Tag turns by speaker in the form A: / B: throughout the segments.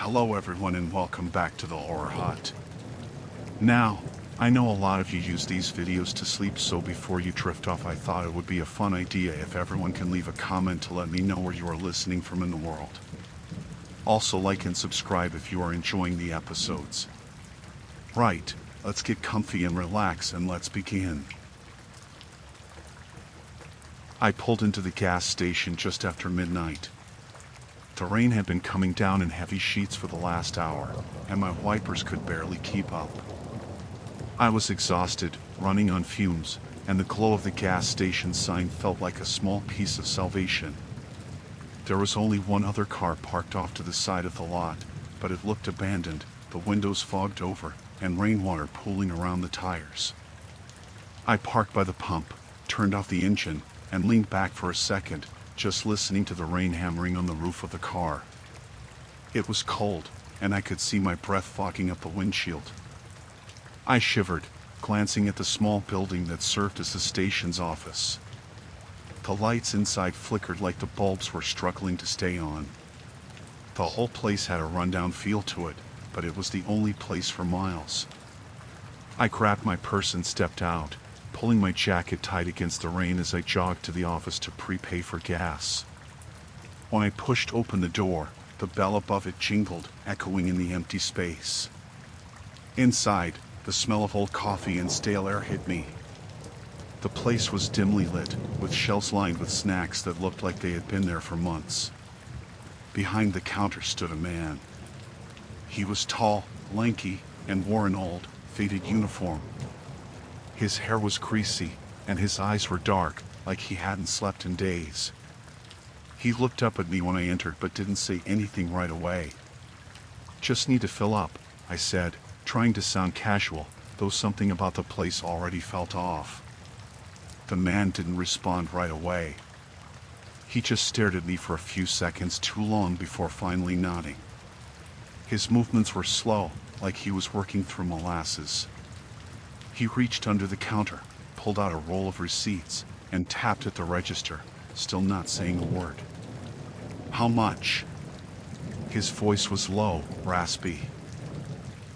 A: Hello everyone and welcome back to the Horror Hut. Now, I know a lot of you use these videos to sleep, so before you drift off I thought it would be a fun idea if everyone can leave a comment to let me know where you are listening from in the world. Also like and subscribe if you are enjoying the episodes. Right, let's get comfy and relax and let's begin. I pulled into the gas station just after midnight. The rain had been coming down in heavy sheets for the last hour, and my wipers could barely keep up. I was exhausted, running on fumes, and the glow of the gas station sign felt like a small piece of salvation. There was only one other car parked off to the side of the lot, but it looked abandoned, the windows fogged over, and rainwater pooling around the tires. I parked by the pump, turned off the engine, and leaned back for a second, just listening to the rain hammering on the roof of the car. It was cold, and I could see my breath fogging up the windshield. I shivered, glancing at the small building that served as the station's office. The lights inside flickered like the bulbs were struggling to stay on. The whole place had a rundown feel to it, but it was the only place for miles. I grabbed my purse and stepped out, pulling my jacket tight against the rain as I jogged to the office to prepay for gas. When I pushed open the door, the bell above it jingled, echoing in the empty space. Inside, the smell of old coffee and stale air hit me. The place was dimly lit, with shelves lined with snacks that looked like they had been there for months. Behind the counter stood a man. He was tall, lanky, and wore an old, faded uniform. His hair was greasy, and his eyes were dark, like he hadn't slept in days. He looked up at me when I entered but didn't say anything right away. "Just need to fill up," I said, trying to sound casual, though something about the place already felt off. The man didn't respond right away. He just stared at me for a few seconds too long before finally nodding. His movements were slow, like he was working through molasses. He reached under the counter, pulled out a roll of receipts, and tapped at the register, still not saying a word. "How much?" His voice was low, raspy.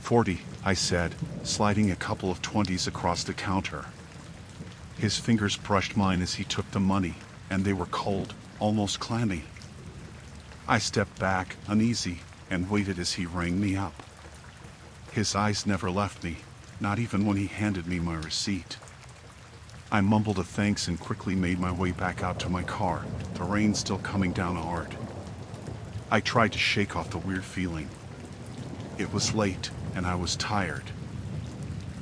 A: 40, I said, sliding a couple of 20s across the counter. His fingers brushed mine as he took the money, and they were cold, almost clammy. I stepped back, uneasy, and waited as he rang me up. His eyes never left me, not even when he handed me my receipt. I mumbled a thanks and quickly made my way back out to my car, the rain still coming down hard. I tried to shake off the weird feeling. It was late, and I was tired.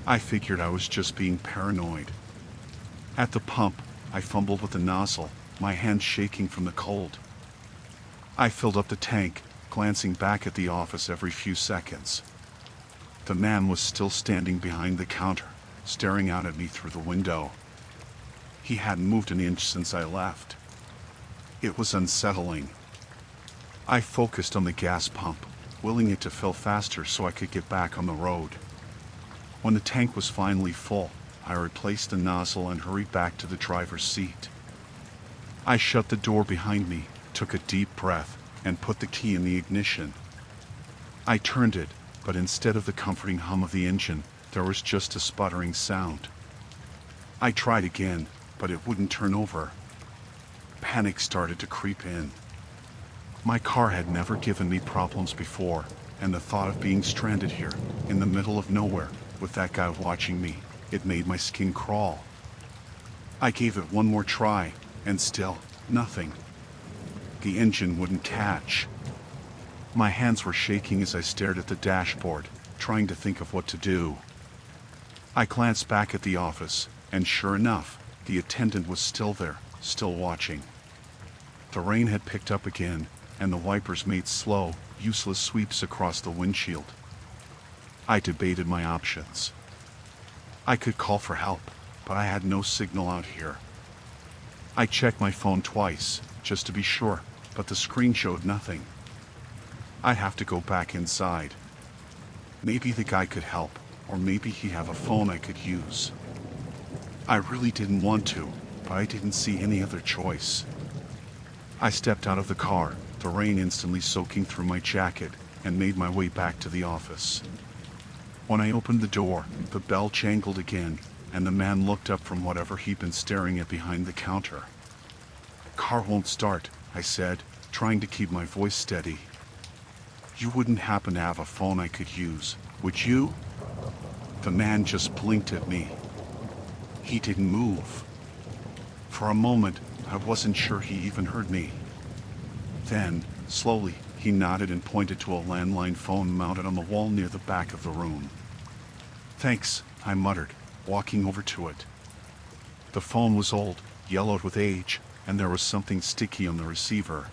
A: I figured I was just being paranoid. At the pump, I fumbled with the nozzle, my hands shaking from the cold. I filled up the tank, glancing back at the office every few seconds. The man was still standing behind the counter, staring out at me through the window. He hadn't moved an inch since I left. It was unsettling. I focused on the gas pump, willing it to fill faster so I could get back on the road. When the tank was finally full, I replaced the nozzle and hurried back to the driver's seat. I shut the door behind me, took a deep breath, and put the key in the ignition. I turned it, but instead of the comforting hum of the engine, there was just a sputtering sound. I tried again, but it wouldn't turn over. Panic started to creep in. My car had never given me problems before, and the thought of being stranded here, in the middle of nowhere, with that guy watching me, it made my skin crawl. I gave it one more try, and still, nothing. The engine wouldn't catch. My hands were shaking as I stared at the dashboard, trying to think of what to do. I glanced back at the office, and sure enough, the attendant was still there, still watching. The rain had picked up again, and the wipers made slow, useless sweeps across the windshield. I debated my options. I could call for help, but I had no signal out here. I checked my phone twice, just to be sure, but the screen showed nothing. I'd have to go back inside. Maybe the guy could help, or maybe he'd have a phone I could use. I really didn't want to, but I didn't see any other choice. I stepped out of the car, the rain instantly soaking through my jacket, and made my way back to the office. When I opened the door, the bell jangled again, and the man looked up from whatever he'd been staring at behind the counter. "Car won't start," I said, trying to keep my voice steady. "You wouldn't happen to have a phone I could use, would you?" The man just blinked at me. He didn't move. For a moment, I wasn't sure he even heard me. Then, slowly, he nodded and pointed to a landline phone mounted on the wall near the back of the room. "Thanks," I muttered, walking over to it. The phone was old, yellowed with age, and there was something sticky on the receiver.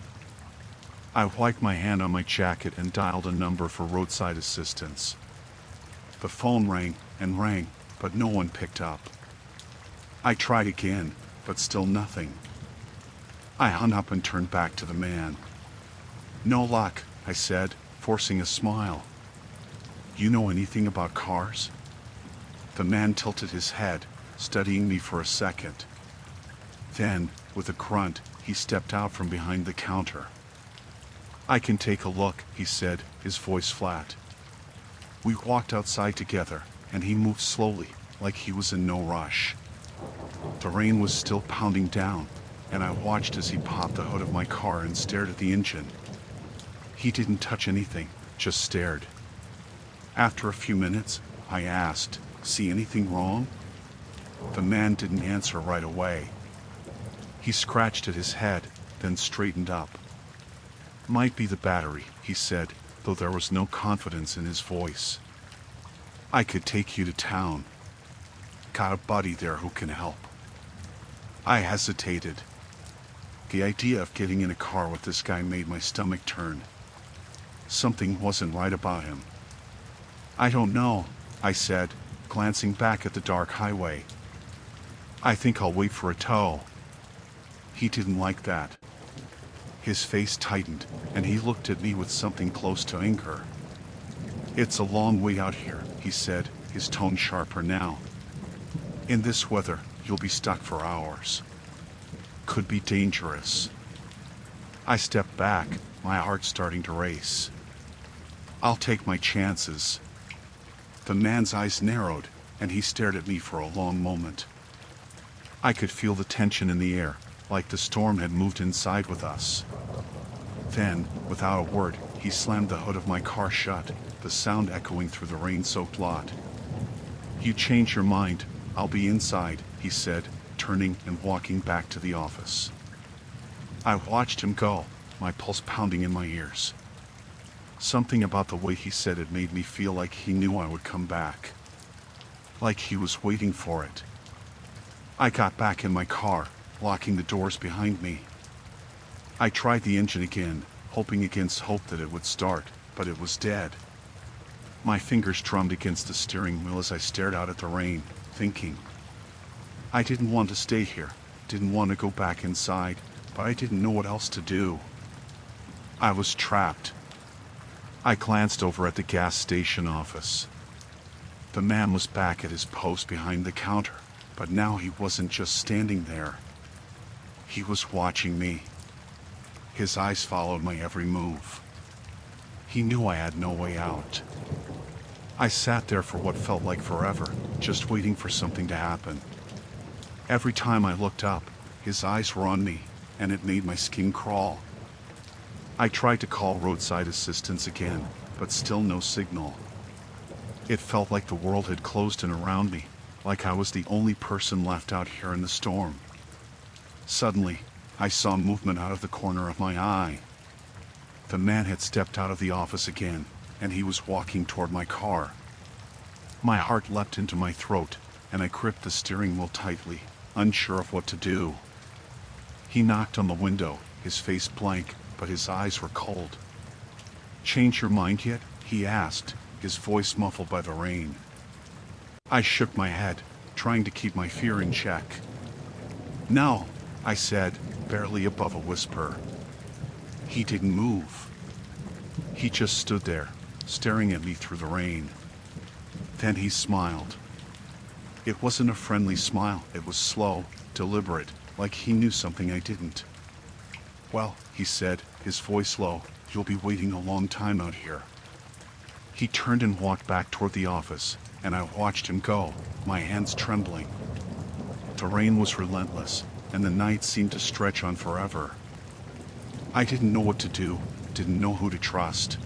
A: I wiped my hand on my jacket and dialed a number for roadside assistance. The phone rang and rang, but no one picked up. I tried again, but still nothing. I hung up and turned back to the man. "No luck," I said, forcing a smile. "You know anything about cars?" The man tilted his head, studying me for a second. Then, with a grunt, he stepped out from behind the counter. "I can take a look," he said, his voice flat. We walked outside together, and he moved slowly, like he was in no rush. The rain was still pounding down, and I watched as he popped the hood of my car and stared at the engine. He didn't touch anything, just stared. After a few minutes, I asked, "See anything wrong?" The man didn't answer right away. He scratched at his head, then straightened up. "Might be the battery," he said, though there was no confidence in his voice. "I could take you to town. Got a buddy there who can help." I hesitated. The idea of getting in a car with this guy made my stomach turn. Something wasn't right about him. "I don't know," I said, glancing back at the dark highway. "I think I'll wait for a tow." He didn't like that. His face tightened, and he looked at me with something close to anger. "It's a long way out here," he said, his tone sharper now. "In this weather, you'll be stuck for hours. Could be dangerous." I stepped back, my heart starting to race. "I'll take my chances." The man's eyes narrowed, and he stared at me for a long moment. I could feel the tension in the air, like the storm had moved inside with us. Then, without a word, he slammed the hood of my car shut, the sound echoing through the rain-soaked lot. "You change your mind, I'll be inside," he said, turning and walking back to the office. I watched him go, my pulse pounding in my ears. Something about the way he said it made me feel like he knew I would come back. Like he was waiting for it. I got back in my car, locking the doors behind me. I tried the engine again, hoping against hope that it would start, but it was dead. My fingers drummed against the steering wheel as I stared out at the rain, thinking. I didn't want to stay here, didn't want to go back inside, but I didn't know what else to do. I was trapped. I glanced over at the gas station office. The man was back at his post behind the counter, but now he wasn't just standing there. He was watching me. His eyes followed my every move. He knew I had no way out. I sat there for what felt like forever, just waiting for something to happen. Every time I looked up, his eyes were on me, and it made my skin crawl. I tried to call roadside assistance again, but still no signal. It felt like the world had closed in around me, like I was the only person left out here in the storm. Suddenly, I saw movement out of the corner of my eye. The man had stepped out of the office again, and he was walking toward my car. My heart leapt into my throat, and I gripped the steering wheel tightly, unsure of what to do. He knocked on the window, his face blank, but his eyes were cold. "Change your mind yet?" he asked, his voice muffled by the rain. I shook my head, trying to keep my fear in check. "No," I said, barely above a whisper. He didn't move. He just stood there, staring at me through the rain. Then he smiled. It wasn't a friendly smile, it was slow, deliberate, like he knew something I didn't. "Well," he said, his voice low, "you'll be waiting a long time out here." He turned and walked back toward the office, and I watched him go, my hands trembling. The rain was relentless, and the night seemed to stretch on forever. I didn't know what to do, didn't know who to trust.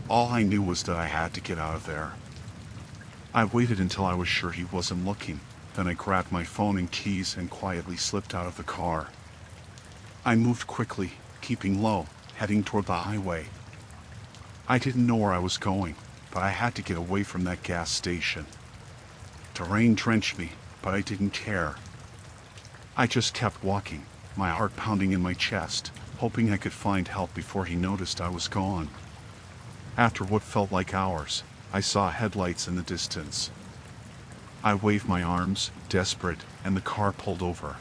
A: All I knew was that I had to get out of there. I waited until I was sure he wasn't looking, then I grabbed my phone and keys and quietly slipped out of the car. I moved quickly, keeping low, heading toward the highway. I didn't know where I was going, but I had to get away from that gas station. The rain drenched me, but I didn't care. I just kept walking, my heart pounding in my chest, hoping I could find help before he noticed I was gone. After what felt like hours, I saw headlights in the distance. I waved my arms, desperate, and the car pulled over.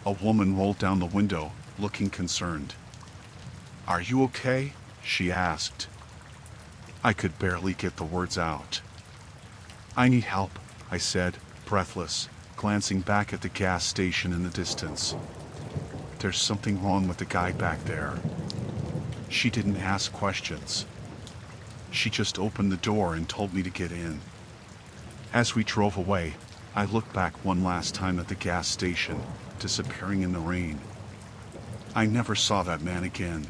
A: A woman rolled down the window, looking concerned. "Are you okay?" she asked. I could barely get the words out. "I need help," I said, breathless, glancing back at the gas station in the distance. "There's something wrong with the guy back there." She didn't ask questions. She just opened the door and told me to get in. As we drove away, I looked back one last time at the gas station, disappearing in the rain. I never saw that man again.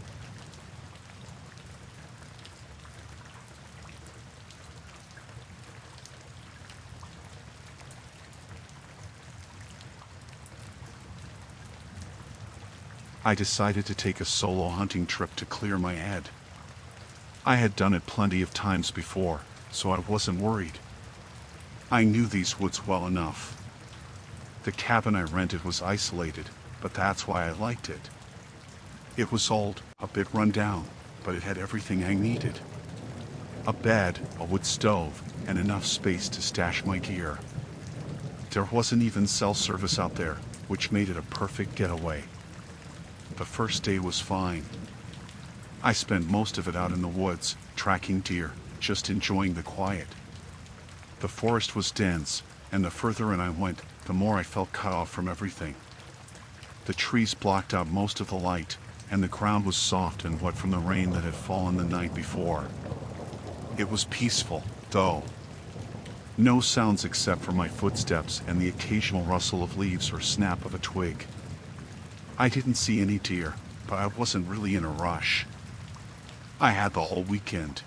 A: I decided to take a solo hunting trip to clear my head. I had done it plenty of times before, so I wasn't worried. I knew these woods well enough. The cabin I rented was isolated, but that's why I liked it. It was old, a bit run down, but it had everything I needed. A bed, a wood stove, and enough space to stash my gear. There wasn't even cell service out there, which made it a perfect getaway. The first day was fine. I spent most of it out in the woods, tracking deer, just enjoying the quiet. The forest was dense, and the further in I went, the more I felt cut off from everything. The trees blocked out most of the light, and the ground was soft and wet from the rain that had fallen the night before. It was peaceful, though. No sounds except for my footsteps and the occasional rustle of leaves or snap of a twig. I didn't see any deer, but I wasn't really in a rush. I had the whole weekend.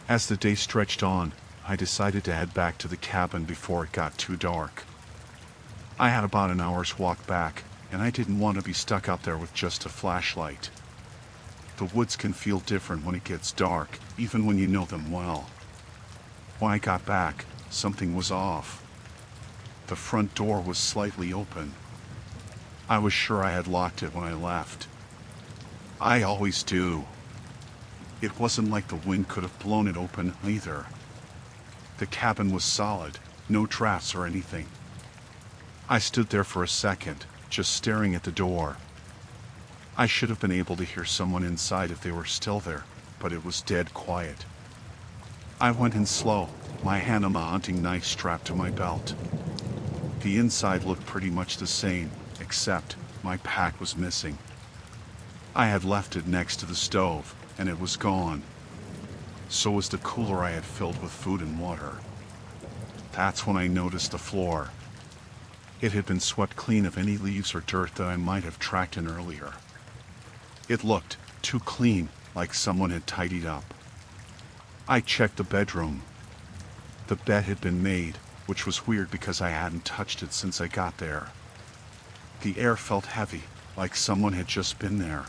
A: As the day stretched on, I decided to head back to the cabin before it got too dark. I had about an hour's walk back, and I didn't want to be stuck out there with just a flashlight. The woods can feel different when it gets dark, even when you know them well. When I got back, something was off. The front door was slightly open. I was sure I had locked it when I left. I always do. It wasn't like the wind could have blown it open either. The cabin was solid, no drafts or anything. I stood there for a second, just staring at the door. I should have been able to hear someone inside if they were still there, but it was dead quiet. I went in slow, my hand on the hunting knife strapped to my belt. The inside looked pretty much the same, except my pack was missing. I had left it next to the stove, and it was gone. So was the cooler I had filled with food and water. That's when I noticed the floor. It had been swept clean of any leaves or dirt that I might have tracked in earlier. It looked too clean, like someone had tidied up. I checked the bedroom. The bed had been made, which was weird because I hadn't touched it since I got there. The air felt heavy, like someone had just been there.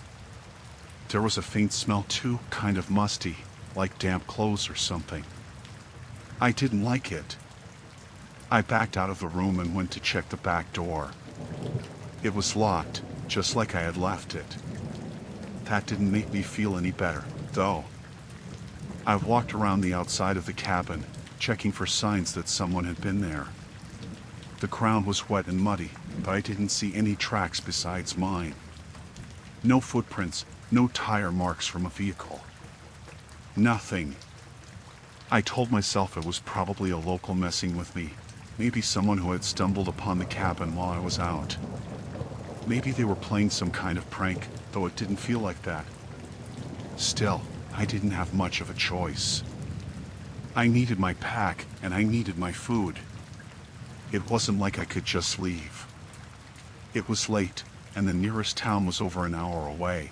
A: There was a faint smell too, kind of musty, like damp clothes or something. I didn't like it. I backed out of the room and went to check the back door. It was locked, just like I had left it. That didn't make me feel any better, though. I walked around the outside of the cabin, checking for signs that someone had been there. The ground was wet and muddy, but I didn't see any tracks besides mine. No footprints, no tire marks from a vehicle. Nothing. I told myself it was probably a local messing with me, maybe someone who had stumbled upon the cabin while I was out. Maybe they were playing some kind of prank, though it didn't feel like that. Still, I didn't have much of a choice. I needed my pack and I needed my food. It wasn't like I could just leave. It was late, and the nearest town was over an hour away.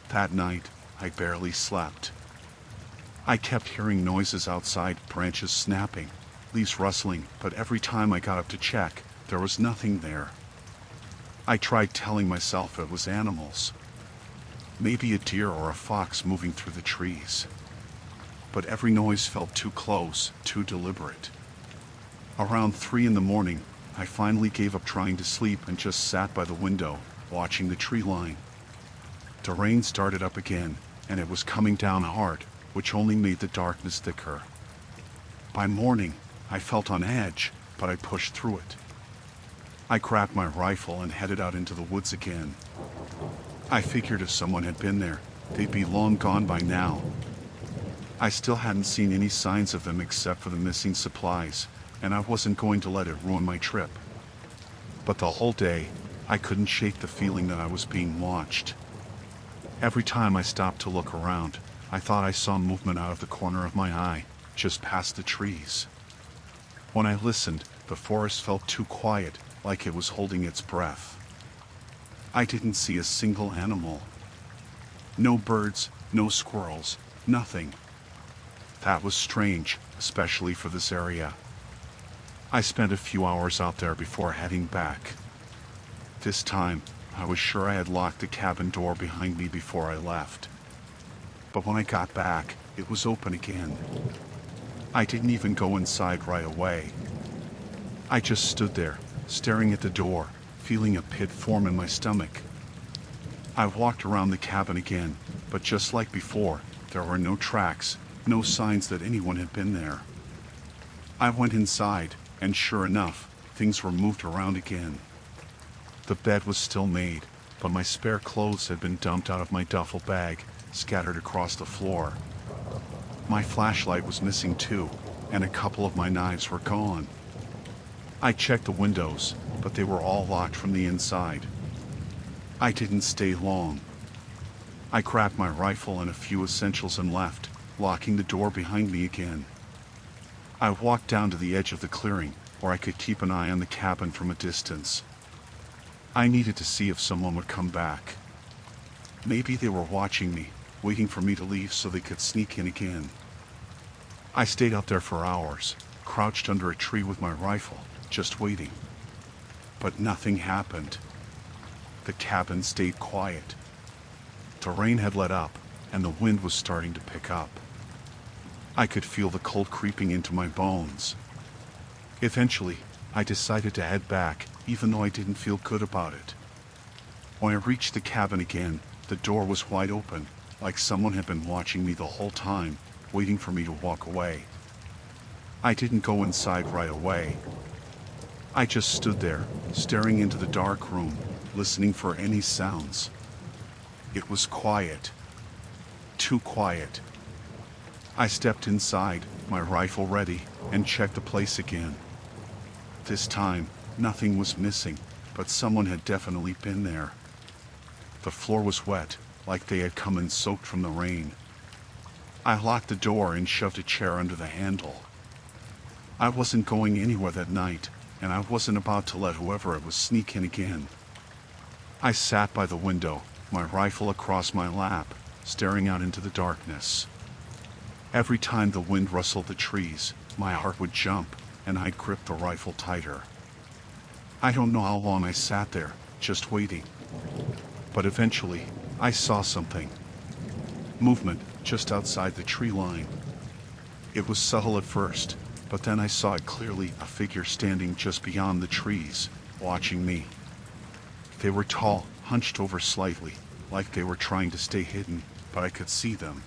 A: That night, I barely slept. I kept hearing noises outside, branches snapping, leaves rustling, but every time I got up to check, there was nothing there. I tried telling myself it was animals. Maybe a deer or a fox moving through the trees. But every noise felt too close, too deliberate. Around 3 in the morning, I finally gave up trying to sleep and just sat by the window, watching the tree line. The rain started up again, and it was coming down hard, which only made the darkness thicker. By morning, I felt on edge, but I pushed through it. I grabbed my rifle and headed out into the woods again. I figured if someone had been there, they'd be long gone by now. I still hadn't seen any signs of them except for the missing supplies, and I wasn't going to let it ruin my trip. But the whole day, I couldn't shake the feeling that I was being watched. Every time I stopped to look around, I thought I saw movement out of the corner of my eye, just past the trees. When I listened, the forest felt too quiet, like it was holding its breath. I didn't see a single animal. No birds, no squirrels, nothing. That was strange, especially for this area. I spent a few hours out there before heading back. This time, I was sure I had locked the cabin door behind me before I left. But when I got back, it was open again. I didn't even go inside right away. I just stood there, staring at the door, feeling a pit form in my stomach. I walked around the cabin again, but just like before, there were no tracks, no signs that anyone had been there. I went inside, and sure enough, things were moved around again. The bed was still made, but my spare clothes had been dumped out of my duffel bag, scattered across the floor. My flashlight was missing too, and a couple of my knives were gone. I checked the windows, but they were all locked from the inside. I didn't stay long. I grabbed my rifle and a few essentials and left, locking the door behind me again. I walked down to the edge of the clearing, where I could keep an eye on the cabin from a distance. I needed to see if someone would come back. Maybe they were watching me, waiting for me to leave so they could sneak in again. I stayed out there for hours, crouched under a tree with my rifle, just waiting. But nothing happened. The cabin stayed quiet. The rain had let up, and the wind was starting to pick up. I could feel the cold creeping into my bones. Eventually, I decided to head back, even though I didn't feel good about it. When I reached the cabin again, the door was wide open, like someone had been watching me the whole time, waiting for me to walk away. I didn't go inside right away. I just stood there, staring into the dark room, listening for any sounds. It was quiet. Too quiet. I stepped inside, my rifle ready, and checked the place again. This time, nothing was missing, but someone had definitely been there. The floor was wet, like they had come in soaked from the rain. I locked the door and shoved a chair under the handle. I wasn't going anywhere that night, and I wasn't about to let whoever it was sneak in again. I sat by the window, my rifle across my lap, staring out into the darkness. Every time the wind rustled the trees, my heart would jump, and I'd grip the rifle tighter. I don't know how long I sat there, just waiting. But eventually, I saw something. Movement just outside the tree line. It was subtle at first, but then I saw it clearly, a figure standing just beyond the trees, watching me. They were tall, hunched over slightly, like they were trying to stay hidden, but I could see them.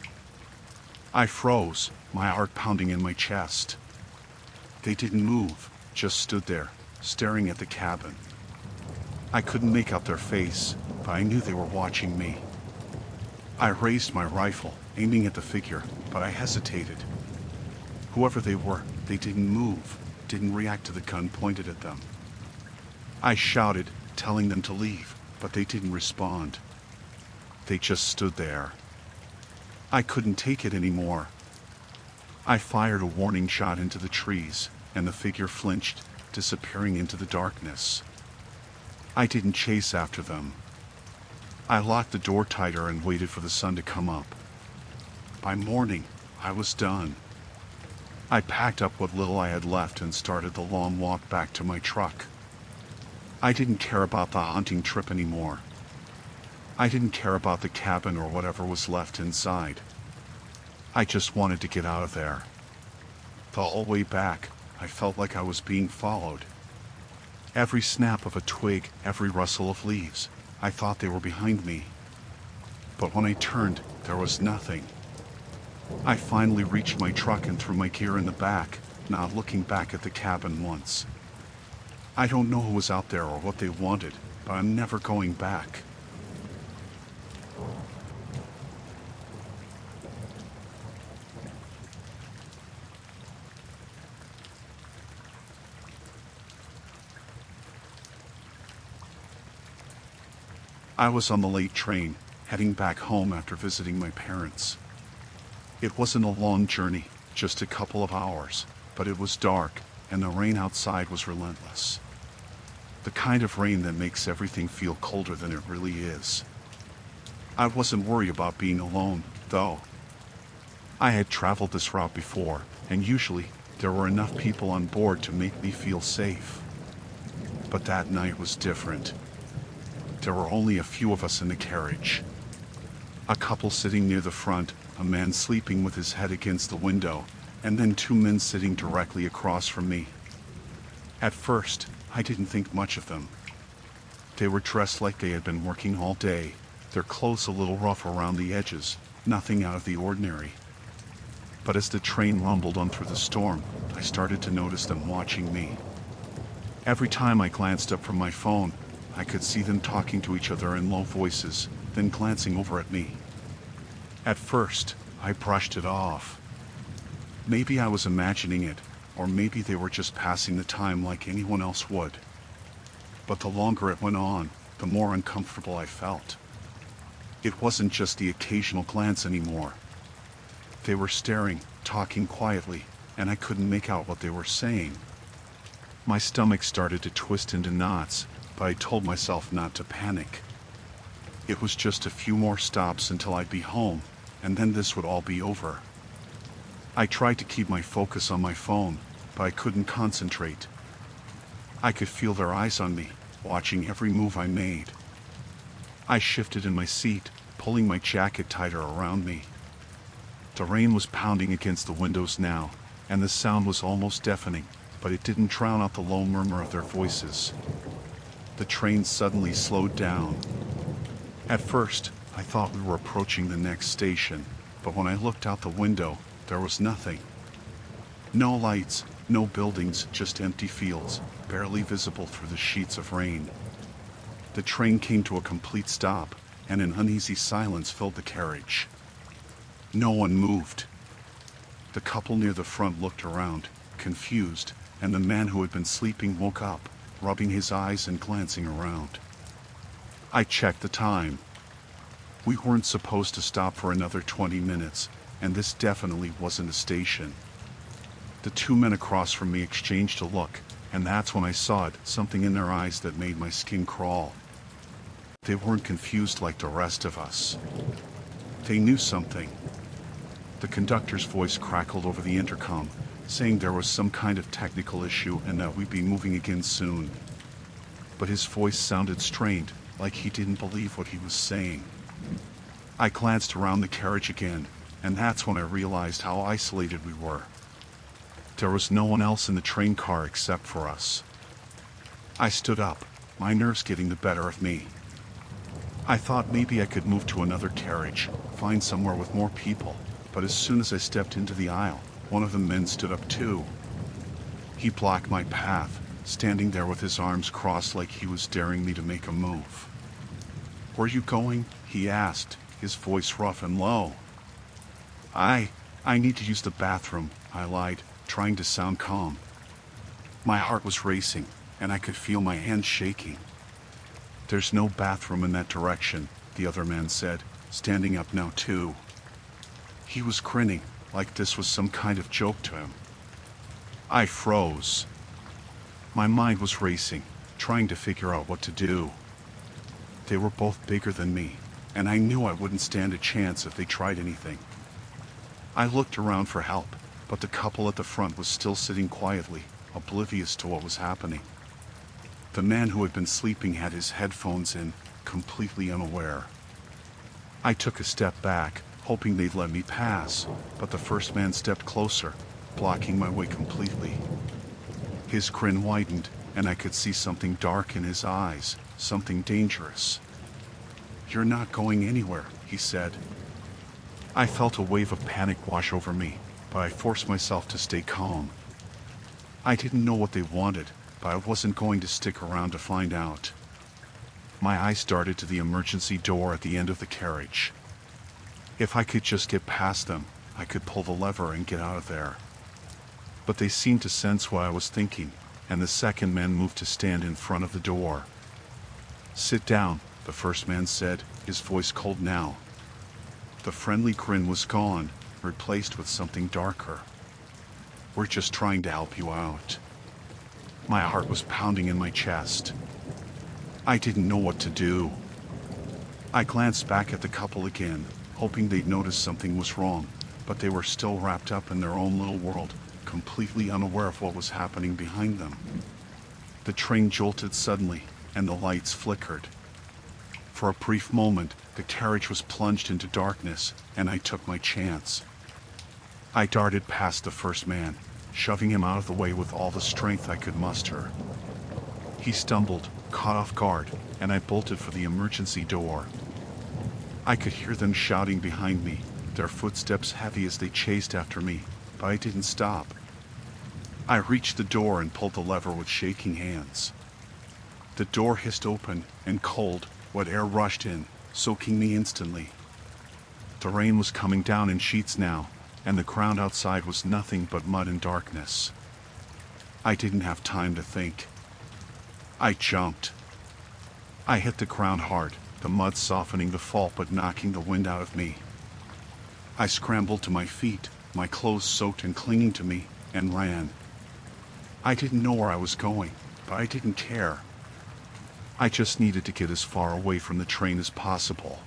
A: I froze, my heart pounding in my chest. They didn't move, just stood there, staring at the cabin. I couldn't make out their face, but I knew they were watching me. I raised my rifle, aiming at the figure, but I hesitated. Whoever they were, they didn't move, didn't react to the gun pointed at them. I shouted, telling them to leave, but they didn't respond. They just stood there. I couldn't take it anymore. I fired a warning shot into the trees, and the figure flinched, disappearing into the darkness. I didn't chase after them. I locked the door tighter and waited for the sun to come up. By morning, I was done. I packed up what little I had left and started the long walk back to my truck. I didn't care about the hunting trip anymore. I didn't care about the cabin or whatever was left inside. I just wanted to get out of there. The whole way back, I felt like I was being followed. Every snap of a twig, every rustle of leaves, I thought they were behind me. But when I turned, there was nothing. I finally reached my truck and threw my gear in the back, not looking back at the cabin once. I don't know who was out there or what they wanted, but I'm never going back. I was on the late train, heading back home after visiting my parents. It wasn't a long journey, just a couple of hours, but it was dark, and the rain outside was relentless. The kind of rain that makes everything feel colder than it really is. I wasn't worried about being alone, though. I had traveled this route before, and usually there were enough people on board to make me feel safe. But that night was different. There were only a few of us in the carriage. A couple sitting near the front, a man sleeping with his head against the window, and then two men sitting directly across from me. At first, I didn't think much of them. They were dressed like they had been working all day, their clothes a little rough around the edges, nothing out of the ordinary. But as the train rumbled on through the storm, I started to notice them watching me. Every time I glanced up from my phone, I could see them talking to each other in low voices, then glancing over at me. At first, I brushed it off. Maybe I was imagining it, or maybe they were just passing the time like anyone else would. But the longer it went on, the more uncomfortable I felt. It wasn't just the occasional glance anymore. They were staring, talking quietly, and I couldn't make out what they were saying. My stomach started to twist into knots, but I told myself not to panic. It was just a few more stops until I'd be home, and then this would all be over. I tried to keep my focus on my phone, but I couldn't concentrate. I could feel their eyes on me, watching every move I made. I shifted in my seat, pulling my jacket tighter around me. The rain was pounding against the windows now, and the sound was almost deafening, but it didn't drown out the low murmur of their voices. The train suddenly slowed down. At first, I thought we were approaching the next station, but when I looked out the window, there was nothing. No lights, no buildings, just empty fields, barely visible through the sheets of rain. The train came to a complete stop, and an uneasy silence filled the carriage. No one moved. The couple near the front looked around, confused, and the man who had been sleeping woke up, rubbing his eyes and glancing around. I checked the time. We weren't supposed to stop for another 20 minutes, and this definitely wasn't a station. The two men across from me exchanged a look, and that's when I saw it, something in their eyes that made my skin crawl. They weren't confused like the rest of us. They knew something. The conductor's voice crackled over the intercom, saying there was some kind of technical issue and that we'd be moving again soon. But his voice sounded strained, like he didn't believe what he was saying. I glanced around the carriage again, and that's when I realized how isolated we were. There was no one else in the train car except for us. I stood up, my nerves getting the better of me. I thought maybe I could move to another carriage, find somewhere with more people, but as soon as I stepped into the aisle, one of the men stood up too. He blocked my path, standing there with his arms crossed like he was daring me to make a move. "Where you going?" he asked, his voice rough and low. I need to use the bathroom," I lied, trying to sound calm. My heart was racing, and I could feel my hands shaking. "There's no bathroom in that direction," the other man said, standing up now too. He was grinning, like this was some kind of joke to him. I froze. My mind was racing, trying to figure out what to do. They were both bigger than me, and I knew I wouldn't stand a chance if they tried anything. I looked around for help, but the couple at the front was still sitting quietly, oblivious to what was happening. The man who had been sleeping had his headphones in, completely unaware. I took a step back, hoping they'd let me pass, but the first man stepped closer, blocking my way completely. His grin widened, and I could see something dark in his eyes, something dangerous. "You're not going anywhere," he said. I felt a wave of panic wash over me, but I forced myself to stay calm. I didn't know what they wanted, but I wasn't going to stick around to find out. My eyes darted to the emergency door at the end of the carriage. If I could just get past them, I could pull the lever and get out of there. But they seemed to sense what I was thinking, and the second man moved to stand in front of the door. "Sit down," the first man said, his voice cold now. The friendly grin was gone, replaced with something darker. "We're just trying to help you out." My heart was pounding in my chest. I didn't know what to do. I glanced back at the couple again, hoping they'd notice something was wrong, but they were still wrapped up in their own little world, completely unaware of what was happening behind them. The train jolted suddenly, and the lights flickered. For a brief moment, the carriage was plunged into darkness, and I took my chance. I darted past the first man, shoving him out of the way with all the strength I could muster. He stumbled, caught off guard, and I bolted for the emergency door. I could hear them shouting behind me, their footsteps heavy as they chased after me, but I didn't stop. I reached the door and pulled the lever with shaking hands. The door hissed open, and cold, wet air rushed in, soaking me instantly. The rain was coming down in sheets now, and the ground outside was nothing but mud and darkness. I didn't have time to think. I jumped. I hit the ground hard, the mud softening the fall but knocking the wind out of me. I scrambled to my feet, my clothes soaked and clinging to me, and ran. I didn't know where I was going, but I didn't care. I just needed to get as far away from the train as possible.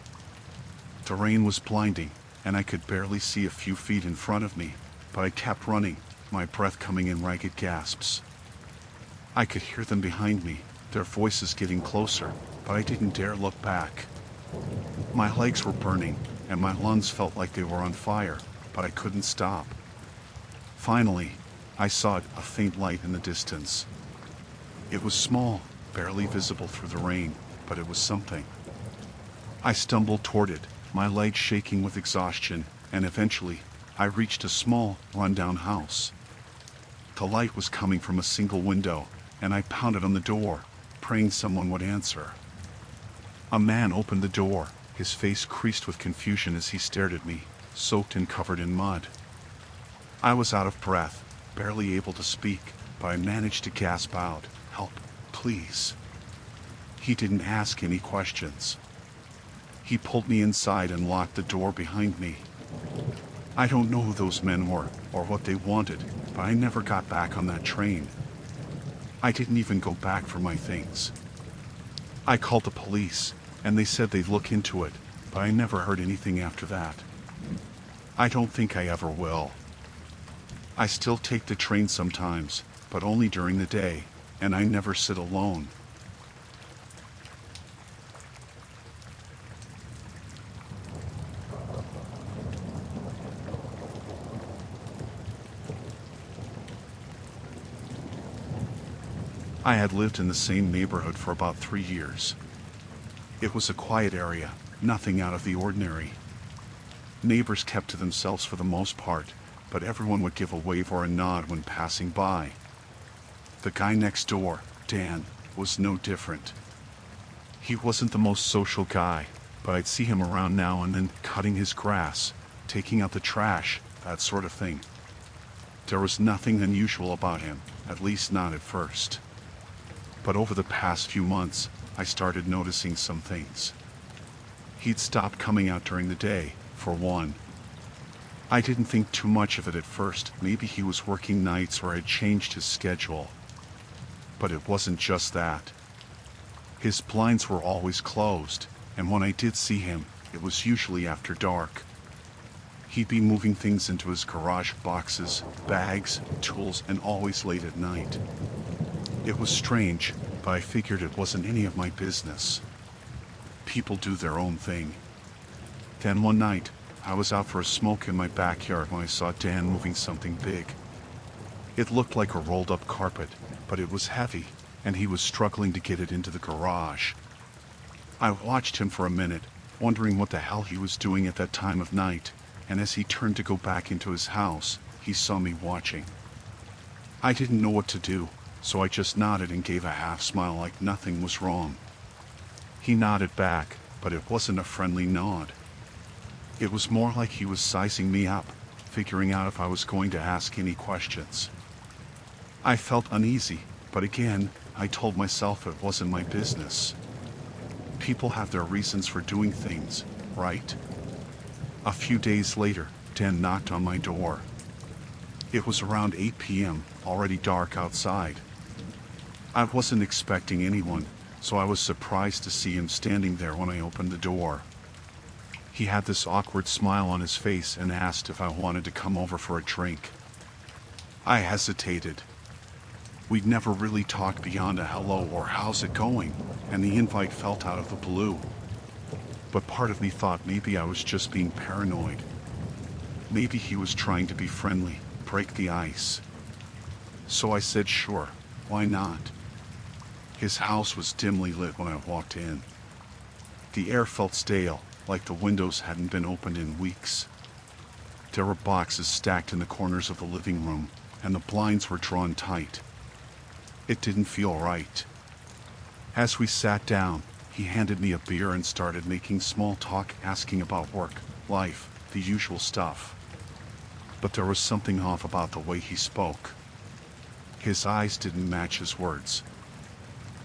A: The rain was blinding, and I could barely see a few feet in front of me, but I kept running, my breath coming in ragged gasps. I could hear them behind me, their voices getting closer, but I didn't dare look back. My legs were burning, and my lungs felt like they were on fire, but I couldn't stop. Finally, I saw a faint light in the distance. It was small, barely visible through the rain, but it was something. I stumbled toward it, my legs shaking with exhaustion, and eventually, I reached a small, run-down house. The light was coming from a single window, and I pounded on the door, praying someone would answer. A man opened the door, his face creased with confusion as he stared at me, soaked and covered in mud. I was out of breath, barely able to speak, but I managed to gasp out, "Help, please." He didn't ask any questions. He pulled me inside and locked the door behind me. I don't know who those men were or what they wanted, but I never got back on that train. I didn't even go back for my things. I called the police, and they said they'd look into it, but I never heard anything after that. I don't think I ever will. I still take the train sometimes, but only during the day, and I never sit alone. I had lived in the same neighborhood for about 3 years. It was a quiet area, nothing out of the ordinary. Neighbors kept to themselves for the most part, but everyone would give a wave or a nod when passing by. The guy next door, Dan, was no different. He wasn't the most social guy, but I'd see him around now and then cutting his grass, taking out the trash, that sort of thing. There was nothing unusual about him, at least not at first. But over the past few months, I started noticing some things. He'd stopped coming out during the day, for one. I didn't think too much of it at first. Maybe he was working nights or had changed his schedule. But it wasn't just that. His blinds were always closed, and when I did see him, it was usually after dark. He'd be moving things into his garage, boxes, bags, tools, and always late at night. It was strange, but I figured it wasn't any of my business. People do their own thing. Then one night, I was out for a smoke in my backyard when I saw Dan moving something big. It looked like a rolled-up carpet, but it was heavy, and he was struggling to get it into the garage. I watched him for a minute, wondering what the hell he was doing at that time of night, and as he turned to go back into his house, he saw me watching. I didn't know what to do, so I just nodded and gave a half smile like nothing was wrong. He nodded back, but it wasn't a friendly nod. It was more like he was sizing me up, figuring out if I was going to ask any questions. I felt uneasy, but again, I told myself it wasn't my business. People have their reasons for doing things, right? A few days later, Dan knocked on my door. It was around 8 p.m., already dark outside. I wasn't expecting anyone, so I was surprised to see him standing there when I opened the door. He had this awkward smile on his face and asked if I wanted to come over for a drink. I hesitated. We'd never really talked beyond a hello or how's it going, and the invite felt out of the blue. But part of me thought maybe I was just being paranoid. Maybe he was trying to be friendly, break the ice. So I said sure, why not? His house was dimly lit when I walked in. The air felt stale, like the windows hadn't been opened in weeks. There were boxes stacked in the corners of the living room, and the blinds were drawn tight. It didn't feel right. As we sat down, he handed me a beer and started making small talk, asking about work, life, the usual stuff. But there was something off about the way he spoke. His eyes didn't match his words.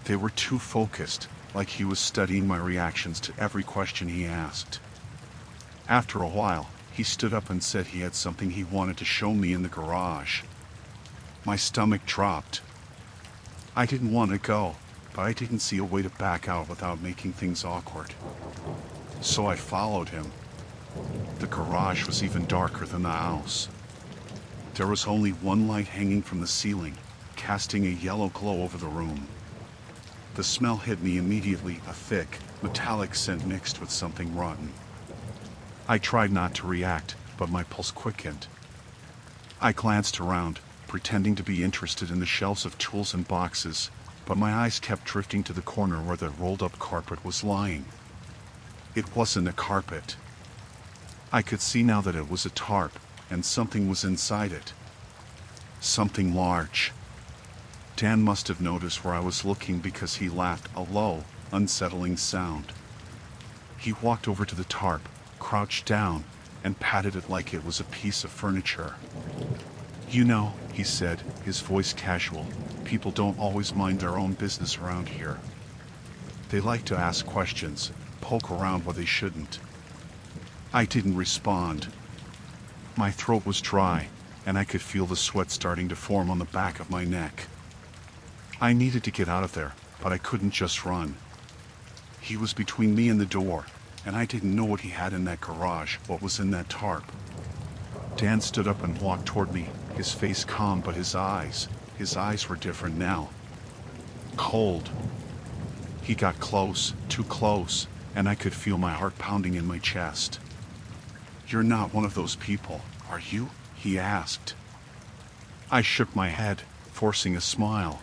A: They were too focused, like he was studying my reactions to every question he asked. After a while, he stood up and said he had something he wanted to show me in the garage. My stomach dropped. I didn't want to go, but I didn't see a way to back out without making things awkward. So I followed him. The garage was even darker than the house. There was only one light hanging from the ceiling, casting a yellow glow over the room. The smell hit me immediately, a thick, metallic scent mixed with something rotten. I tried not to react, but my pulse quickened. I glanced around, pretending to be interested in the shelves of tools and boxes, but my eyes kept drifting to the corner where the rolled-up carpet was lying. It wasn't a carpet. I could see now that it was a tarp, and something was inside it. Something large. Dan must have noticed where I was looking because he laughed, a low, unsettling sound. He walked over to the tarp, crouched down, and patted it like it was a piece of furniture. "You know," he said, his voice casual, "people don't always mind their own business around here. They like to ask questions, poke around where they shouldn't." I didn't respond. My throat was dry, and I could feel the sweat starting to form on the back of my neck. I needed to get out of there, but I couldn't just run. He was between me and the door, and I didn't know what he had in that garage, what was in that tarp. Dan stood up and walked toward me, his face calm, but his eyes were different now. Cold. He got close, too close, and I could feel my heart pounding in my chest. "You're not one of those people, are you?" he asked. I shook my head, forcing a smile.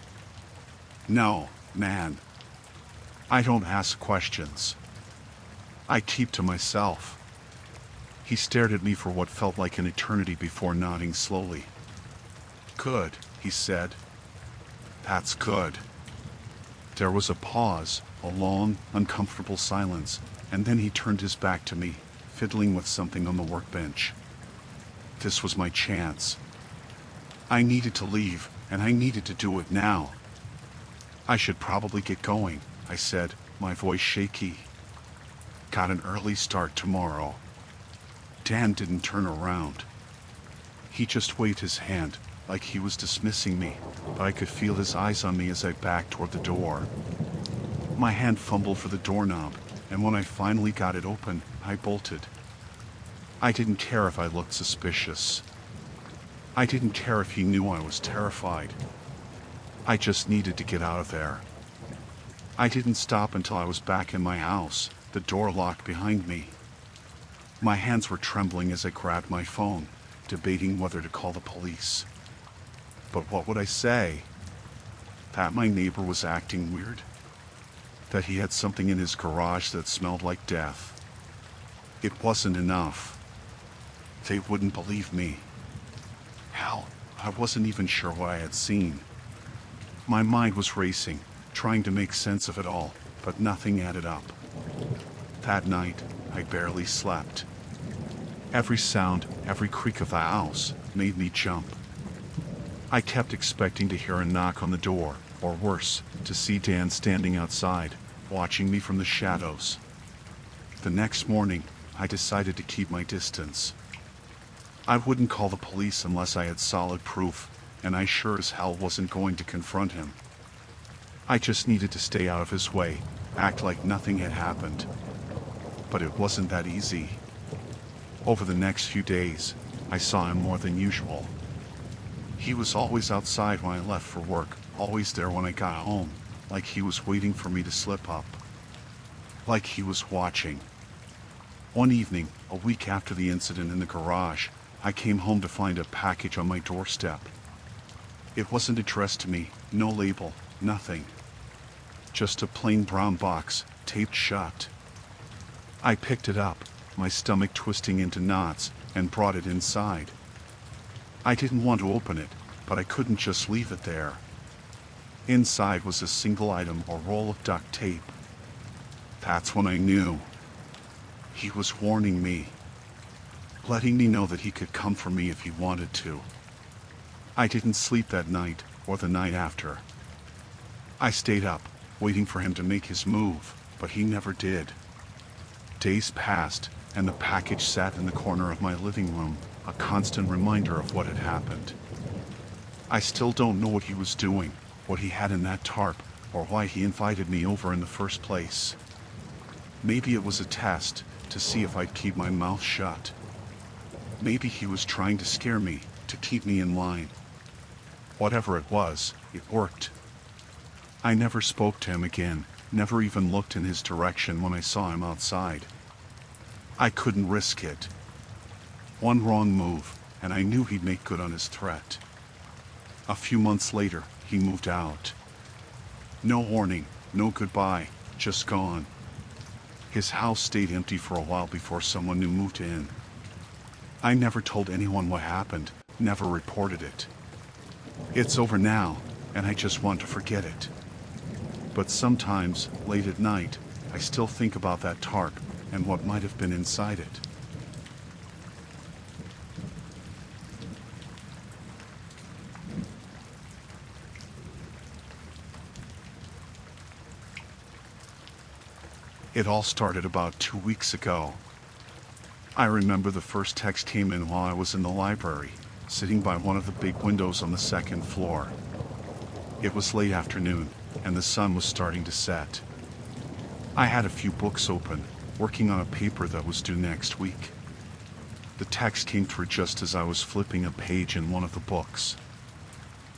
A: "No, man. I don't ask questions. I keep to myself." He stared at me for what felt like an eternity before nodding slowly. "Good," he said. "That's good." There was a pause, a long, uncomfortable silence, and then he turned his back to me, fiddling with something on the workbench. This was my chance. I needed to leave, and I needed to do it now. "I should probably get going," I said, my voice shaky. "Got an early start tomorrow." Dan didn't turn around. He just waved his hand, like he was dismissing me, but I could feel his eyes on me as I backed toward the door. My hand fumbled for the doorknob, and when I finally got it open, I bolted. I didn't care if I looked suspicious. I didn't care if he knew I was terrified. I just needed to get out of there. I didn't stop until I was back in my house, the door locked behind me. My hands were trembling as I grabbed my phone, debating whether to call the police. But what would I say? That my neighbor was acting weird? That he had something in his garage that smelled like death? It wasn't enough. They wouldn't believe me. Hell, I wasn't even sure what I had seen. My mind was racing, trying to make sense of it all, but nothing added up. That night, I barely slept. Every sound, every creak of the house made me jump. I kept expecting to hear a knock on the door, or worse, to see Dan standing outside, watching me from the shadows. The next morning, I decided to keep my distance. I wouldn't call the police unless I had solid proof, and I sure as hell wasn't going to confront him. I just needed to stay out of his way, act like nothing had happened. But it wasn't that easy. Over the next few days, I saw him more than usual. He was always outside when I left for work, always there when I got home, like he was waiting for me to slip up. Like he was watching. One evening, a week after the incident in the garage, I came home to find a package on my doorstep. It wasn't addressed to me, no label, nothing. Just a plain brown box, taped shut. I picked it up, my stomach twisting into knots, and brought it inside. I didn't want to open it, but I couldn't just leave it there. Inside was a single item, a roll of duct tape. That's when I knew. He was warning me. Letting me know that he could come for me if he wanted to. I didn't sleep that night, or the night after. I stayed up, waiting for him to make his move, but he never did. Days passed, and the package sat in the corner of my living room, a constant reminder of what had happened. I still don't know what he was doing, what he had in that tarp, or why he invited me over in the first place. Maybe it was a test, to see if I'd keep my mouth shut. Maybe he was trying to scare me, to keep me in line. Whatever it was, it worked. I never spoke to him again, never even looked in his direction when I saw him outside. I couldn't risk it. One wrong move, and I knew he'd make good on his threat. A few months later, he moved out. No warning, no goodbye, just gone. His house stayed empty for a while before someone new moved in. I never told anyone what happened, never reported it. It's over now, and I just want to forget it. But sometimes, late at night, I still think about that tarp and what might have been inside it. It all started about 2 weeks ago. I remember the first text came in while I was in the library, sitting by one of the big windows on the second floor. It was late afternoon, and the sun was starting to set. I had a few books open, working on a paper that was due next week. The text came through just as I was flipping a page in one of the books.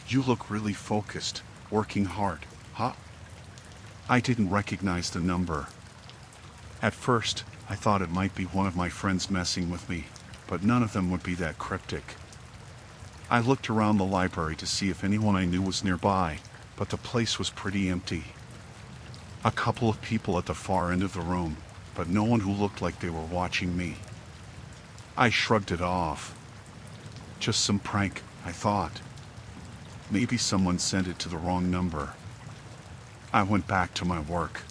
A: "You look really focused, working hard, huh?" I didn't recognize the number. At first, I thought it might be one of my friends messing with me, but none of them would be that cryptic. I looked around the library to see if anyone I knew was nearby, but the place was pretty empty. A couple of people at the far end of the room, but no one who looked like they were watching me. I shrugged it off. Just some prank, I thought. Maybe someone sent it to the wrong number. I went back to my work.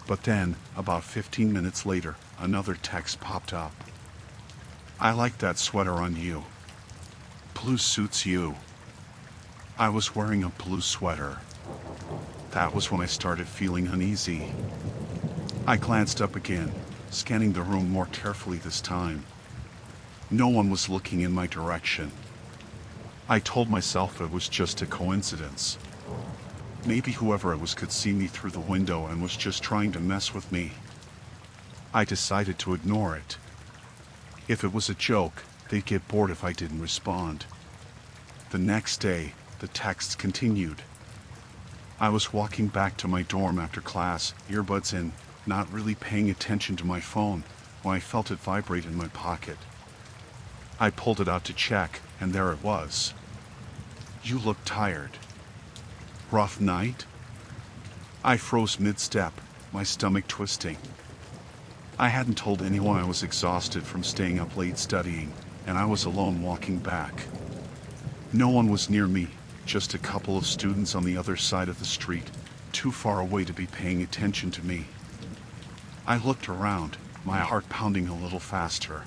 A: But then, about 15 minutes later, another text popped up. "I like that sweater on you. Blue suits you." I was wearing a blue sweater. That was when I started feeling uneasy. I glanced up again, scanning the room more carefully this time. No one was looking in my direction. I told myself it was just a coincidence. Maybe whoever it was could see me through the window and was just trying to mess with me. I decided to ignore it. If it was a joke, they'd get bored if I didn't respond. The next day, the texts continued. I was walking back to my dorm after class, earbuds in, not really paying attention to my phone, when I felt it vibrate in my pocket. I pulled it out to check, and there it was. "You look tired. Rough night?" I froze mid-step, my stomach twisting. I hadn't told anyone I was exhausted from staying up late studying, and I was alone walking back. No one was near me, just a couple of students on the other side of the street, too far away to be paying attention to me. I looked around, my heart pounding a little faster.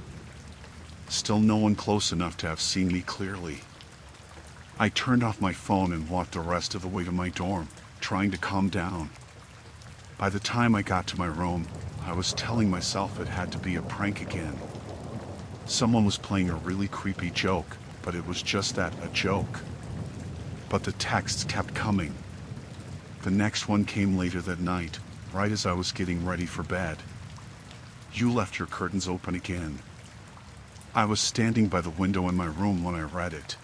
A: Still no one close enough to have seen me clearly. I turned off my phone and walked the rest of the way to my dorm, trying to calm down. By the time I got to my room, I was telling myself it had to be a prank again. Someone was playing a really creepy joke, but it was just that, a joke. But the texts kept coming. The next one came later that night, right as I was getting ready for bed. "You left your curtains open again." I was standing by the window in my room when I read it.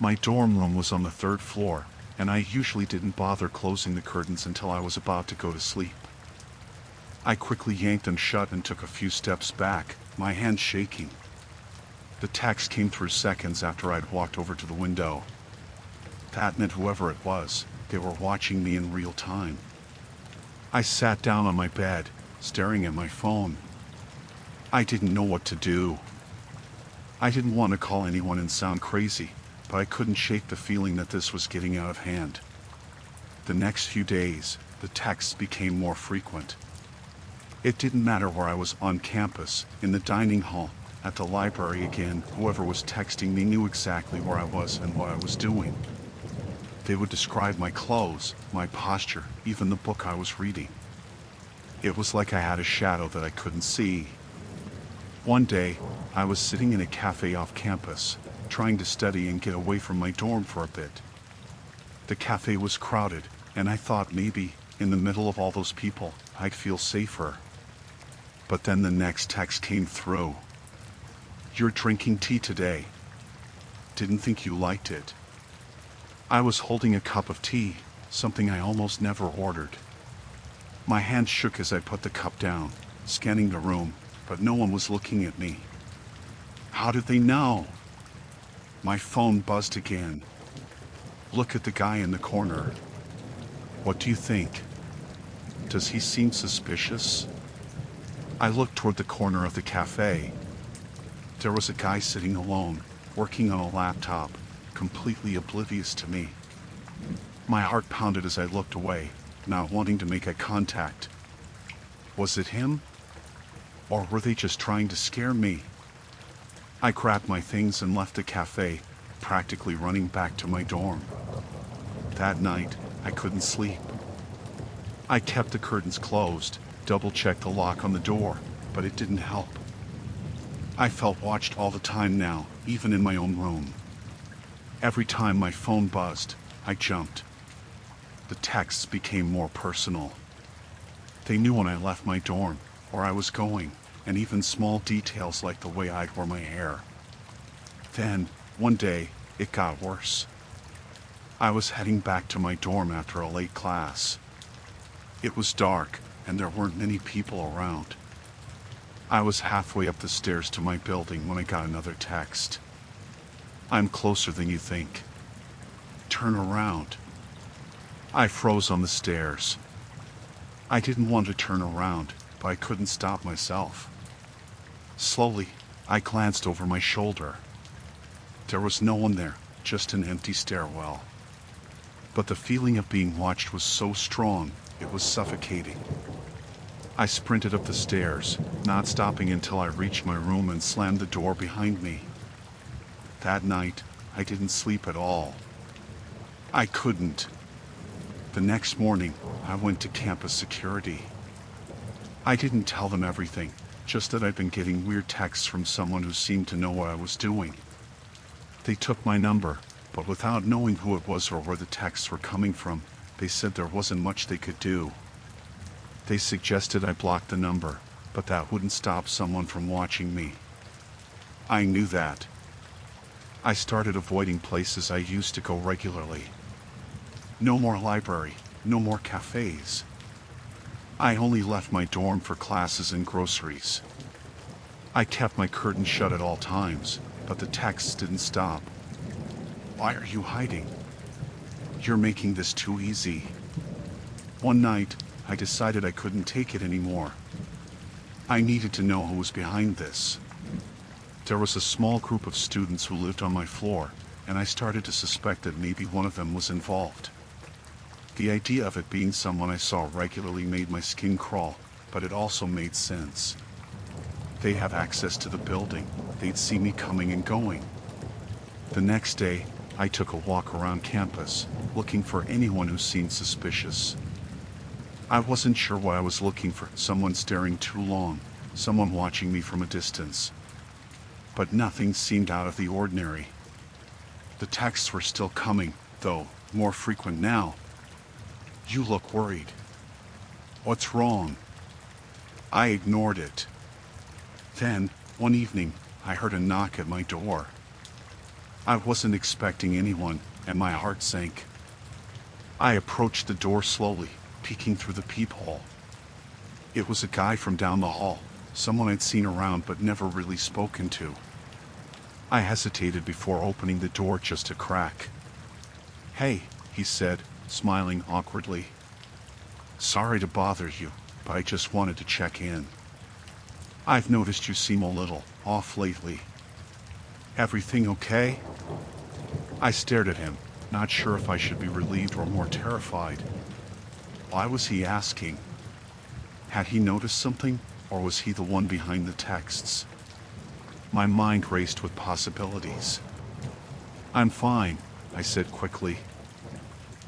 A: My dorm room was on the 3rd floor, and I usually didn't bother closing the curtains until I was about to go to sleep. I quickly yanked them shut and took a few steps back, my hands shaking. The text came through seconds after I'd walked over to the window. That meant whoever it was, they were watching me in real time. I sat down on my bed, staring at my phone. I didn't know what to do. I didn't want to call anyone and sound crazy, but I couldn't shake the feeling that this was getting out of hand. The next few days, the texts became more frequent. It didn't matter where I was on campus, in the dining hall, at the library again, whoever was texting me knew exactly where I was and what I was doing. They would describe my clothes, my posture, even the book I was reading. It was like I had a shadow that I couldn't see. One day, I was sitting in a cafe off campus, trying to study and get away from my dorm for a bit. The cafe was crowded, and I thought maybe, in the middle of all those people, I'd feel safer. But then the next text came through. "You're drinking tea today. Didn't think you liked it." I was holding a cup of tea, something I almost never ordered. My hand shook as I put the cup down, scanning the room, but no one was looking at me. How did they know? My phone buzzed again. "Look at the guy in the corner. What do you think? Does he seem suspicious?" I looked toward the corner of the cafe. There was a guy sitting alone, working on a laptop, completely oblivious to me. My heart pounded as I looked away, not wanting to make eye contact. Was it him? Or were they just trying to scare me? I grabbed my things and left the cafe, practically running back to my dorm. That night, I couldn't sleep. I kept the curtains closed, double-checked the lock on the door, but it didn't help. I felt watched all the time now, even in my own room. Every time my phone buzzed, I jumped. The texts became more personal. They knew when I left my dorm, where I was going, and even small details like the way I'd wore my hair. Then, one day, it got worse. I was heading back to my dorm after a late class. It was dark, and there weren't many people around. I was halfway up the stairs to my building when I got another text. "I'm closer than you think. Turn around." I froze on the stairs. I didn't want to turn around, but I couldn't stop myself. Slowly, I glanced over my shoulder. There was no one there, just an empty stairwell. But the feeling of being watched was so strong, it was suffocating. I sprinted up the stairs, not stopping until I reached my room and slammed the door behind me. That night, I didn't sleep at all. I couldn't. The next morning, I went to campus security. I didn't tell them everything, just that I'd been getting weird texts from someone who seemed to know what I was doing. They took my number, but without knowing who it was or where the texts were coming from, they said there wasn't much they could do. They suggested I block the number, but that wouldn't stop someone from watching me. I knew that. I started avoiding places I used to go regularly. No more library, no more cafes. I only left my dorm for classes and groceries. I kept my curtains shut at all times, but the texts didn't stop. Why are you hiding? You're making this too easy. One night, I decided I couldn't take it anymore. I needed to know who was behind this. There was a small group of students who lived on my floor, and I started to suspect that maybe one of them was involved. The idea of it being someone I saw regularly made my skin crawl, but it also made sense. They have access to the building. They'd see me coming and going. The next day, I took a walk around campus, looking for anyone who seemed suspicious. I wasn't sure what I was looking for, someone staring too long, someone watching me from a distance. But nothing seemed out of the ordinary. The texts were still coming, though more frequent now. You look worried. What's wrong? I ignored it. Then, one evening, I heard a knock at my door. I wasn't expecting anyone, and my heart sank. I approached the door slowly, peeking through the peephole. It was a guy from down the hall, someone I'd seen around but never really spoken to. I hesitated before opening the door just a crack. "Hey," he said, smiling awkwardly. "Sorry to bother you, but I just wanted to check in. I've noticed you seem a little off lately. Everything okay?" I stared at him, not sure if I should be relieved or more terrified. Why was he asking? Had he noticed something, or was he the one behind the texts? My mind raced with possibilities. "I'm fine," I said quickly.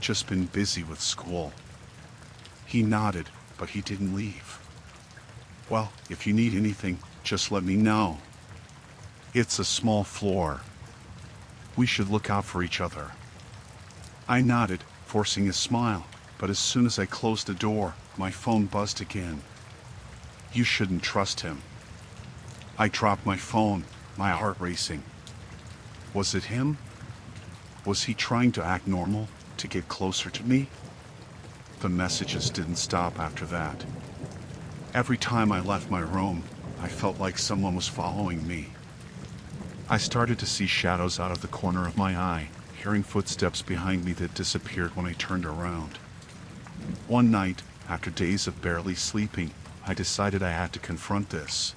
A: "Just been busy with school." He nodded, but he didn't leave. "Well, if you need anything, just let me know. It's a small floor. We should look out for each other." I nodded, forcing a smile, but as soon as I closed the door, my phone buzzed again. You shouldn't trust him. I dropped my phone, my heart racing. Was it him? Was he trying to act normal, to get closer to me? The messages didn't stop after that. Every time I left my room, I felt like someone was following me. I started to see shadows out of the corner of my eye, hearing footsteps behind me that disappeared when I turned around. One night, after days of barely sleeping, I decided I had to confront this.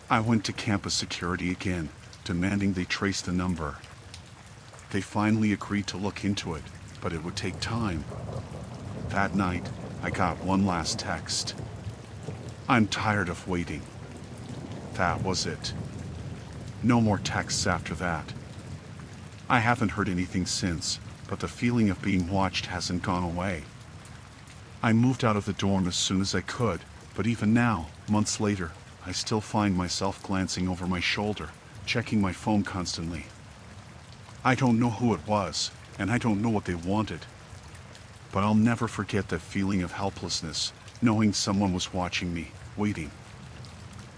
A: I went to campus security again, demanding they trace the number. They finally agreed to look into it, but it would take time. That night, I got one last text. "I'm tired of waiting." That was it. No more texts after that. I haven't heard anything since, but the feeling of being watched hasn't gone away. I moved out of the dorm as soon as I could, but even now, months later, I still find myself glancing over my shoulder, checking my phone constantly. I don't know who it was, and I don't know what they wanted. But I'll never forget that feeling of helplessness, knowing someone was watching me, waiting.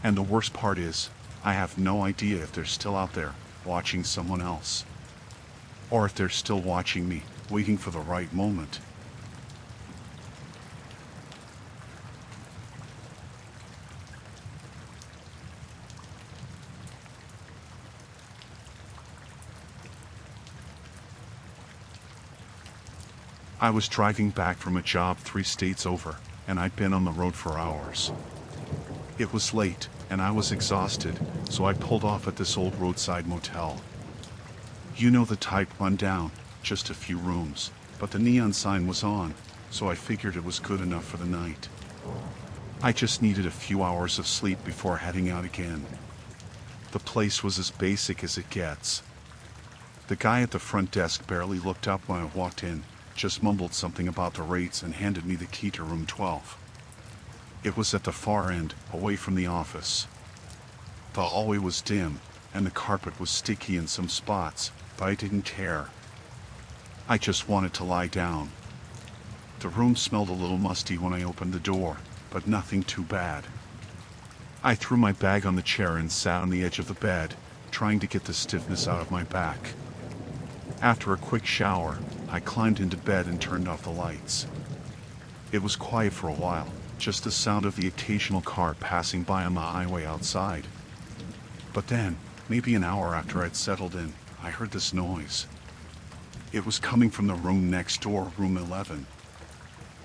A: And the worst part is, I have no idea if they're still out there, watching someone else. Or if they're still watching me, waiting for the right moment. I was driving back from a job 3 states over, and I'd been on the road for hours. It was late, and I was exhausted, so I pulled off at this old roadside motel. You know the type, run down, just a few rooms, but the neon sign was on, so I figured it was good enough for the night. I just needed a few hours of sleep before heading out again. The place was as basic as it gets. The guy at the front desk barely looked up when I walked in, just mumbled something about the rates and handed me the key to room 12. It was at the far end, away from the office. The hallway was dim, and the carpet was sticky in some spots, but I didn't care. I just wanted to lie down. The room smelled a little musty when I opened the door, but nothing too bad. I threw my bag on the chair and sat on the edge of the bed, trying to get the stiffness out of my back. After a quick shower, I climbed into bed and turned off the lights. It was quiet for a while, just the sound of the occasional car passing by on the highway outside. But then, maybe an hour after I'd settled in, I heard this noise. It was coming from the room next door, room 11.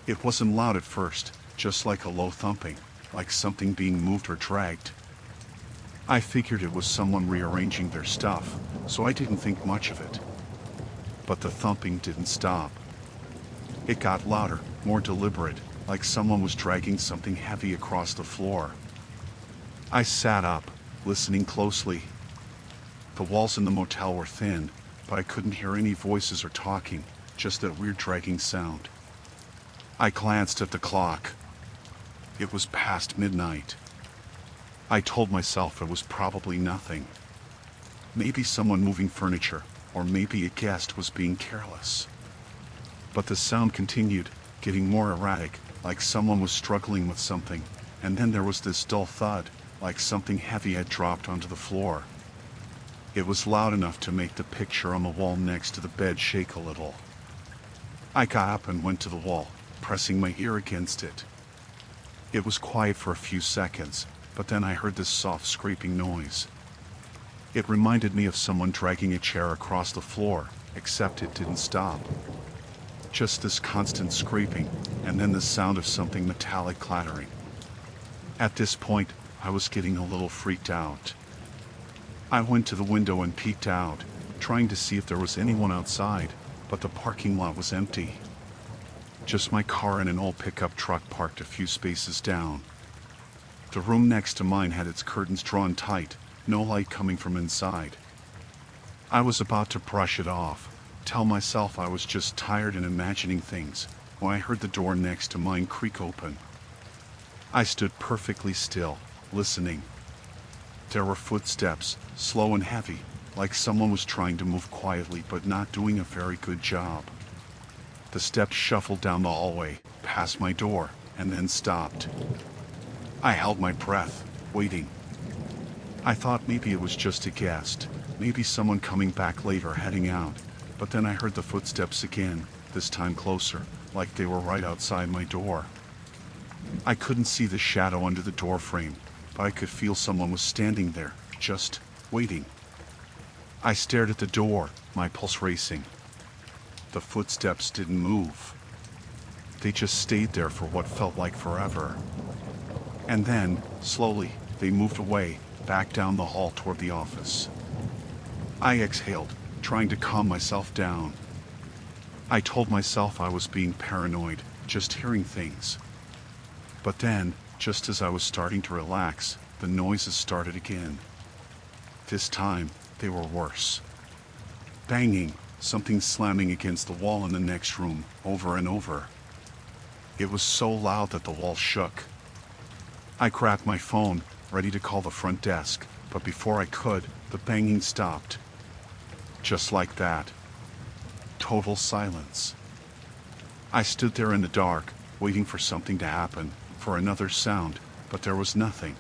A: It wasn't loud at first, just like a low thumping, like something being moved or dragged. I figured it was someone rearranging their stuff, so I didn't think much of it. But the thumping didn't stop. It got louder, more deliberate, like someone was dragging something heavy across the floor. I sat up, listening closely. The walls in the motel were thin, but I couldn't hear any voices or talking, just that weird dragging sound. I glanced at the clock. It was past midnight. I told myself it was probably nothing. Maybe someone moving furniture, or maybe a guest was being careless. But the sound continued, getting more erratic, like someone was struggling with something, and then there was this dull thud, like something heavy had dropped onto the floor. It was loud enough to make the picture on the wall next to the bed shake a little. I got up and went to the wall, pressing my ear against it. It was quiet for a few seconds, but then I heard this soft scraping noise. It reminded me of someone dragging a chair across the floor, except it didn't stop. Just this constant scraping, and then the sound of something metallic clattering. At this point, I was getting a little freaked out. I went to the window and peeked out, trying to see if there was anyone outside, but the parking lot was empty. Just my car and an old pickup truck parked a few spaces down. The room next to mine had its curtains drawn tight, no light coming from inside. I was about to brush it off, tell myself I was just tired and imagining things, when I heard the door next to mine creak open. I stood perfectly still, listening. There were footsteps, slow and heavy, like someone was trying to move quietly but not doing a very good job. The steps shuffled down the hallway, past my door, and then stopped. I held my breath, waiting. I thought maybe it was just a guest, maybe someone coming back late or heading out, but then I heard the footsteps again, this time closer, like they were right outside my door. I couldn't see the shadow under the door frame, but I could feel someone was standing there, just waiting. I stared at the door, my pulse racing. The footsteps didn't move. They just stayed there for what felt like forever. And then, slowly, they moved away, back down the hall toward the office. I exhaled, trying to calm myself down. I told myself I was being paranoid, just hearing things. But then, just as I was starting to relax, the noises started again. This time, they were worse. Banging, something slamming against the wall in the next room, over and over. It was so loud that the wall shook. I grabbed my phone, ready to call the front desk, but before I could, the banging stopped. Just like that. Total silence. I stood there in the dark, waiting for something to happen, for another sound, but there was nothing.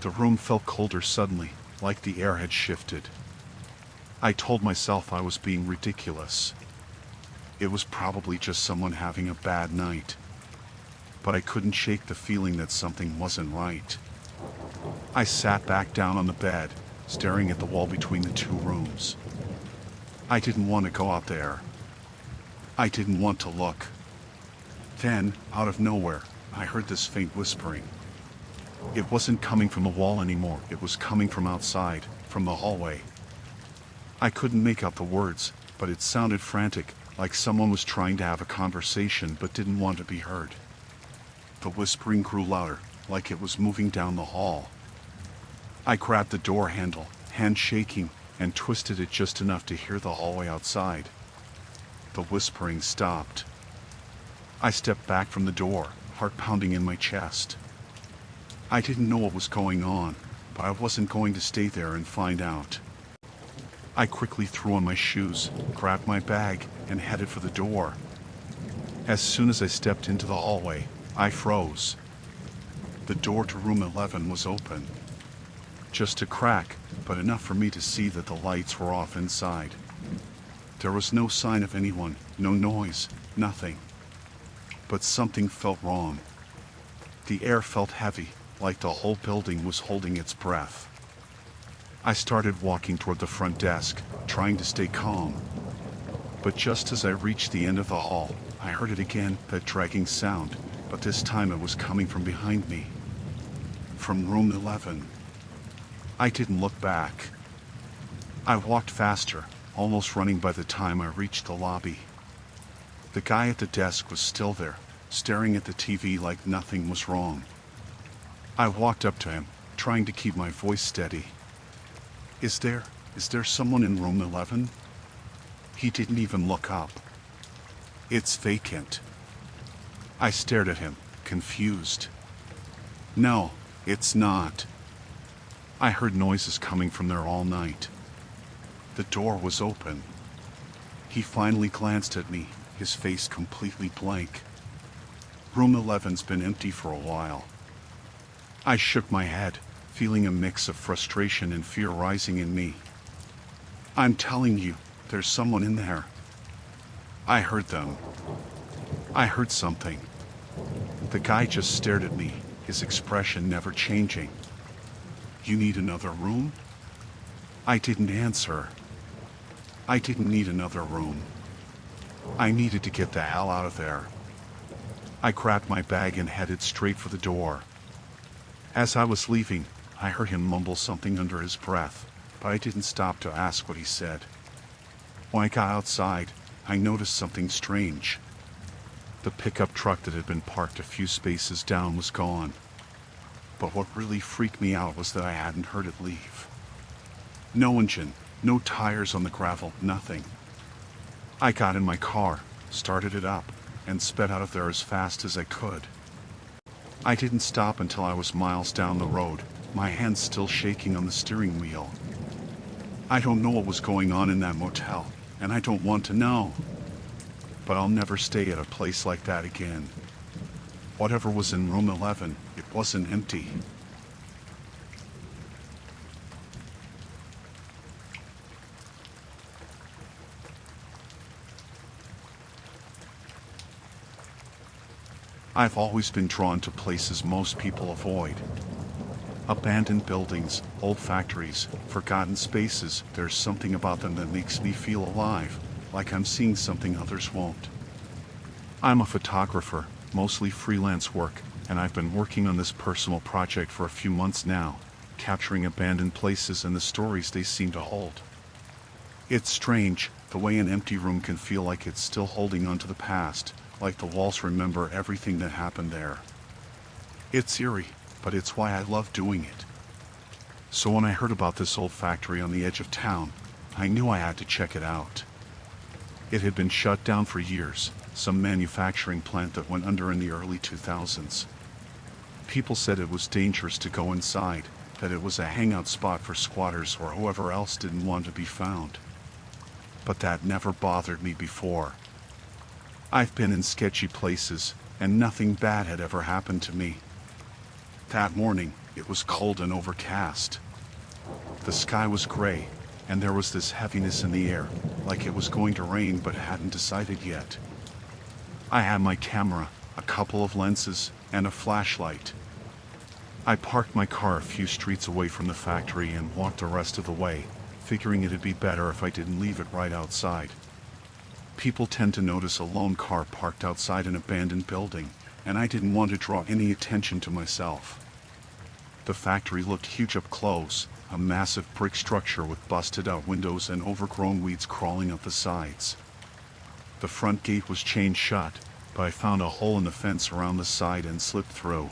A: The room felt colder suddenly, like the air had shifted. I told myself I was being ridiculous. It was probably just someone having a bad night. But I couldn't shake the feeling that something wasn't right. I sat back down on the bed, staring at the wall between the two rooms. I didn't want to go out there. I didn't want to look. Then, out of nowhere, I heard this faint whispering. It wasn't coming from the wall anymore, it was coming from outside, from the hallway. I couldn't make out the words, but it sounded frantic, like someone was trying to have a conversation but didn't want to be heard. The whispering grew louder, like it was moving down the hall. I grabbed the door handle, hand shaking, and twisted it just enough to hear the hallway outside. The whispering stopped. I stepped back from the door, heart pounding in my chest. I didn't know what was going on, but I wasn't going to stay there and find out. I quickly threw on my shoes, grabbed my bag, and headed for the door. As soon as I stepped into the hallway, I froze. The door to room 11 was open. Just a crack, but enough for me to see that the lights were off inside. There was no sign of anyone, no noise, nothing. But something felt wrong. The air felt heavy, like the whole building was holding its breath. I started walking toward the front desk, trying to stay calm. But just as I reached the end of the hall, I heard it again, that dragging sound, but this time it was coming from behind me. From room 11. I didn't look back. I walked faster, almost running by the time I reached the lobby. The guy at the desk was still there, staring at the TV like nothing was wrong. I walked up to him, trying to keep my voice steady. Is there someone in room 11? He didn't even look up. It's vacant. I stared at him, confused. No, it's not. I heard noises coming from there all night. The door was open. He finally glanced at me, his face completely blank. Room 11's been empty for a while. I shook my head, feeling a mix of frustration and fear rising in me. I'm telling you, there's someone in there. I heard them. I heard something. The guy just stared at me, his expression never changing. You need another room? I didn't answer. I didn't need another room. I needed to get the hell out of there. I grabbed my bag and headed straight for the door. As I was leaving, I heard him mumble something under his breath, but I didn't stop to ask what he said. When I got outside, I noticed something strange. The pickup truck that had been parked a few spaces down was gone. But what really freaked me out was that I hadn't heard it leave. No engine, no tires on the gravel, nothing. I got in my car, started it up, and sped out of there as fast as I could. I didn't stop until I was miles down the road, my hands still shaking on the steering wheel. I don't know what was going on in that motel, and I don't want to know. But I'll never stay at a place like that again. Whatever was in room 11, it wasn't empty. I've always been drawn to places most people avoid. Abandoned buildings, old factories, forgotten spaces, there's something about them that makes me feel alive, like I'm seeing something others won't. I'm a photographer, mostly freelance work, and I've been working on this personal project for a few months now, capturing abandoned places and the stories they seem to hold. It's strange, the way an empty room can feel like it's still holding on to the past, like the walls remember everything that happened there. It's eerie, but it's why I love doing it. So when I heard about this old factory on the edge of town, I knew I had to check it out. It had been shut down for years, some manufacturing plant that went under in the early 2000s. People said it was dangerous to go inside, that it was a hangout spot for squatters or whoever else didn't want to be found. But that never bothered me before. I've been in sketchy places, and nothing bad had ever happened to me. That morning, it was cold and overcast. The sky was gray, and there was this heaviness in the air, like it was going to rain but hadn't decided yet. I had my camera, a couple of lenses, and a flashlight. I parked my car a few streets away from the factory and walked the rest of the way, figuring it'd be better if I didn't leave it right outside. People tend to notice a lone car parked outside an abandoned building, and I didn't want to draw any attention to myself. The factory looked huge up close, a massive brick structure with busted out windows and overgrown weeds crawling up the sides. The front gate was chained shut, but I found a hole in the fence around the side and slipped through.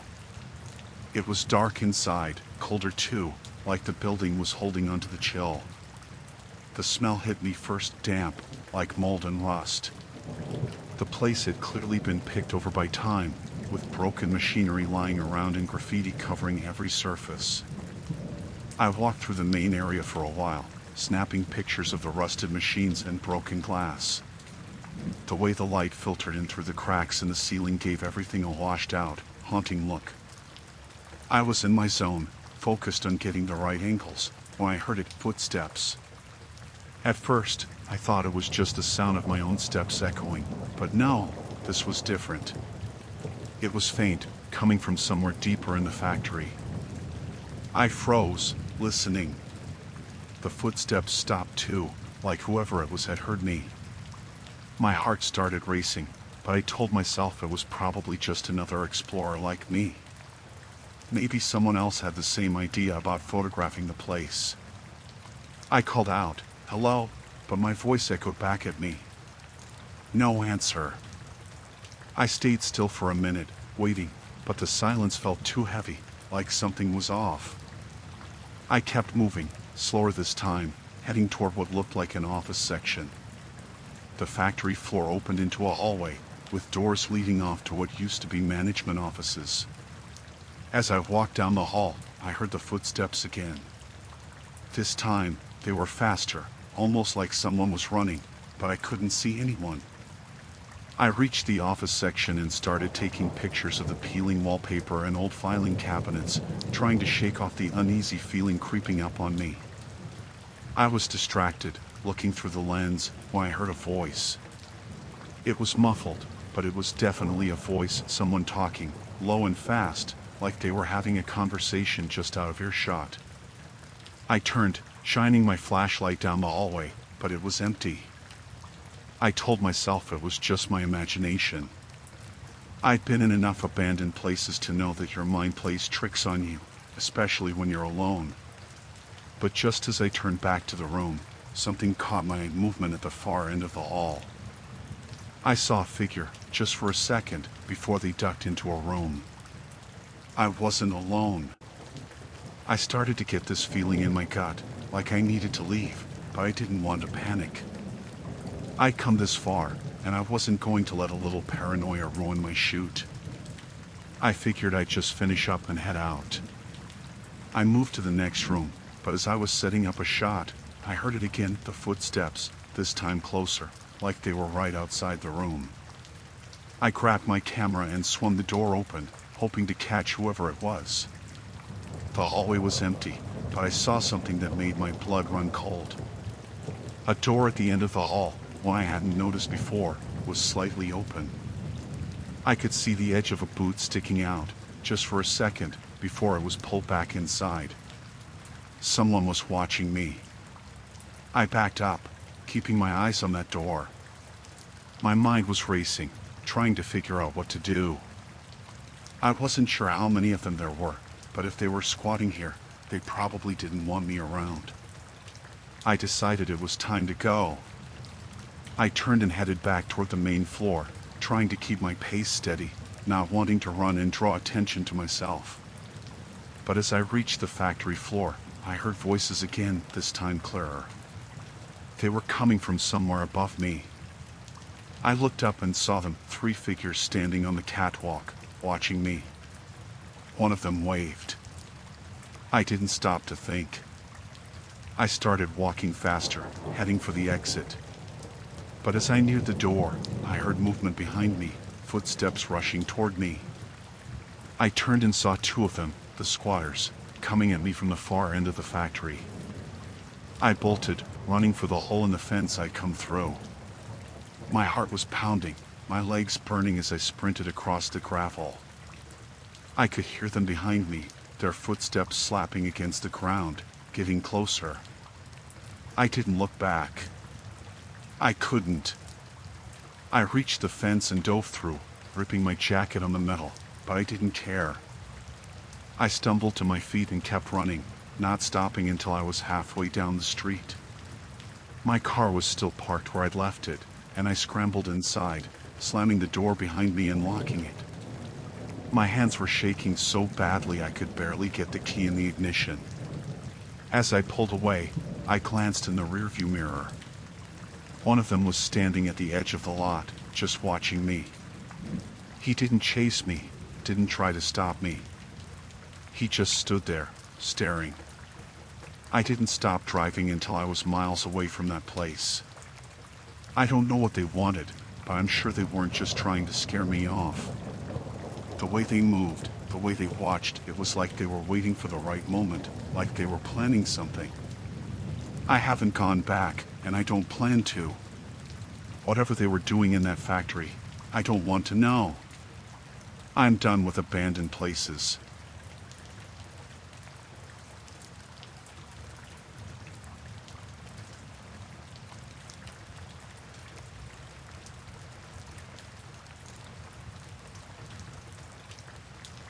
A: It was dark inside, colder too, like the building was holding onto the chill. The smell hit me first damp, like mold and rust. The place had clearly been picked over by time, with broken machinery lying around and graffiti covering every surface. I walked through the main area for a while, snapping pictures of the rusted machines and broken glass. The way the light filtered in through the cracks in the ceiling gave everything a washed-out, haunting look. I was in my zone, focused on getting the right angles, when I heard footsteps. At first, I thought it was just the sound of my own steps echoing, but no, this was different. It was faint, coming from somewhere deeper in the factory. I froze, listening. The footsteps stopped too, like whoever it was had heard me. My heart started racing, but I told myself it was probably just another explorer like me. Maybe someone else had the same idea about photographing the place. I called out, "Hello," but my voice echoed back at me. No answer. I stayed still for a minute, waiting, but the silence felt too heavy, like something was off. I kept moving, slower this time, heading toward what looked like an office section. The factory floor opened into a hallway, with doors leading off to what used to be management offices. As I walked down the hall, I heard the footsteps again. This time, they were faster, almost like someone was running, but I couldn't see anyone. I reached the office section and started taking pictures of the peeling wallpaper and old filing cabinets, trying to shake off the uneasy feeling creeping up on me. I was distracted, looking through the lens, when I heard a voice. It was muffled, but it was definitely a voice, someone talking, low and fast, like they were having a conversation just out of earshot. I turned, shining my flashlight down the hallway, but it was empty. I told myself it was just my imagination. I'd been in enough abandoned places to know that your mind plays tricks on you, especially when you're alone. But just as I turned back to the room, something caught my movement at the far end of the hall. I saw a figure, just for a second, before they ducked into a room. I wasn't alone. I started to get this feeling in my gut, like I needed to leave, but I didn't want to panic. I'd come this far, and I wasn't going to let a little paranoia ruin my shoot. I figured I'd just finish up and head out. I moved to the next room, but as I was setting up a shot, I heard it again, the footsteps, this time closer, like they were right outside the room. I grabbed my camera and swung the door open, hoping to catch whoever it was. The hallway was empty, but I saw something that made my blood run cold. A door at the end of the hall, one I hadn't noticed before, was slightly open. I could see the edge of a boot sticking out, just for a second, before it was pulled back inside. Someone was watching me. I backed up, keeping my eyes on that door. My mind was racing, trying to figure out what to do. I wasn't sure how many of them there were, but if they were squatting here, they probably didn't want me around. I decided it was time to go. I turned and headed back toward the main floor, trying to keep my pace steady, not wanting to run and draw attention to myself. But as I reached the factory floor, I heard voices again, this time clearer. They were coming from somewhere above me. I looked up and saw them, 3 figures standing on the catwalk, watching me. One of them waved. I didn't stop to think. I started walking faster, heading for the exit. But as I neared the door, I heard movement behind me, footsteps rushing toward me. I turned and saw 2 of them, the squatters, coming at me from the far end of the factory. I bolted, running for the hole in the fence I'd come through. My heart was pounding, my legs burning as I sprinted across the gravel. I could hear them behind me, their footsteps slapping against the ground, getting closer. I didn't look back. I couldn't. I reached the fence and dove through, ripping my jacket on the metal, but I didn't care. I stumbled to my feet and kept running, not stopping until I was halfway down the street. My car was still parked where I'd left it, and I scrambled inside, slamming the door behind me and locking it. My hands were shaking so badly I could barely get the key in the ignition. As I pulled away, I glanced in the rearview mirror. One of them was standing at the edge of the lot, just watching me. He didn't chase me, didn't try to stop me. He just stood there, staring. I didn't stop driving until I was miles away from that place. I don't know what they wanted, but I'm sure they weren't just trying to scare me off. The way they moved, the way they watched, it was like they were waiting for the right moment, like they were planning something. I haven't gone back, and I don't plan to. Whatever they were doing in that factory, I don't want to know. I'm done with abandoned places.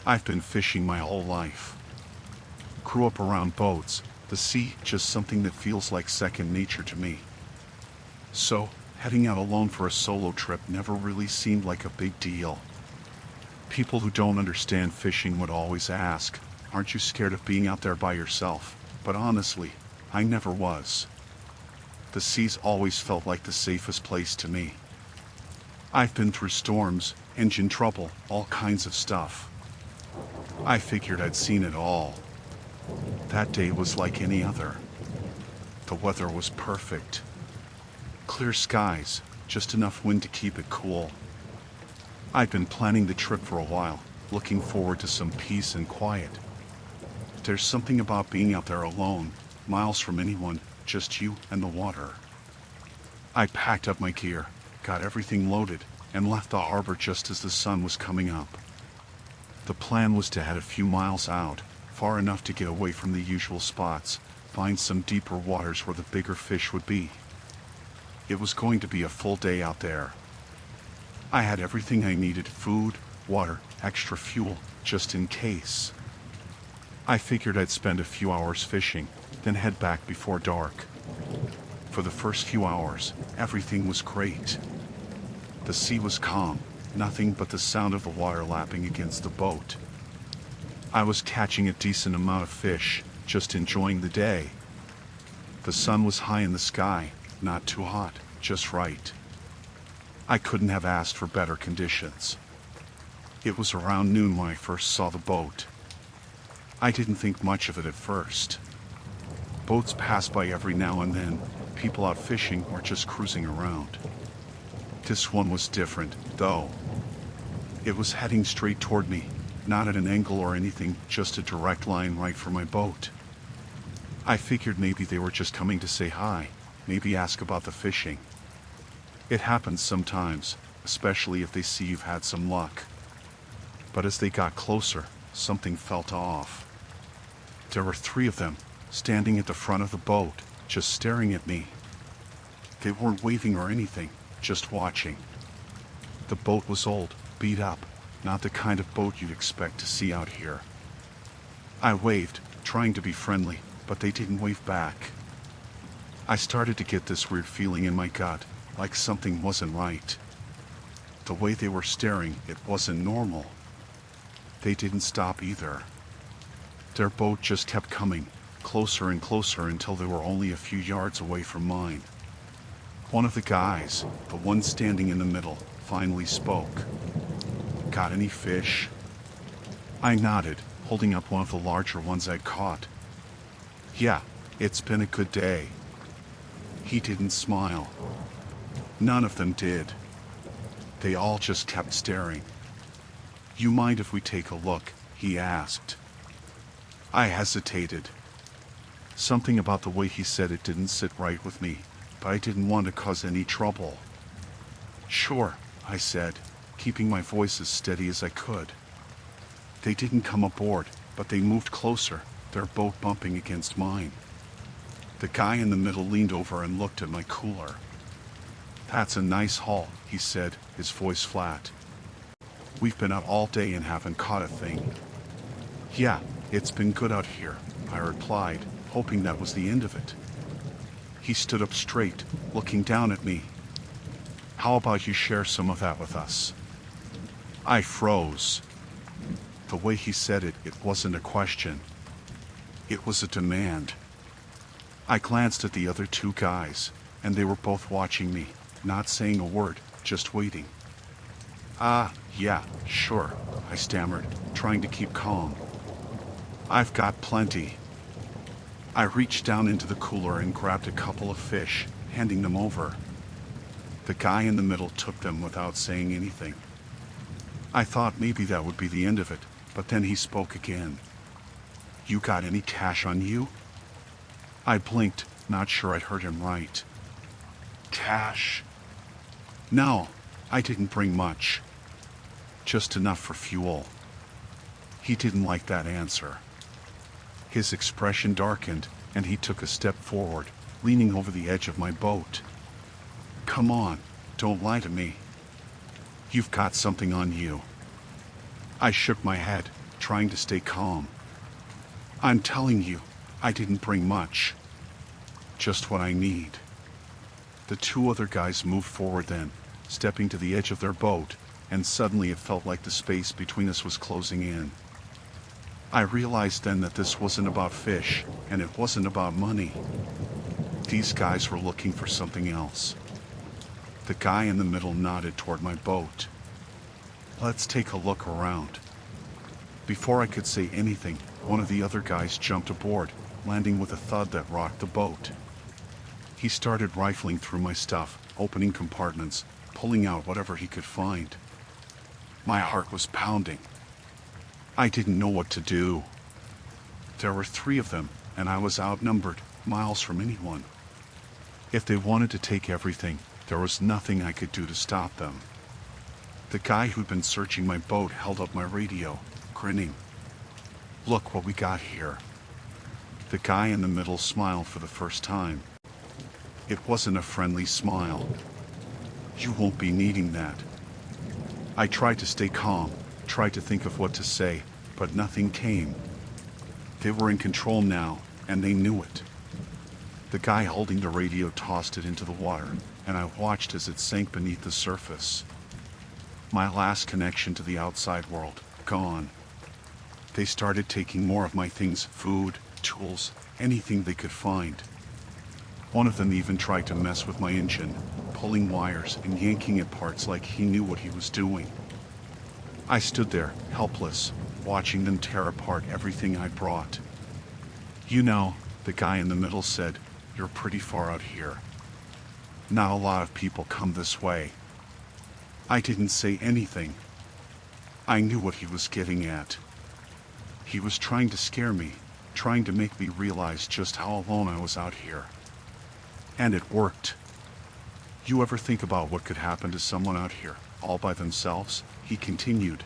A: I've been fishing my whole life. Grew up around boats, the sea just something that feels like second nature to me. So, heading out alone for a solo trip never really seemed like a big deal. People who don't understand fishing would always ask, aren't you scared of being out there by yourself? But honestly, I never was. The sea's always felt like the safest place to me. I've been through storms, engine trouble, all kinds of stuff. I figured I'd seen it all. That day was like any other. The weather was perfect. Clear skies, just enough wind to keep it cool. I'd been planning the trip for a while, looking forward to some peace and quiet. There's something about being out there alone, miles from anyone, just you and the water. I packed up my gear, got everything loaded, and left the harbor just as the sun was coming up. The plan was to head a few miles out, far enough to get away from the usual spots, find some deeper waters where the bigger fish would be. It was going to be a full day out there. I had everything I needed: food, water, extra fuel, just in case. I figured I'd spend a few hours fishing, then head back before dark. For the first few hours, everything was great. The sea was calm, nothing but the sound of the water lapping against the boat. I was catching a decent amount of fish, just enjoying the day. The sun was high in the sky, not too hot, just right. I couldn't have asked for better conditions. It was around noon when I first saw the boat. I didn't think much of it at first. Boats passed by every now and then, people out fishing or just cruising around. This one was different, though. It was heading straight toward me, not at an angle or anything, just a direct line right for my boat. I figured maybe they were just coming to say hi, maybe ask about the fishing. It happens sometimes, especially if they see you've had some luck. But as they got closer, something felt off. There were 3 of them, standing at the front of the boat, just staring at me. They weren't waving or anything, just watching. The boat was old, beat up, not the kind of boat you'd expect to see out here. I waved, trying to be friendly, but they didn't wave back. I started to get this weird feeling in my gut, like something wasn't right. The way they were staring, it wasn't normal. They didn't stop either. Their boat just kept coming, closer and closer until they were only a few yards away from mine. One of the guys, the one standing in the middle, finally spoke. "Got any fish?" I nodded, holding up one of the larger ones I'd caught. "Yeah, it's been a good day." He didn't smile. None of them did. They all just kept staring. "You mind if we take a look?" he asked. I hesitated. Something about the way he said it didn't sit right with me, but I didn't want to cause any trouble. "Sure," I said, keeping my voice as steady as I could. They didn't come aboard, but they moved closer, their boat bumping against mine. The guy in the middle leaned over and looked at my cooler. "That's a nice haul," he said, his voice flat. "We've been out all day and haven't caught a thing." "Yeah, it's been good out here," I replied, hoping that was the end of it. He stood up straight, looking down at me. "How about you share some of that with us?" I froze. The way he said it, it wasn't a question. It was a demand. I glanced at the other 2 guys, and they were both watching me, not saying a word, just waiting. Yeah, sure, I stammered, trying to keep calm. I've got plenty. I reached down into the cooler and grabbed a couple of fish, handing them over. The guy in the middle took them without saying anything. I thought maybe that would be the end of it, but then he spoke again. You got any cash on you? I blinked, not sure I'd heard him right. Cash? No, I didn't bring much. Just enough for fuel. He didn't like that answer. His expression darkened, and he took a step forward, leaning over the edge of my boat. Come on, don't lie to me. You've got something on you. I shook my head, trying to stay calm. I'm telling you, I didn't bring much. Just what I need. The two other guys moved forward then, stepping to the edge of their boat, and suddenly it felt like the space between us was closing in. I realized then that this wasn't about fish, and it wasn't about money. These guys were looking for something else. The guy in the middle nodded toward my boat. Let's take a look around. Before I could say anything, one of the other guys jumped aboard, landing with a thud that rocked the boat. He started rifling through my stuff, opening compartments, pulling out whatever he could find. My heart was pounding. I didn't know what to do. There were 3 of them, and I was outnumbered, miles from anyone. If they wanted to take everything, there was nothing I could do to stop them. The guy who'd been searching my boat held up my radio, grinning. Look what we got here. The guy in the middle smiled for the first time. It wasn't a friendly smile. You won't be needing that. I tried to stay calm, tried to think of what to say, but nothing came. They were in control now, and they knew it. The guy holding the radio tossed it into the water, and I watched as it sank beneath the surface. My last connection to the outside world, gone. They started taking more of my things, food, tools, anything they could find. One of them even tried to mess with my engine, pulling wires and yanking at parts like he knew what he was doing. I stood there, helpless, watching them tear apart everything I brought. You know, the guy in the middle said, you're pretty far out here. Not a lot of people come this way. I didn't say anything. I knew what he was getting at. He was trying to scare me, trying to make me realize just how alone I was out here. And it worked. You ever think about what could happen to someone out here, all by themselves? He continued.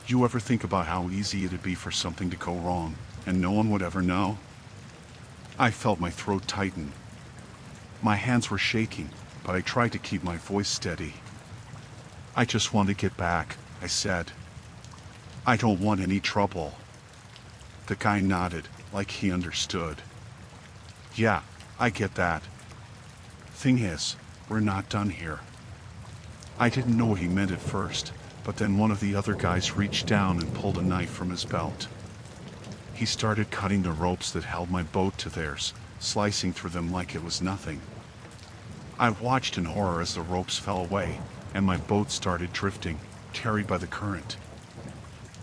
A: You ever think about how easy it'd be for something to go wrong, and no one would ever know? I felt my throat tighten. My hands were shaking, but I tried to keep my voice steady. I just want to get back, I said. I don't want any trouble. The guy nodded, like he understood. Yeah, I get that. Thing is, we're not done here. I didn't know what he meant at first, but then one of the other guys reached down and pulled a knife from his belt. He started cutting the ropes that held my boat to theirs, slicing through them like it was nothing. I watched in horror as the ropes fell away, and my boat started drifting, carried by the current.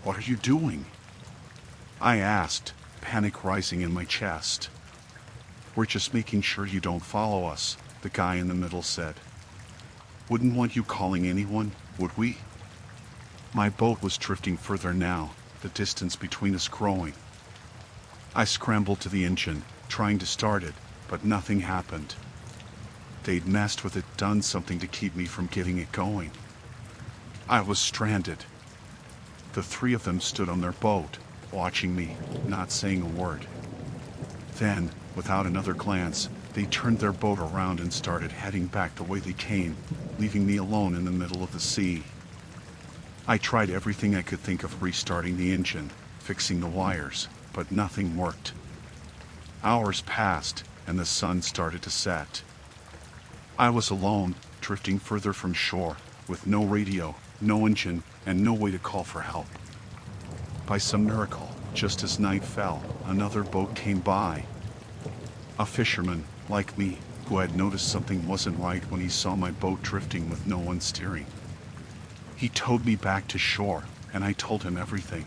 A: What are you doing? I asked, panic rising in my chest. We're just making sure you don't follow us, the guy in the middle said. Wouldn't want you calling anyone, would we? My boat was drifting further now, the distance between us growing. I scrambled to the engine, trying to start it, but nothing happened. They'd messed with it, done something to keep me from getting it going. I was stranded. The 3 of them stood on their boat, watching me, not saying a word. Then, without another glance, they turned their boat around and started heading back the way they came, leaving me alone in the middle of the sea. I tried everything I could think of, restarting the engine, fixing the wires, but nothing worked. Hours passed, and the sun started to set. I was alone, drifting further from shore, with no radio, no engine, and no way to call for help. By some miracle, just as night fell, another boat came by. A fisherman, like me, who had noticed something wasn't right when he saw my boat drifting with no one steering. He towed me back to shore, and I told him everything.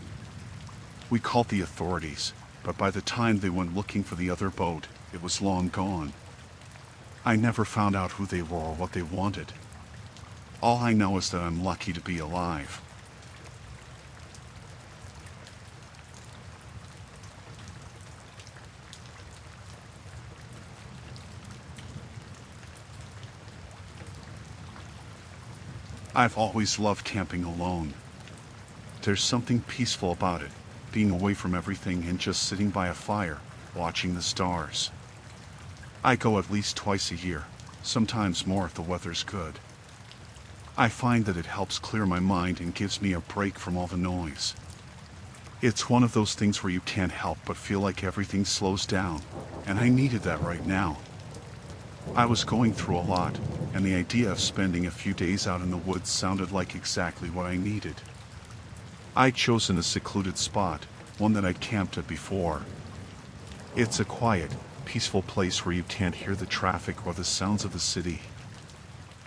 A: We called the authorities, but by the time they went looking for the other boat, it was long gone. I never found out who they were or what they wanted. All I know is that I'm lucky to be alive. I've always loved camping alone. There's something peaceful about it, being away from everything and just sitting by a fire, watching the stars. I go at least twice a year, sometimes more if the weather's good. I find that it helps clear my mind and gives me a break from all the noise. It's one of those things where you can't help but feel like everything slows down, and I needed that right now. I was going through a lot, and the idea of spending a few days out in the woods sounded like exactly what I needed. I'd chosen a secluded spot, one that I'd camped at before. It's a quiet, peaceful place where you can't hear the traffic or the sounds of the city.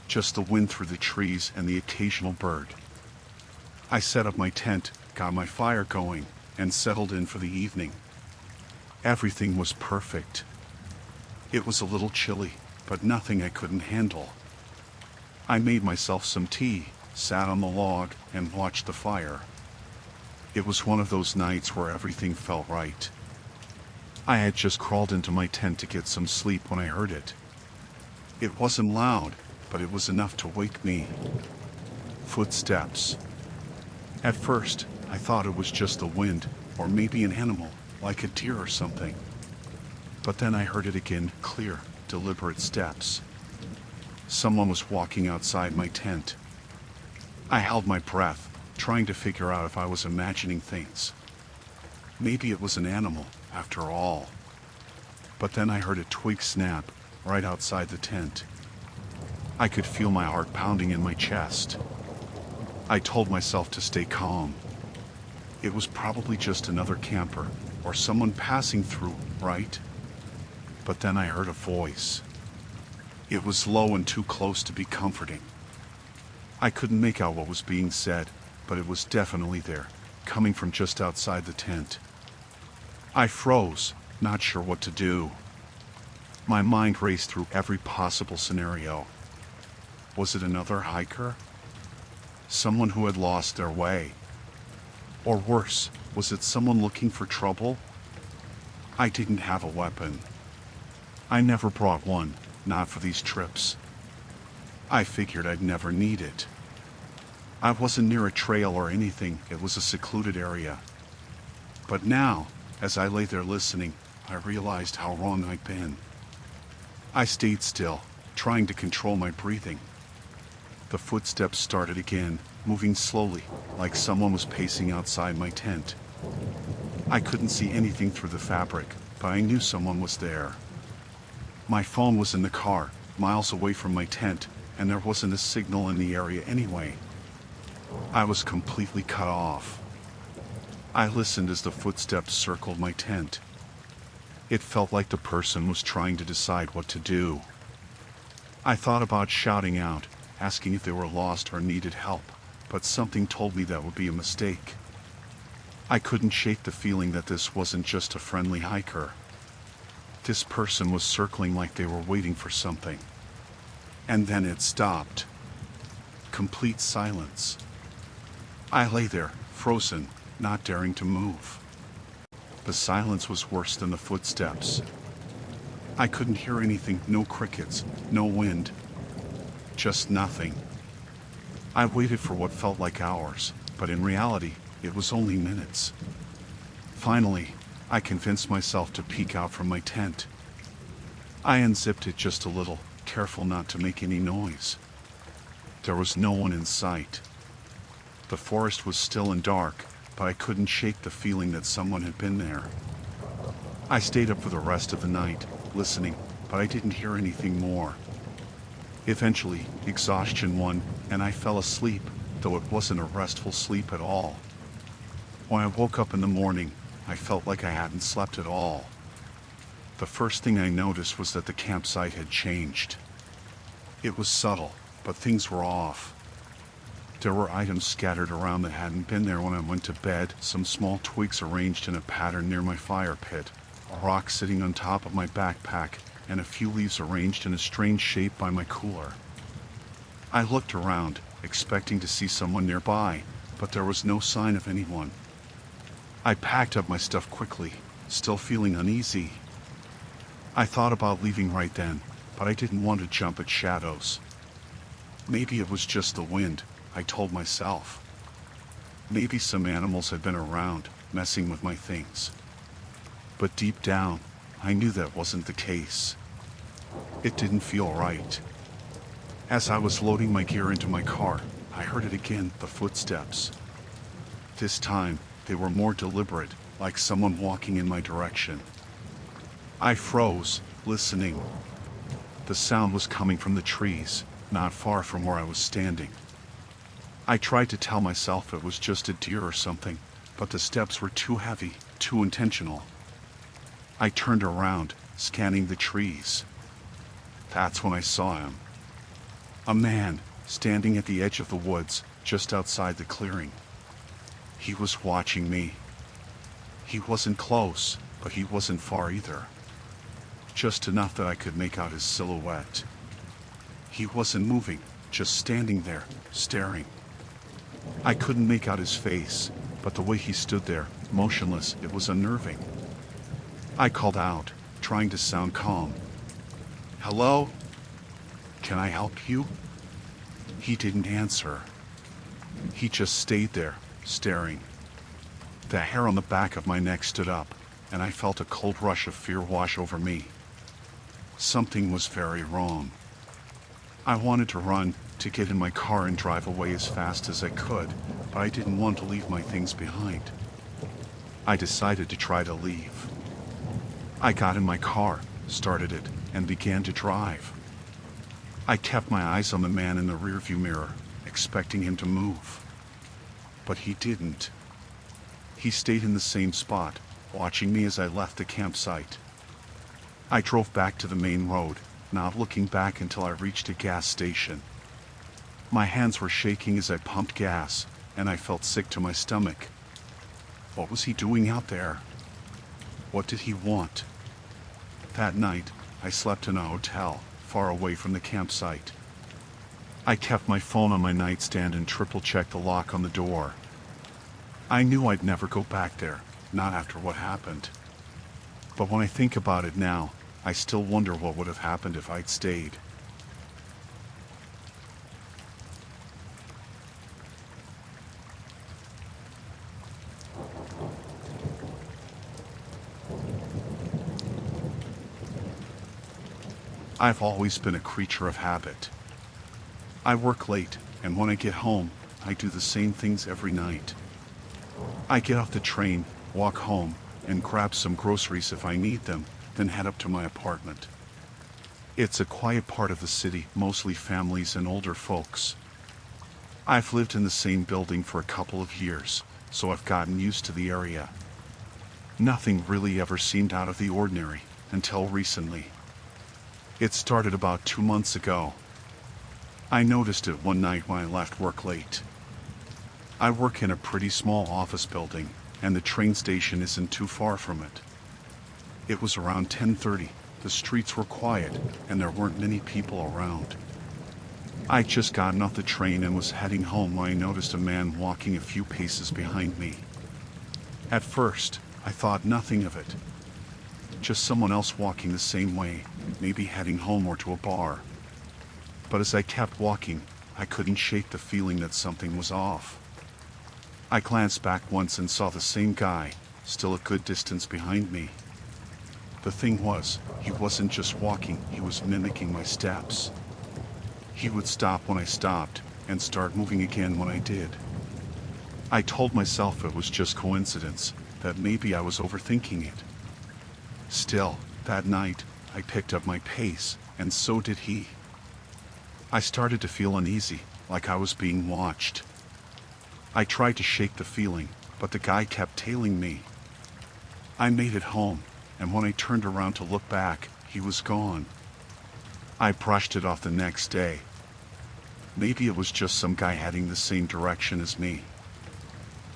A: Just the wind through the trees and the occasional bird. I set up my tent, got my fire going, and settled in for the evening. Everything was perfect. It was a little chilly, but nothing I couldn't handle. I made myself some tea, sat on the log, and watched the fire. It was one of those nights where everything felt right. I had just crawled into my tent to get some sleep when I heard it. It wasn't loud, but it was enough to wake me. Footsteps. At first, I thought it was just the wind, or maybe an animal, like a deer or something. But then I heard it again, clear, deliberate steps. Someone was walking outside my tent. I held my breath, trying to figure out if I was imagining things. Maybe it was an animal, after all. But then I heard a twig snap, right outside the tent. I could feel my heart pounding in my chest. I told myself to stay calm. It was probably just another camper, or someone passing through, right? But then I heard a voice. It was low and too close to be comforting. I couldn't make out what was being said, but it was definitely there, coming from just outside the tent. I froze, not sure what to do. My mind raced through every possible scenario. Was it another hiker? Someone who had lost their way? Or worse, was it someone looking for trouble? I didn't have a weapon. I never brought one, not for these trips. I figured I'd never need it. I wasn't near a trail or anything, it was a secluded area. But now, as I lay there listening, I realized how wrong I'd been. I stayed still, trying to control my breathing. The footsteps started again, moving slowly, like someone was pacing outside my tent. I couldn't see anything through the fabric, but I knew someone was there. My phone was in the car, miles away from my tent, and there wasn't a signal in the area anyway. I was completely cut off. I listened as the footsteps circled my tent. It felt like the person was trying to decide what to do. I thought about shouting out, asking if they were lost or needed help, but something told me that would be a mistake. I couldn't shake the feeling that this wasn't just a friendly hiker. This person was circling like they were waiting for something. And then it stopped. Complete silence. I lay there, frozen, not daring to move. The silence was worse than the footsteps. I couldn't hear anything, no crickets, no wind. Just nothing. I waited for what felt like hours, but in reality, it was only minutes. Finally, I convinced myself to peek out from my tent. I unzipped it just a little, careful not to make any noise. There was no one in sight. The forest was still and dark, but I couldn't shake the feeling that someone had been there. I stayed up for the rest of the night, listening, but I didn't hear anything more. Eventually, exhaustion won, and I fell asleep, though it wasn't a restful sleep at all. When I woke up in the morning, I felt like I hadn't slept at all. The first thing I noticed was that the campsite had changed. It was subtle, but things were off. There were items scattered around that hadn't been there when I went to bed, some small twigs arranged in a pattern near my fire pit, a rock sitting on top of my backpack, and a few leaves arranged in a strange shape by my cooler. I looked around, expecting to see someone nearby, but there was no sign of anyone. I packed up my stuff quickly, still feeling uneasy. I thought about leaving right then, but I didn't want to jump at shadows. Maybe it was just the wind, I told myself. Maybe some animals had been around, messing with my things. But deep down, I knew that wasn't the case. It didn't feel right. As I was loading my gear into my car, I heard it again, the footsteps. This time, they were more deliberate, like someone walking in my direction. I froze, listening. The sound was coming from the trees, not far from where I was standing. I tried to tell myself it was just a deer or something, but the steps were too heavy, too intentional. I turned around, scanning the trees. That's when I saw him. A man, standing at the edge of the woods, just outside the clearing. He was watching me. He wasn't close, but he wasn't far either. Just enough that I could make out his silhouette. He wasn't moving, just standing there, staring. I couldn't make out his face, but the way he stood there, motionless, it was unnerving. I called out, trying to sound calm. "Hello? Can I help you?" He didn't answer. He just stayed there, staring. The hair on the back of my neck stood up, and I felt a cold rush of fear wash over me. Something was very wrong. I wanted to run, to get in my car and drive away as fast as I could, but I didn't want to leave my things behind. I decided to try to leave. I got in my car, started it, and began to drive. I kept my eyes on the man in the rearview mirror, expecting him to move. But he didn't. He stayed in the same spot, watching me as I left the campsite. I drove back to the main road, not looking back until I reached a gas station. My hands were shaking as I pumped gas, and I felt sick to my stomach. What was he doing out there? What did he want? That night, I slept in a hotel, far away from the campsite. I kept my phone on my nightstand and triple-checked the lock on the door. I knew I'd never go back there, not after what happened. But when I think about it now, I still wonder what would have happened if I'd stayed. I've always been a creature of habit. I work late, and when I get home, I do the same things every night. I get off the train, walk home, and grab some groceries if I need them, then head up to my apartment. It's a quiet part of the city, mostly families and older folks. I've lived in the same building for a couple of years, so I've gotten used to the area. Nothing really ever seemed out of the ordinary, until recently. It started about 2 months ago. I noticed it one night when I left work late. I work in a pretty small office building, and the train station isn't too far from it. It was around 10:30, the streets were quiet, and there weren't many people around. I'd just gotten off the train and was heading home when I noticed a man walking a few paces behind me. At first, I thought nothing of it. Just someone else walking the same way, maybe heading home or to a bar. But as I kept walking, I couldn't shake the feeling that something was off. I glanced back once and saw the same guy, still a good distance behind me. The thing was, he wasn't just walking, he was mimicking my steps. He would stop when I stopped, and start moving again when I did. I told myself it was just coincidence, that maybe I was overthinking it. Still, that night, I picked up my pace, and so did he. I started to feel uneasy, like I was being watched. I tried to shake the feeling, but the guy kept tailing me. I made it home, and when I turned around to look back, he was gone. I brushed it off the next day. Maybe it was just some guy heading the same direction as me.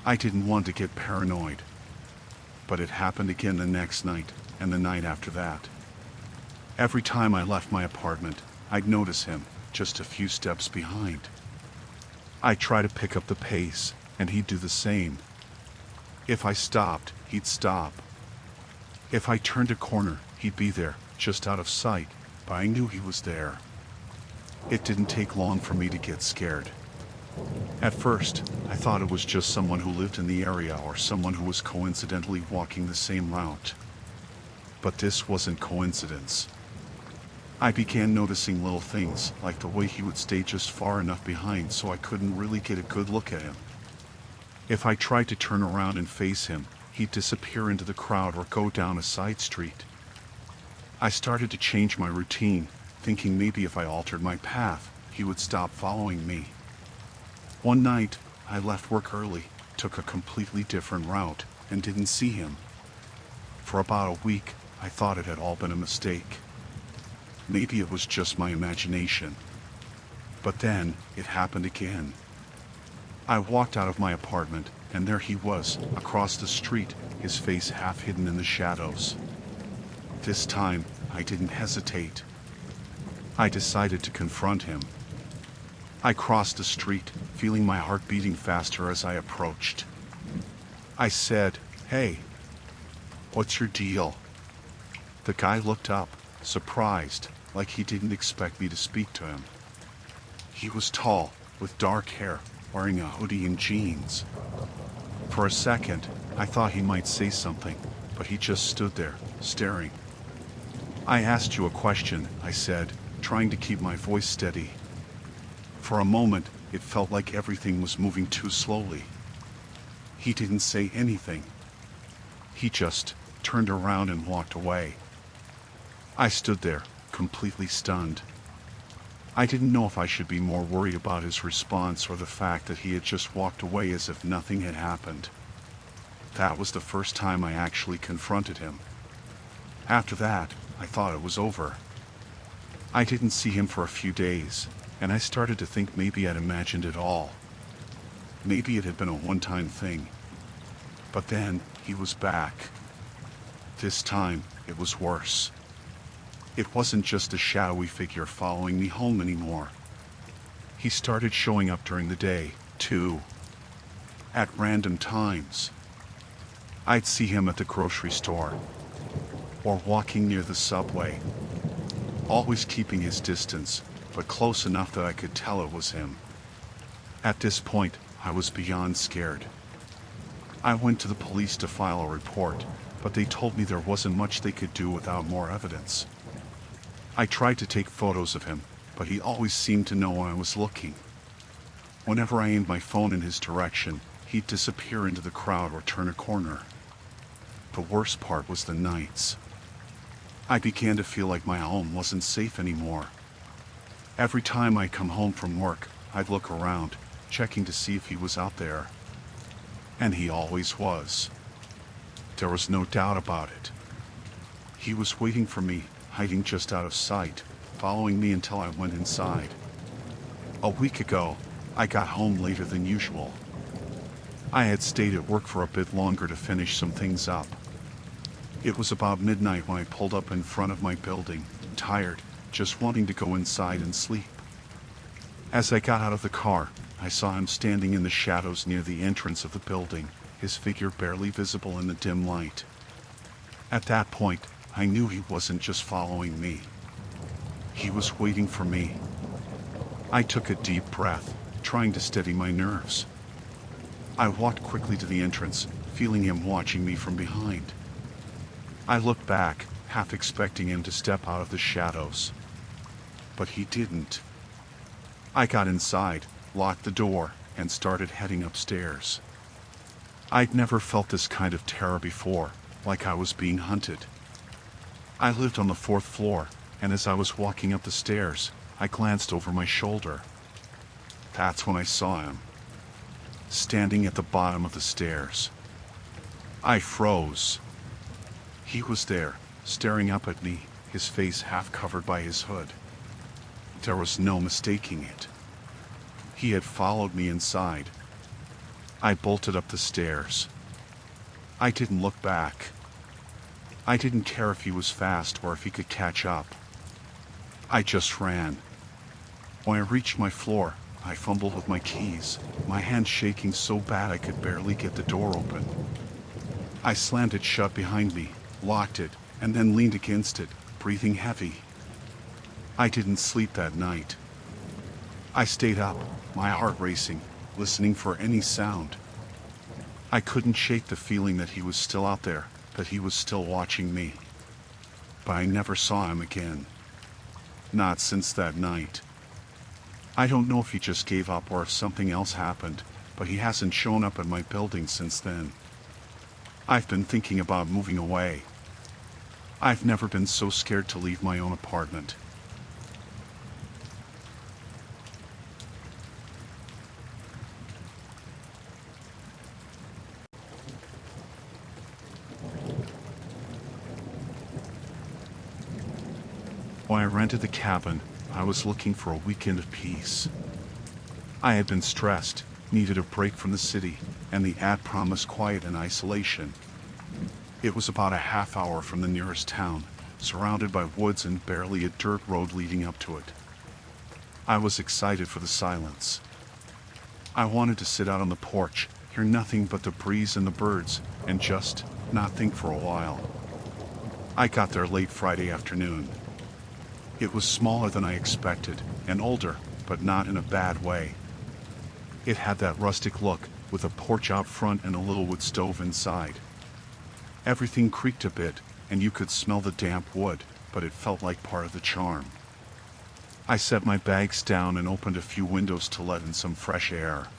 A: I didn't want to get paranoid. But it happened again the next night, and the night after that. Every time I left my apartment, I'd notice him, just a few steps behind. I'd try to pick up the pace, and he'd do the same. If I stopped, he'd stop. If I turned a corner, he'd be there, just out of sight, but I knew he was there. It didn't take long for me to get scared. At first, I thought it was just someone who lived in the area or someone who was coincidentally walking the same route. But this wasn't coincidence. I began noticing little things, like the way he would stay just far enough behind so I couldn't really get a good look at him. If I tried to turn around and face him, he'd disappear into the crowd or go down a side street. I started to change my routine, thinking maybe if I altered my path, he would stop following me. One night, I left work early, took a completely different route, and didn't see him. For about a week, I thought it had all been a mistake. Maybe it was just my imagination. But then, it happened again. I walked out of my apartment, and there he was, across the street, his face half hidden in the shadows. This time, I didn't hesitate. I decided to confront him. I crossed the street, feeling my heart beating faster as I approached. I said, "Hey, what's your deal?" The guy looked up, surprised, like he didn't expect me to speak to him. He was tall, with dark hair, wearing a hoodie and jeans. For a second, I thought he might say something, but he just stood there, staring. "I asked you a question," I said, trying to keep my voice steady. For a moment, it felt like everything was moving too slowly. He didn't say anything. He just turned around and walked away. I stood there, completely stunned. I didn't know if I should be more worried about his response or the fact that he had just walked away as if nothing had happened. That was the first time I actually confronted him. After that, I thought it was over. I didn't see him for a few days, and I started to think maybe I'd imagined it all. Maybe it had been a one-time thing. But then, he was back. This time, it was worse. It wasn't just a shadowy figure following me home anymore. He started showing up during the day, too. At random times. I'd see him at the grocery store, or walking near the subway, always keeping his distance, but close enough that I could tell it was him. At this point, I was beyond scared. I went to the police to file a report, but they told me there wasn't much they could do without more evidence. I tried to take photos of him, but he always seemed to know when I was looking. Whenever I aimed my phone in his direction, he'd disappear into the crowd or turn a corner. The worst part was the nights. I began to feel like my home wasn't safe anymore. Every time I'd come home from work, I'd look around, checking to see if he was out there. And he always was. There was no doubt about it. He was waiting for me, hiding just out of sight, following me until I went inside. A week ago, I got home later than usual. I had stayed at work for a bit longer to finish some things up. It was about midnight when I pulled up in front of my building, tired, just wanting to go inside and sleep. As I got out of the car, I saw him standing in the shadows near the entrance of the building, his figure barely visible in the dim light. At that point, I knew he wasn't just following me. He was waiting for me. I took a deep breath, trying to steady my nerves. I walked quickly to the entrance, feeling him watching me from behind. I looked back, half expecting him to step out of the shadows. But he didn't. I got inside, locked the door, and started heading upstairs. I'd never felt this kind of terror before, like I was being hunted. I lived on the 4th floor, and as I was walking up the stairs, I glanced over my shoulder. That's when I saw him, standing at the bottom of the stairs. I froze. He was there, staring up at me, his face half covered by his hood. There was no mistaking it. He had followed me inside. I bolted up the stairs. I didn't look back. I didn't care if he was fast or if he could catch up. I just ran. When I reached my floor, I fumbled with my keys, my hand shaking so bad I could barely get the door open. I slammed it shut behind me, locked it, and then leaned against it, breathing heavy. I didn't sleep that night. I stayed up, my heart racing, listening for any sound. I couldn't shake the feeling that he was still out there, that he was still watching me. But I never saw him again. Not since that night. I don't know if he just gave up or if something else happened, but he hasn't shown up at my building since then. I've been thinking about moving away. I've never been so scared to leave my own apartment. When I rented the cabin, I was looking for a weekend of peace. I had been stressed, needed a break from the city, and the ad promised quiet and isolation. It was about a half hour from the nearest town, surrounded by woods and barely a dirt road leading up to it. I was excited for the silence. I wanted to sit out on the porch, hear nothing but the breeze and the birds, and just not think for a while. I got there late Friday afternoon. It was smaller than I expected, and older, but not in a bad way. It had that rustic look, with a porch out front and a little wood stove inside. Everything creaked a bit, and you could smell the damp wood, but it felt like part of the charm. I set my bags down and opened a few windows to let in some fresh air.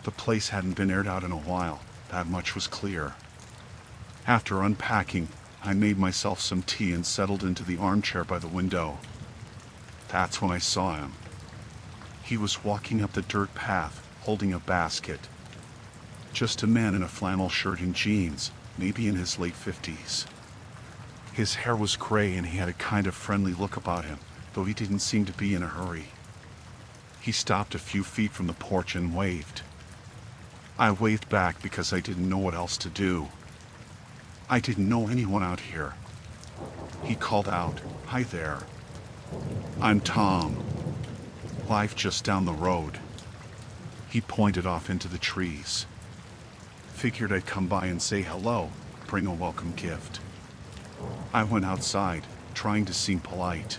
A: The place hadn't been aired out in a while, that much was clear. After unpacking, I made myself some tea and settled into the armchair by the window. That's when I saw him. He was walking up the dirt path, holding a basket. Just a man in a flannel shirt and jeans, maybe in his late 50s. His hair was gray and he had a kind of friendly look about him, though he didn't seem to be in a hurry. He stopped a few feet from the porch and waved. I waved back because I didn't know what else to do. I didn't know anyone out here. He called out, "Hi there. I'm Tom. Live just down the road." He pointed off into the trees. Figured I'd come by and say hello, bring a welcome gift. I went outside, trying to seem polite.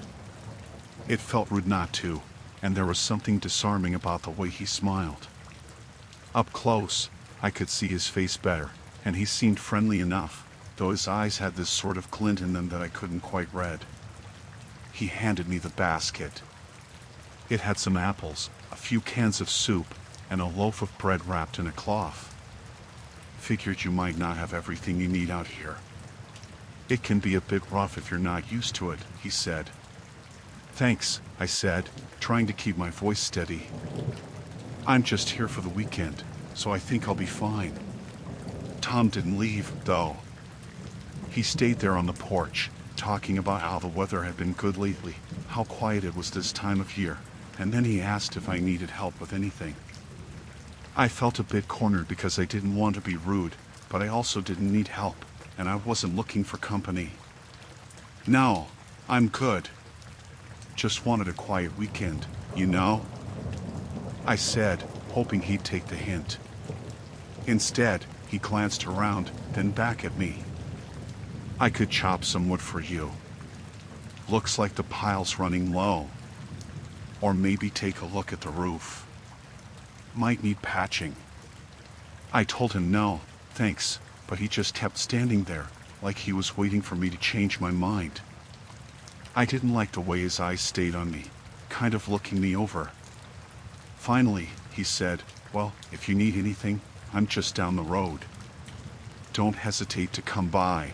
A: It felt rude not to, and there was something disarming about the way he smiled. Up close, I could see his face better, and he seemed friendly enough, though his eyes had this sort of glint in them that I couldn't quite read. He handed me the basket. It had some apples, a few cans of soup, and a loaf of bread wrapped in a cloth. Figured you might not have everything you need out here. It can be a bit rough if you're not used to it, he said. Thanks, I said, trying to keep my voice steady. I'm just here for the weekend, so I think I'll be fine. Tom didn't leave, though. He stayed there on the porch, talking about how the weather had been good lately, how quiet it was this time of year, and then he asked if I needed help with anything. I felt a bit cornered because I didn't want to be rude, but I also didn't need help, and I wasn't looking for company. No, I'm good. Just wanted a quiet weekend, you know? I said, hoping he'd take the hint. Instead, he glanced around, then back at me. I could chop some wood for you. Looks like the pile's running low. Or maybe take a look at the roof. Might need patching. I told him no, thanks, but he just kept standing there, like he was waiting for me to change my mind. I didn't like the way his eyes stayed on me, kind of looking me over. Finally, he said, "Well, if you need anything, I'm just down the road. Don't hesitate to come by."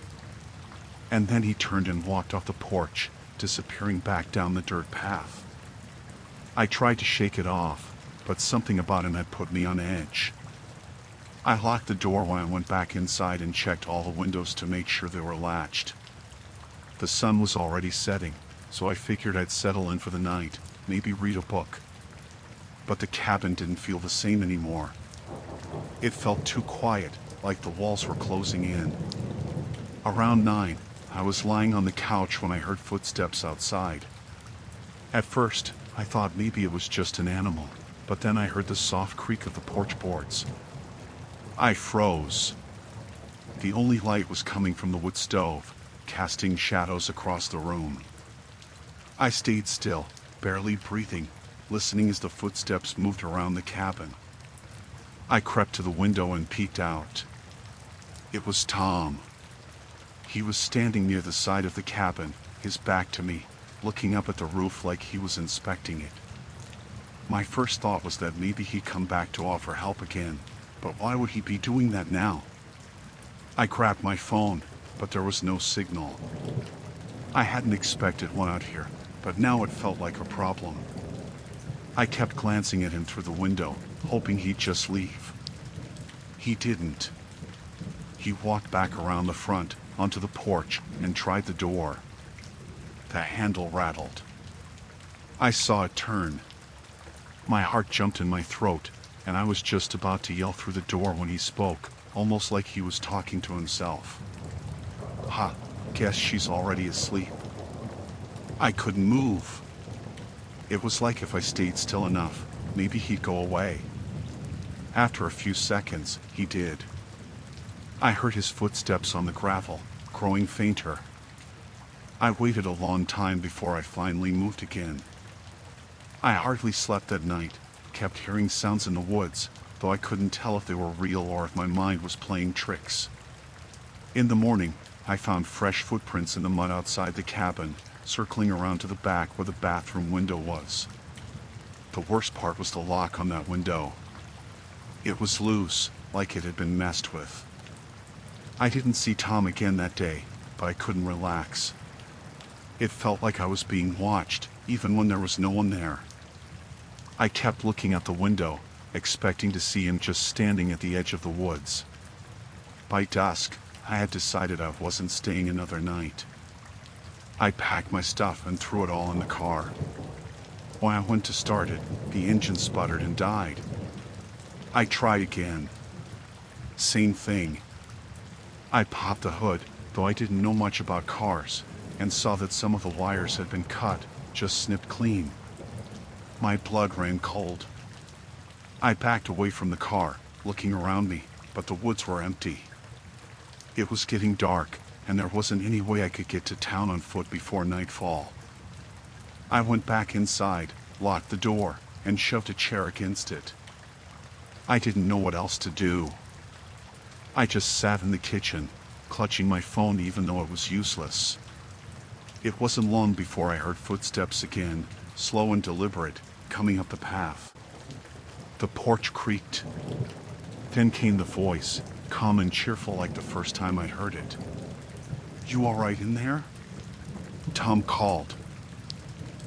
A: And then he turned and walked off the porch, disappearing back down the dirt path. I tried to shake it off, but something about him had put me on edge. I locked the door when I went back inside and checked all the windows to make sure they were latched. The sun was already setting, so I figured I'd settle in for the night, maybe read a book. but the cabin didn't feel the same anymore. It felt too quiet, like the walls were closing in. Around 9, I was lying on the couch when I heard footsteps outside. At first, I thought maybe it was just an animal, but then I heard the soft creak of the porch boards. I froze. The only light was coming from the wood stove, casting shadows across the room. I stayed still, barely breathing, listening as the footsteps moved around the cabin. I crept to the window and peeked out. It was Tom. He was standing near the side of the cabin, his back to me, looking up at the roof like he was inspecting it. My first thought was that maybe he'd come back to offer help again, but why would he be doing that now? I grabbed my phone, but there was no signal. I hadn't expected one out here, but now it felt like a problem. I kept glancing at him through the window, hoping he'd just leave. He didn't. He walked back around the front, onto the porch, and tried the door. The handle rattled. I saw it turn. My heart jumped in my throat, and I was just about to yell through the door when he spoke, almost like he was talking to himself. "Ha, guess she's already asleep." I couldn't move. It was like if I stayed still enough, maybe he'd go away. After a few seconds, he did. I heard his footsteps on the gravel, growing fainter. I waited a long time before I finally moved again. I hardly slept that night, kept hearing sounds in the woods, though I couldn't tell if they were real or if my mind was playing tricks. In the morning, I found fresh footprints in the mud outside the cabin, circling around to the back where the bathroom window was. The worst part was the lock on that window. It was loose, like it had been messed with. I didn't see Tom again that day, but I couldn't relax. It felt like I was being watched, even when there was no one there. I kept looking out the window, expecting to see him just standing at the edge of the woods. By dusk, I had decided I wasn't staying another night. I packed my stuff and threw it all in the car. When I went to start it, the engine sputtered and died. I tried again. Same thing. I popped the hood, though I didn't know much about cars, and saw that some of the wires had been cut, just snipped clean. My blood ran cold. I backed away from the car, looking around me, but the woods were empty. It was getting dark, and there wasn't any way I could get to town on foot before nightfall. I went back inside, locked the door, and shoved a chair against it. I didn't know what else to do. I just sat in the kitchen, clutching my phone even though it was useless. It wasn't long before I heard footsteps again, slow and deliberate, coming up the path. The porch creaked. Then came the voice, calm and cheerful like the first time I'd heard it. "You all right in there?" Tom called.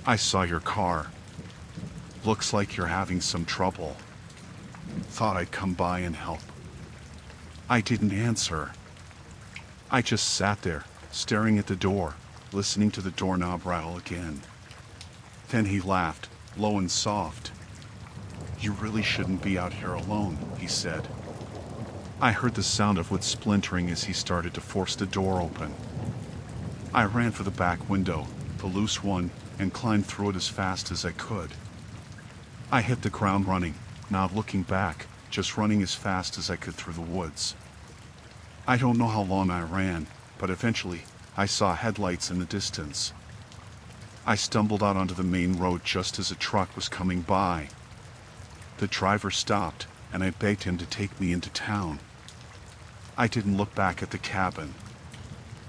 A: "I saw your car. Looks like you're having some trouble. Thought I'd come by and help." I didn't answer. I just sat there, staring at the door, listening to the doorknob rattle again. Then he laughed, low and soft. "You really shouldn't be out here alone," he said. I heard the sound of wood splintering as he started to force the door open. I ran for the back window, the loose one, and climbed through it as fast as I could. I hit the ground running, not looking back, just running as fast as I could through the woods. I don't know how long I ran, but eventually, I saw headlights in the distance. I stumbled out onto the main road just as a truck was coming by. The driver stopped, and I begged him to take me into town. I didn't look back at the cabin.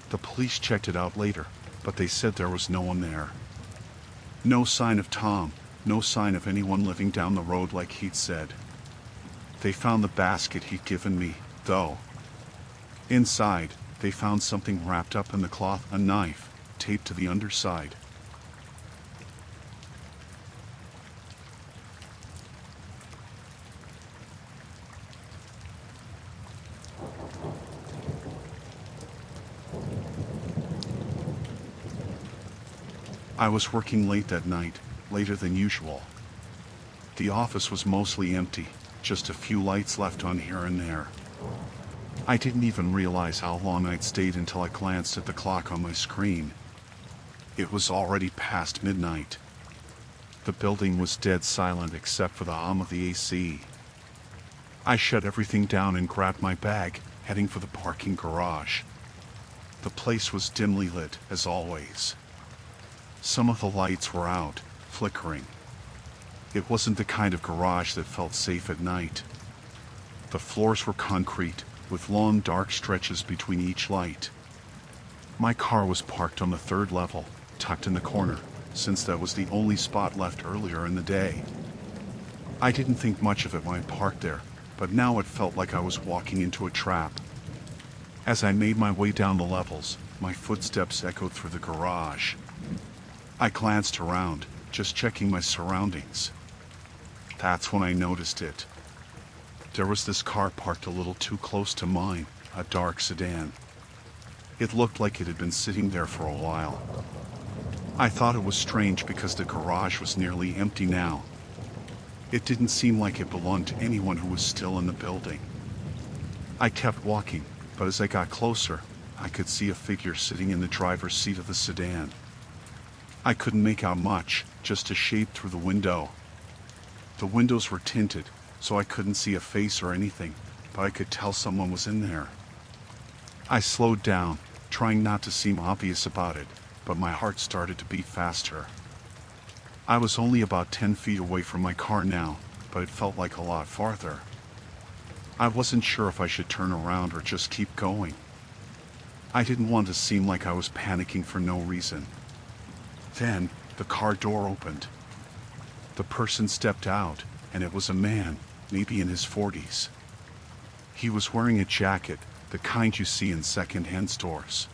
A: The police checked it out later, but they said there was no one there. No sign of Tom, no sign of anyone living down the road like he'd said. They found the basket he'd given me, though. Inside, they found something wrapped up in the cloth, a knife, taped to the underside. I was working late that night, later than usual. The office was mostly empty, just a few lights left on here and there. I didn't even realize how long I'd stayed until I glanced at the clock on my screen. It was already past midnight. The building was dead silent except for the hum of the AC. I shut everything down and grabbed my bag, heading for the parking garage. The place was dimly lit, as always. Some of the lights were out, flickering. It wasn't the kind of garage that felt safe at night. The floors were concrete, with long dark stretches between each light. My car was parked on the third level, tucked in the corner, since that was the only spot left earlier in the day. I didn't think much of it when I parked there, but now it felt like I was walking into a trap. As I made my way down the levels, my footsteps echoed through the garage. I glanced around, just checking my surroundings. That's when I noticed it. There was this car parked a little too close to mine, a dark sedan. It looked like it had been sitting there for a while. I thought it was strange because the garage was nearly empty now. It didn't seem like it belonged to anyone who was still in the building. I kept walking, but as I got closer, I could see a figure sitting in the driver's seat of the sedan. I couldn't make out much, just a shape through the window. The windows were tinted, so I couldn't see a face or anything, but I could tell someone was in there. I slowed down, trying not to seem obvious about it, but my heart started to beat faster. I was only about 10 feet away from my car now, but it felt like a lot farther. I wasn't sure if I should turn around or just keep going. I didn't want to seem like I was panicking for no reason. Then, the car door opened. The person stepped out, and it was a man, maybe in his 40s. He was wearing a jacket, the kind you see in second-hand stores.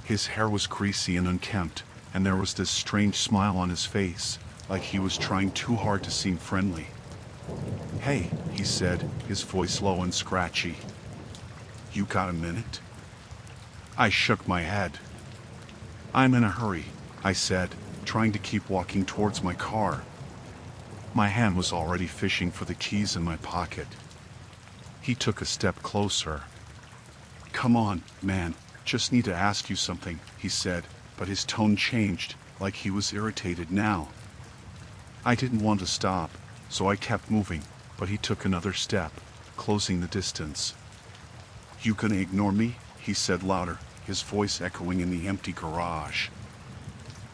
A: His hair was greasy and unkempt, and there was this strange smile on his face, like he was trying too hard to seem friendly. "Hey," he said, his voice low and scratchy. "You got a minute?" I shook my head. "I'm in a hurry," I said, trying to keep walking towards my car. My hand was already fishing for the keys in my pocket. He took a step closer. "Come on, man, just need to ask you something," he said, but his tone changed, like he was irritated now. I didn't want to stop, so I kept moving, but he took another step, closing the distance. "You gonna ignore me?" he said louder, his voice echoing in the empty garage.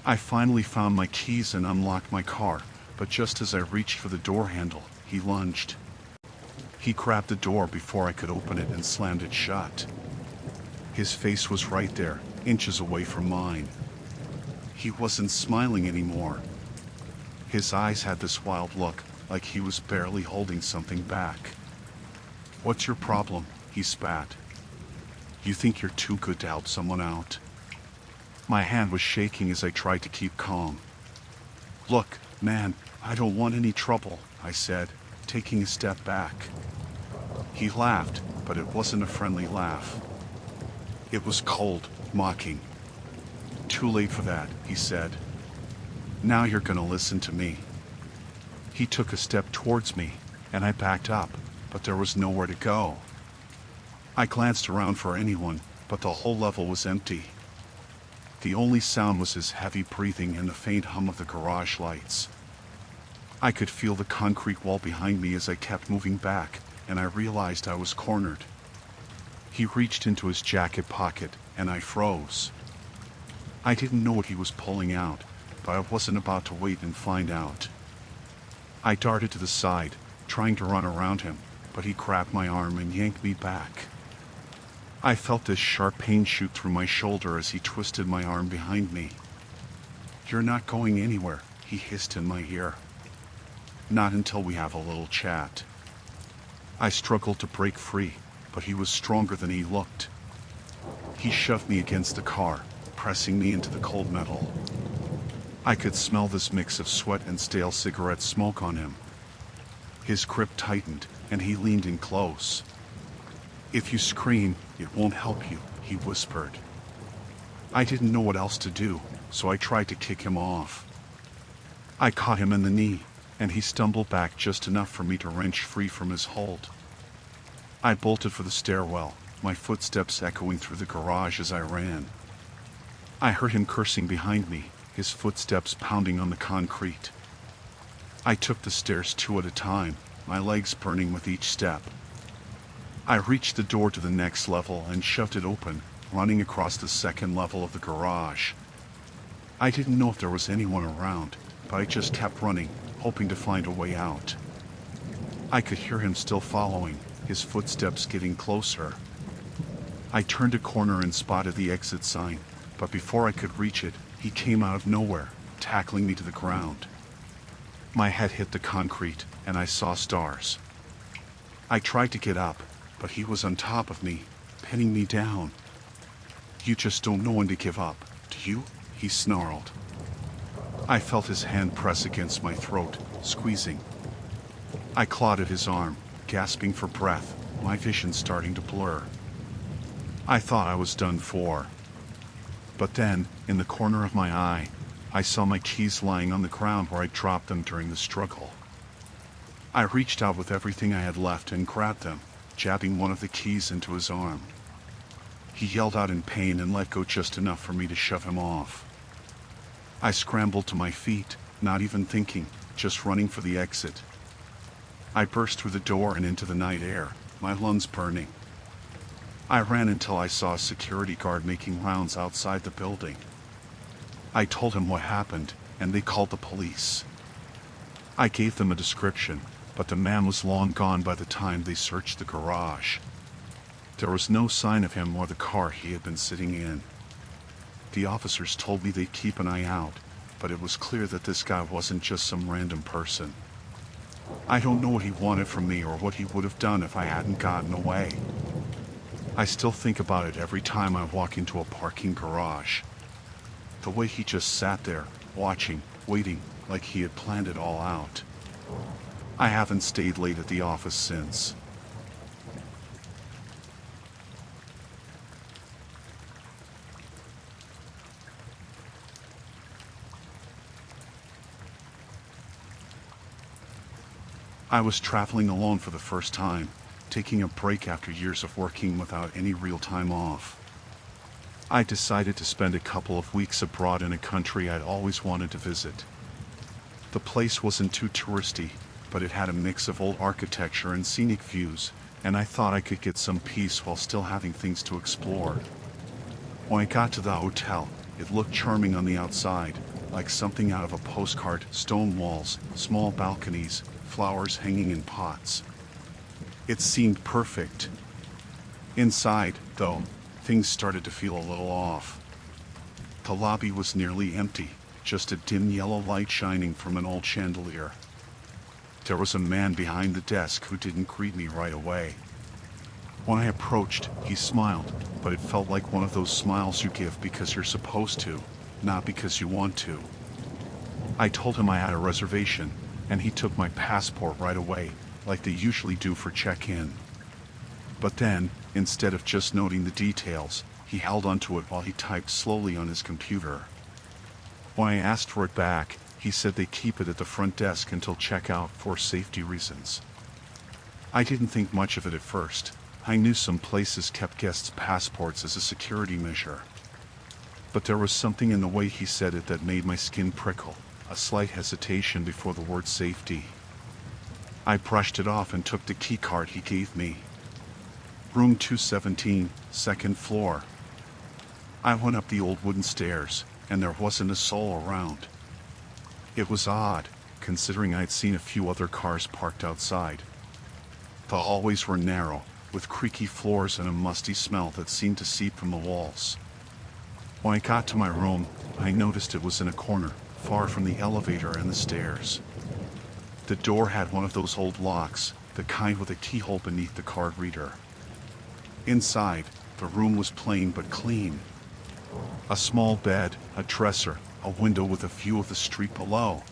A: I finally found my keys and unlocked my car, but just as I reached for the door handle, he lunged. He grabbed the door before I could open it and slammed it shut. His face was right there, inches away from mine. He wasn't smiling anymore. His eyes had this wild look, like he was barely holding something back. "What's your problem?" he spat. "You think you're too good to help someone out?" My hand was shaking as I tried to keep calm. "Look, man, I don't want any trouble," I said, taking a step back. He laughed, but it wasn't a friendly laugh. It was cold, mocking. "Too late for that," he said. "Now you're gonna listen to me." He took a step towards me, and I backed up, but there was nowhere to go. I glanced around for anyone, but the whole level was empty. The only sound was his heavy breathing and the faint hum of the garage lights. I could feel the concrete wall behind me as I kept moving back, and I realized I was cornered. He reached into his jacket pocket, and I froze. I didn't know what he was pulling out, but I wasn't about to wait and find out. I darted to the side, trying to run around him, but he grabbed my arm and yanked me back. I felt this sharp pain shoot through my shoulder as he twisted my arm behind me. "You're not going anywhere," he hissed in my ear. "Not until we have a little chat." I struggled to break free, but he was stronger than he looked. He shoved me against the car, pressing me into the cold metal. I could smell this mix of sweat and stale cigarette smoke on him. His grip tightened, and he leaned in close. "If you scream, it won't help you," he whispered. I didn't know what else to do, so I tried to kick him off. I caught him in the knee, and he stumbled back just enough for me to wrench free from his hold. I bolted for the stairwell, my footsteps echoing through the garage as I ran. I heard him cursing behind me, his footsteps pounding on the concrete. I took the stairs 2 at a time, my legs burning with each step. I reached the door to the next level and shoved it open, running across the 2nd level of the garage. I didn't know if there was anyone around, but I just kept running, hoping to find a way out. I could hear him still following, his footsteps getting closer. I turned a corner and spotted the exit sign, but before I could reach it, he came out of nowhere, tackling me to the ground. My head hit the concrete, and I saw stars. I tried to get up, but he was on top of me, pinning me down. "You just don't know when to give up, do you?" he snarled. I felt his hand press against my throat, squeezing. I clawed at his arm, gasping for breath, my vision starting to blur. I thought I was done for. But then, in the corner of my eye, I saw my keys lying on the ground where I dropped them during the struggle. I reached out with everything I had left and grabbed them, jabbing one of the keys into his arm. He yelled out in pain and let go just enough for me to shove him off. I scrambled to my feet, not even thinking, just running for the exit. I burst through the door and into the night air, my lungs burning. I ran until I saw a security guard making rounds outside the building. I told him what happened, and they called the police. I gave them a description, but the man was long gone by the time they searched the garage. There was no sign of him or the car he had been sitting in. The officers told me they'd keep an eye out, but it was clear that this guy wasn't just some random person. I don't know what he wanted from me or what he would have done if I hadn't gotten away. I still think about it every time I walk into a parking garage. The way he just sat there, watching, waiting, like he had planned it all out. I haven't stayed late at the office since. I was traveling alone for the first time, taking a break after years of working without any real time off. I decided to spend a couple of weeks abroad in a country I'd always wanted to visit. The place wasn't too touristy, but it had a mix of old architecture and scenic views, and I thought I could get some peace while still having things to explore. When I got to the hotel, it looked charming on the outside, like something out of a postcard: stone walls, small balconies, flowers hanging in pots. It seemed perfect. Inside, though, things started to feel a little off. The lobby was nearly empty, just a dim yellow light shining from an old chandelier. There was a man behind the desk who didn't greet me right away. When I approached, he smiled, but it felt like one of those smiles you give because you're supposed to, not because you want to. I told him I had a reservation, and he took my passport right away, like they usually do for check-in. But then, instead of just noting the details, he held onto it while he typed slowly on his computer. When I asked for it back, he said they keep it at the front desk until checkout for safety reasons. I didn't think much of it at first. I knew some places kept guests' passports as a security measure. But there was something in the way he said it that made my skin prickle, a slight hesitation before the word safety. I brushed it off and took the key card he gave me. Room 217, 2nd floor. I went up the old wooden stairs, and there wasn't a soul around. It was odd, considering I'd seen a few other cars parked outside. The hallways were narrow, with creaky floors and a musty smell that seemed to seep from the walls. When I got to my room, I noticed it was in a corner, far from the elevator and the stairs. The door had one of those old locks, the kind with a keyhole beneath the card reader. Inside, the room was plain but clean. A small bed, a dresser, a window with a view of the street below.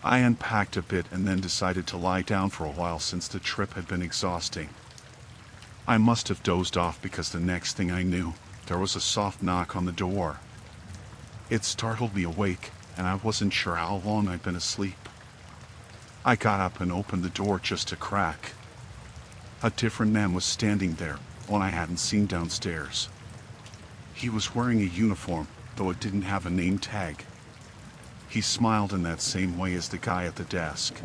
A: I unpacked a bit and then decided to lie down for a while since the trip had been exhausting. I must have dozed off because the next thing I knew, there was a soft knock on the door. It startled me awake, and I wasn't sure how long I'd been asleep. I got up and opened the door just a crack. A different man was standing there, one I hadn't seen downstairs. He was wearing a uniform, though it didn't have a name tag. He smiled in that same way as the guy at the desk.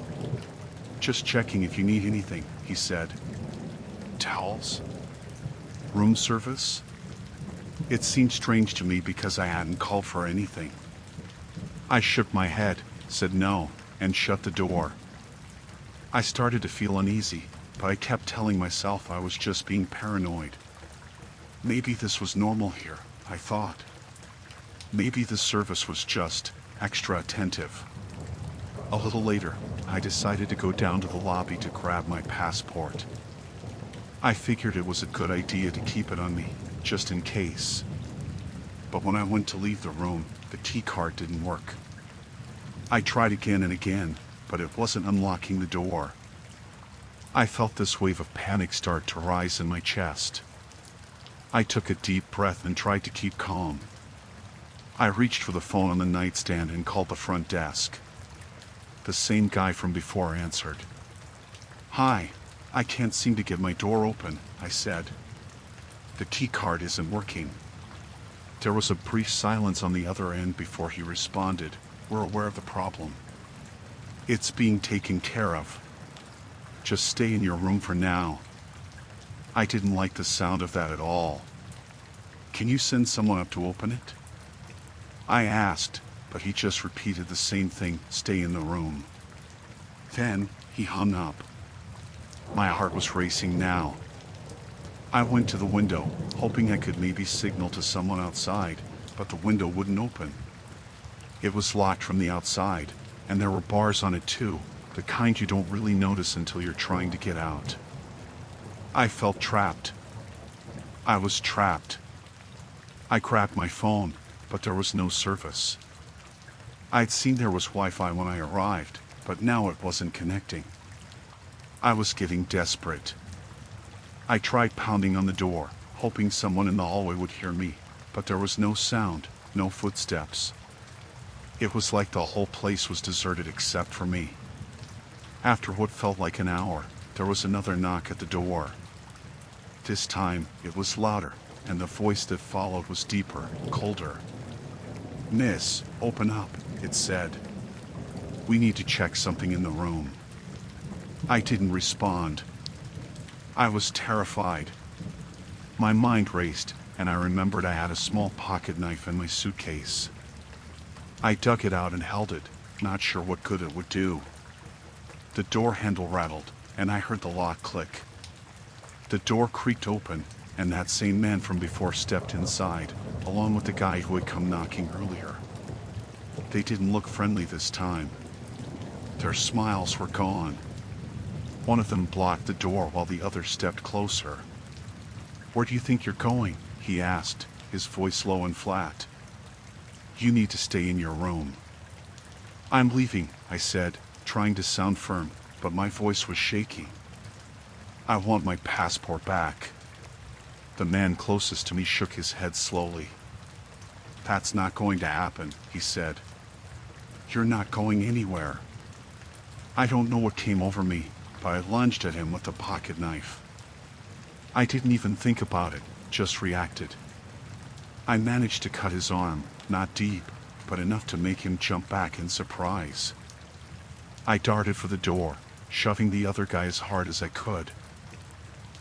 A: "Just checking if you need anything," he said. "Towels? Room service?" It seemed strange to me because I hadn't called for anything. I shook my head, said no, and shut the door. I started to feel uneasy, but I kept telling myself I was just being paranoid. Maybe this was normal here, I thought. Maybe the service was just extra attentive. A little later, I decided to go down to the lobby to grab my passport. I figured it was a good idea to keep it on me, just in case. But when I went to leave the room, the key card didn't work. I tried again and again, but it wasn't unlocking the door. I felt this wave of panic start to rise in my chest. I took a deep breath and tried to keep calm. I reached for the phone on the nightstand and called the front desk. The same guy from before answered. "Hi, I can't seem to get my door open," I said. "The key card isn't working." There was a brief silence on the other end before he responded. "We're aware of the problem. It's being taken care of. Just stay in your room for now." I didn't like the sound of that at all. "Can you send someone up to open it?" I asked, but he just repeated the same thing, "Stay in the room." Then he hung up. My heart was racing now. I went to the window, hoping I could maybe signal to someone outside, but the window wouldn't open. It was locked from the outside, and there were bars on it too, the kind you don't really notice until you're trying to get out. I felt trapped. I was trapped. I grabbed my phone, but there was no service. I'd seen there was Wi-Fi when I arrived, but now it wasn't connecting. I was getting desperate. I tried pounding on the door, hoping someone in the hallway would hear me, but there was no sound, no footsteps. It was like the whole place was deserted except for me. After what felt like an hour, there was another knock at the door. This time, it was louder, and the voice that followed was deeper, colder. "Miss, open up," it said. "We need to check something in the room." I didn't respond. I was terrified. My mind raced, and I remembered I had a small pocket knife in my suitcase. I dug it out and held it, not sure what good it would do. The door handle rattled, and I heard the lock click. The door creaked open, and that same man from before stepped inside, along with the guy who had come knocking earlier. They didn't look friendly this time. Their smiles were gone. One of them blocked the door while the other stepped closer. "Where do you think you're going?" he asked, his voice low and flat. "You need to stay in your room." "I'm leaving," I said, trying to sound firm, but my voice was shaky. "I want my passport back." The man closest to me shook his head slowly. "That's not going to happen," he said. "You're not going anywhere." I don't know what came over me, but I lunged at him with the pocket knife. I didn't even think about it, just reacted. I managed to cut his arm, not deep, but enough to make him jump back in surprise. I darted for the door, shoving the other guy as hard as I could.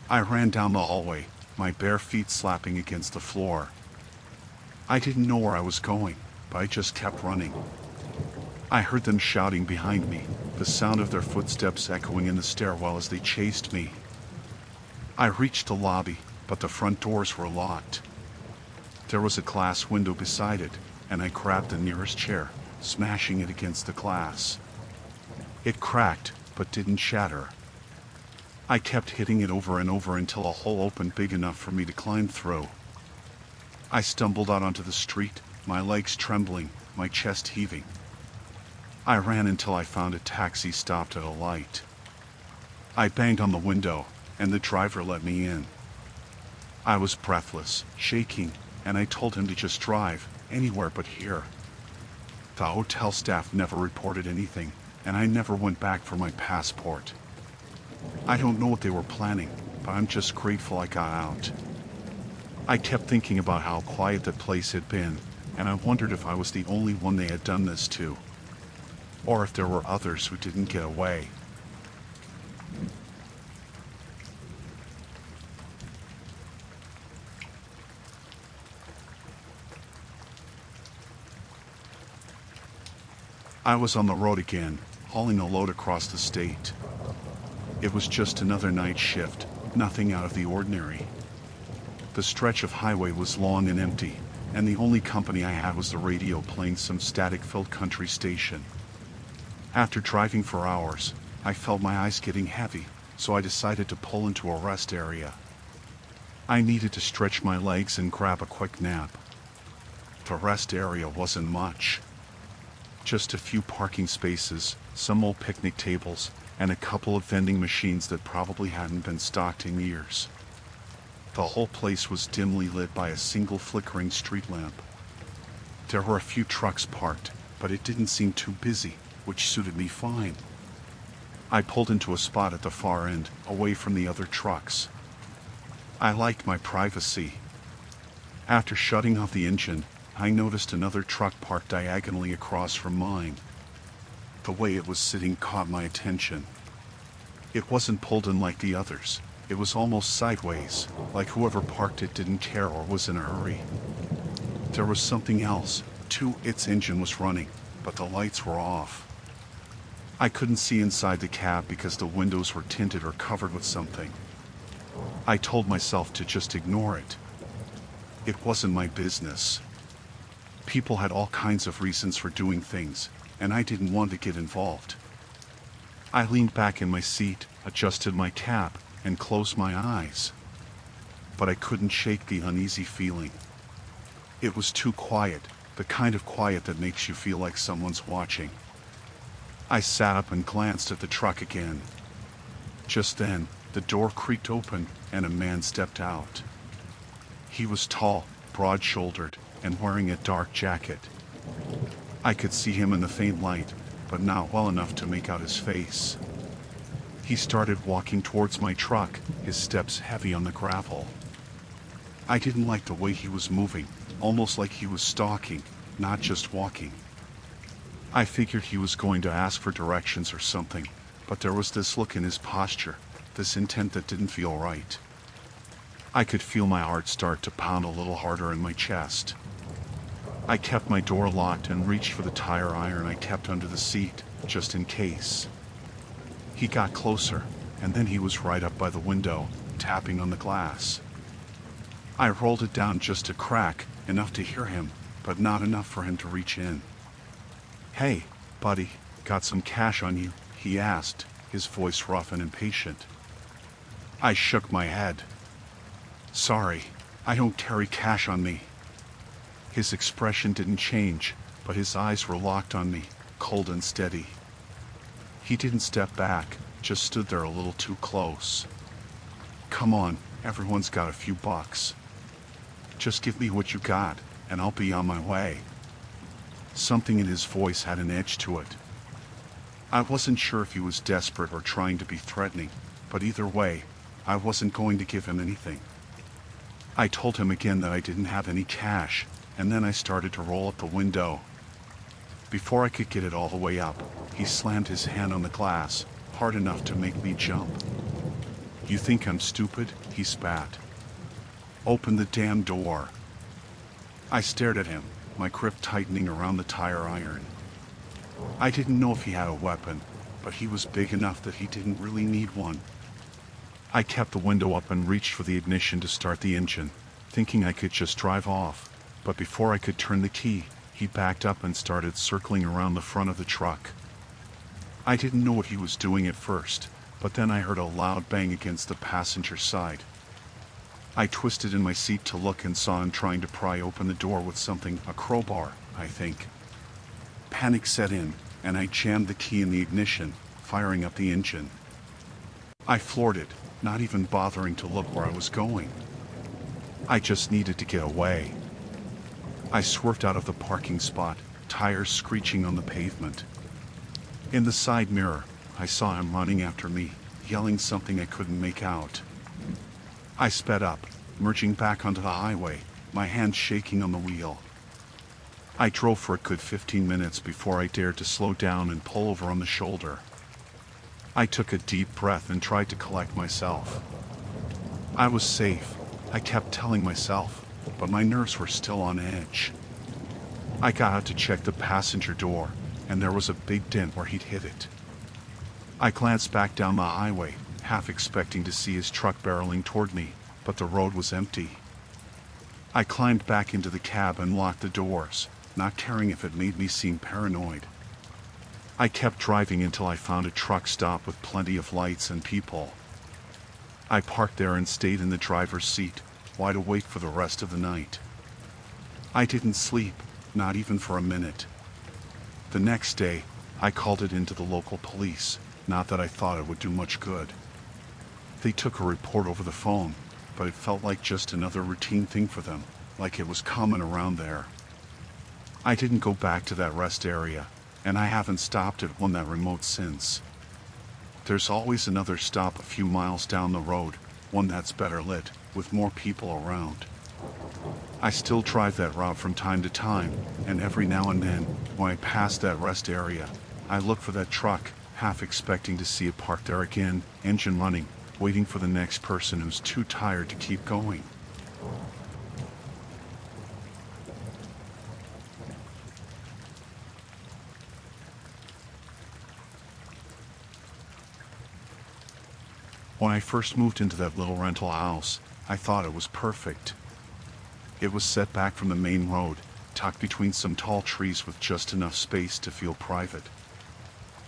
A: I ran down the hallway, my bare feet slapping against the floor. I didn't know where I was going, but I just kept running. I heard them shouting behind me, the sound of their footsteps echoing in the stairwell as they chased me. I reached the lobby, but the front doors were locked. There was a glass window beside it, and I grabbed the nearest chair, smashing it against the glass. It cracked, but didn't shatter. I kept hitting it over and over until a hole opened big enough for me to climb through. I stumbled out onto the street, my legs trembling, my chest heaving. I ran until I found a taxi stopped at a light. I banged on the window, and the driver let me in. I was breathless, shaking, and I told him to just drive, anywhere but here. The hotel staff never reported anything, and I never went back for my passport. I don't know what they were planning, but I'm just grateful I got out. I kept thinking about how quiet that place had been, and I wondered if I was the only one they had done this to, or if there were others who didn't get away. I was on the road again, hauling a load across the state. It was just another night shift, nothing out of the ordinary. The stretch of highway was long and empty, and the only company I had was the radio playing some static-filled country station. After driving for hours, I felt my eyes getting heavy, so I decided to pull into a rest area. I needed to stretch my legs and grab a quick nap. The rest area wasn't much. Just a few parking spaces, some old picnic tables, and a couple of vending machines that probably hadn't been stocked in years. The whole place was dimly lit by a single flickering street lamp. There were a few trucks parked, but it didn't seem too busy, which suited me fine. I pulled into a spot at the far end, away from the other trucks. I liked my privacy. After shutting off the engine, I noticed another truck parked diagonally across from mine. The way it was sitting caught my attention. It wasn't pulled in like the others. It was almost sideways, like whoever parked it didn't care or was in a hurry. There was something else, too. Its engine was running, but the lights were off. I couldn't see inside the cab because the windows were tinted or covered with something. I told myself to just ignore it. It wasn't my business. People had all kinds of reasons for doing things, and I didn't want to get involved. I leaned back in my seat, adjusted my cap, and closed my eyes. But I couldn't shake the uneasy feeling. It was too quiet, the kind of quiet that makes you feel like someone's watching. I sat up and glanced at the truck again. Just then, the door creaked open, and a man stepped out. He was tall, broad-shouldered, and wearing a dark jacket. I could see him in the faint light, but not well enough to make out his face. He started walking towards my truck, his steps heavy on the gravel. I didn't like the way he was moving, almost like he was stalking, not just walking. I figured he was going to ask for directions or something, but there was this look in his posture, this intent that didn't feel right. I could feel my heart start to pound a little harder in my chest. I kept my door locked and reached for the tire iron I kept under the seat, just in case. He got closer, and then he was right up by the window, tapping on the glass. I rolled it down just a crack, enough to hear him, but not enough for him to reach in. "Hey, buddy, got some cash on you?" he asked, his voice rough and impatient. I shook my head. "Sorry, I don't carry cash on me." His expression didn't change, but his eyes were locked on me, cold and steady. He didn't step back, just stood there a little too close. "Come on, everyone's got a few bucks. Just give me what you got, and I'll be on my way." Something in his voice had an edge to it. I wasn't sure if he was desperate or trying to be threatening, but either way, I wasn't going to give him anything. I told him again that I didn't have any cash, and then I started to roll up the window. Before I could get it all the way up, he slammed his hand on the glass, hard enough to make me jump. "You think I'm stupid?" he spat. "Open the damn door." I stared at him, my grip tightening around the tire iron. I didn't know if he had a weapon, but he was big enough that he didn't really need one. I kept the window up and reached for the ignition to start the engine, thinking I could just drive off. But before I could turn the key, he backed up and started circling around the front of the truck. I didn't know what he was doing at first, but then I heard a loud bang against the passenger side. I twisted in my seat to look and saw him trying to pry open the door with something, a crowbar, I think. Panic set in, and I jammed the key in the ignition, firing up the engine. I floored it, not even bothering to look where I was going. I just needed to get away. I swerved out of the parking spot, tires screeching on the pavement. In the side mirror, I saw him running after me, yelling something I couldn't make out. I sped up, merging back onto the highway, my hands shaking on the wheel. I drove for a good 15 minutes before I dared to slow down and pull over on the shoulder. I took a deep breath and tried to collect myself. I was safe, I kept telling myself, but my nerves were still on edge. I got out to check the passenger door, and there was a big dent where he'd hit it. I glanced back down the highway, half expecting to see his truck barreling toward me, but the road was empty. I climbed back into the cab and locked the doors, not caring if it made me seem paranoid. I kept driving until I found a truck stop with plenty of lights and people. I parked there and stayed in the driver's seat, wide awake for the rest of the night. I didn't sleep, not even for a minute. The next day, I called it into the local police, not that I thought it would do much good. They took a report over the phone, but it felt like just another routine thing for them, like it was common around there. I didn't go back to that rest area, and I haven't stopped at one that remote since. There's always another stop a few miles down the road, one that's better lit, with more people around. I still drive that route from time to time, and every now and then, when I pass that rest area, I look for that truck, half expecting to see it parked there again, engine running, waiting for the next person who's too tired to keep going. When I first moved into that little rental house, I thought it was perfect. It was set back from the main road, tucked between some tall trees with just enough space to feel private.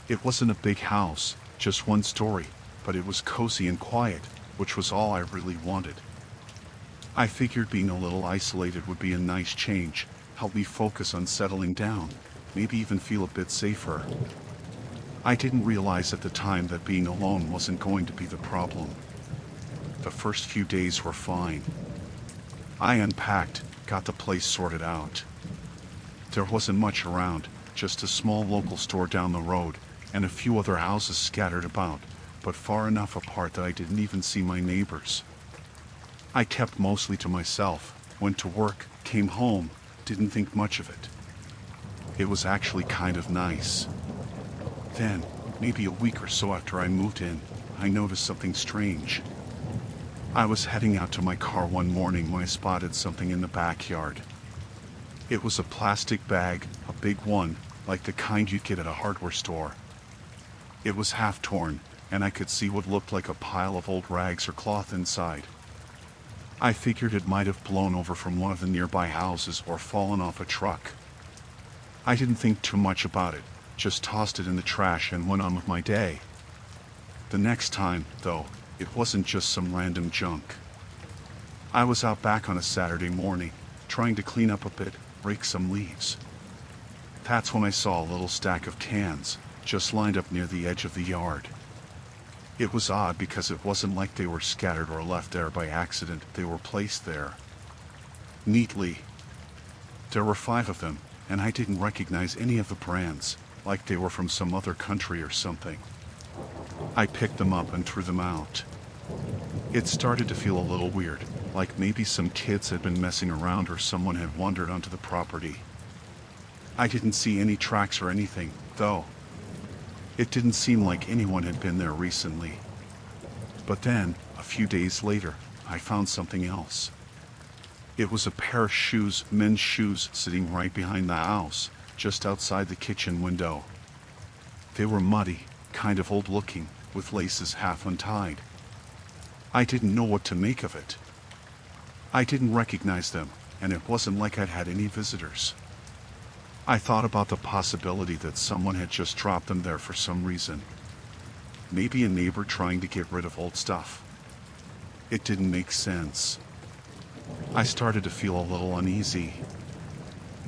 A: It wasn't a big house, just one story, but it was cozy and quiet, which was all I really wanted. I figured being a little isolated would be a nice change, help me focus on settling down, maybe even feel a bit safer. I didn't realize at the time that being alone wasn't going to be the problem. The first few days were fine. I unpacked, got the place sorted out. There wasn't much around, just a small local store down the road, and a few other houses scattered about, but far enough apart that I didn't even see my neighbors. I kept mostly to myself, went to work, came home, didn't think much of it. It was actually kind of nice. Then, maybe a week or so after I moved in, I noticed something strange. I was heading out to my car one morning when I spotted something in the backyard. It was a plastic bag, a big one, like the kind you'd get at a hardware store. It was half torn, and I could see what looked like a pile of old rags or cloth inside. I figured it might have blown over from one of the nearby houses or fallen off a truck. I didn't think too much about it, just tossed it in the trash and went on with my day. The next time, though, it wasn't just some random junk. I was out back on a Saturday morning, trying to clean up a bit, rake some leaves. That's when I saw a little stack of cans, just lined up near the edge of the yard. It was odd because it wasn't like they were scattered or left there by accident, they were placed there neatly. There were 5 of them, and I didn't recognize any of the brands, like they were from some other country or something. I picked them up and threw them out. It started to feel a little weird, like maybe some kids had been messing around or someone had wandered onto the property. I didn't see any tracks or anything, though. It didn't seem like anyone had been there recently. But then, a few days later, I found something else. It was a pair of shoes, men's shoes, sitting right behind the house, just outside the kitchen window. They were muddy, kind of old-looking, with laces half untied. I didn't know what to make of it. I didn't recognize them, and it wasn't like I'd had any visitors. I thought about the possibility that someone had just dropped them there for some reason. Maybe a neighbor trying to get rid of old stuff. It didn't make sense. I started to feel a little uneasy.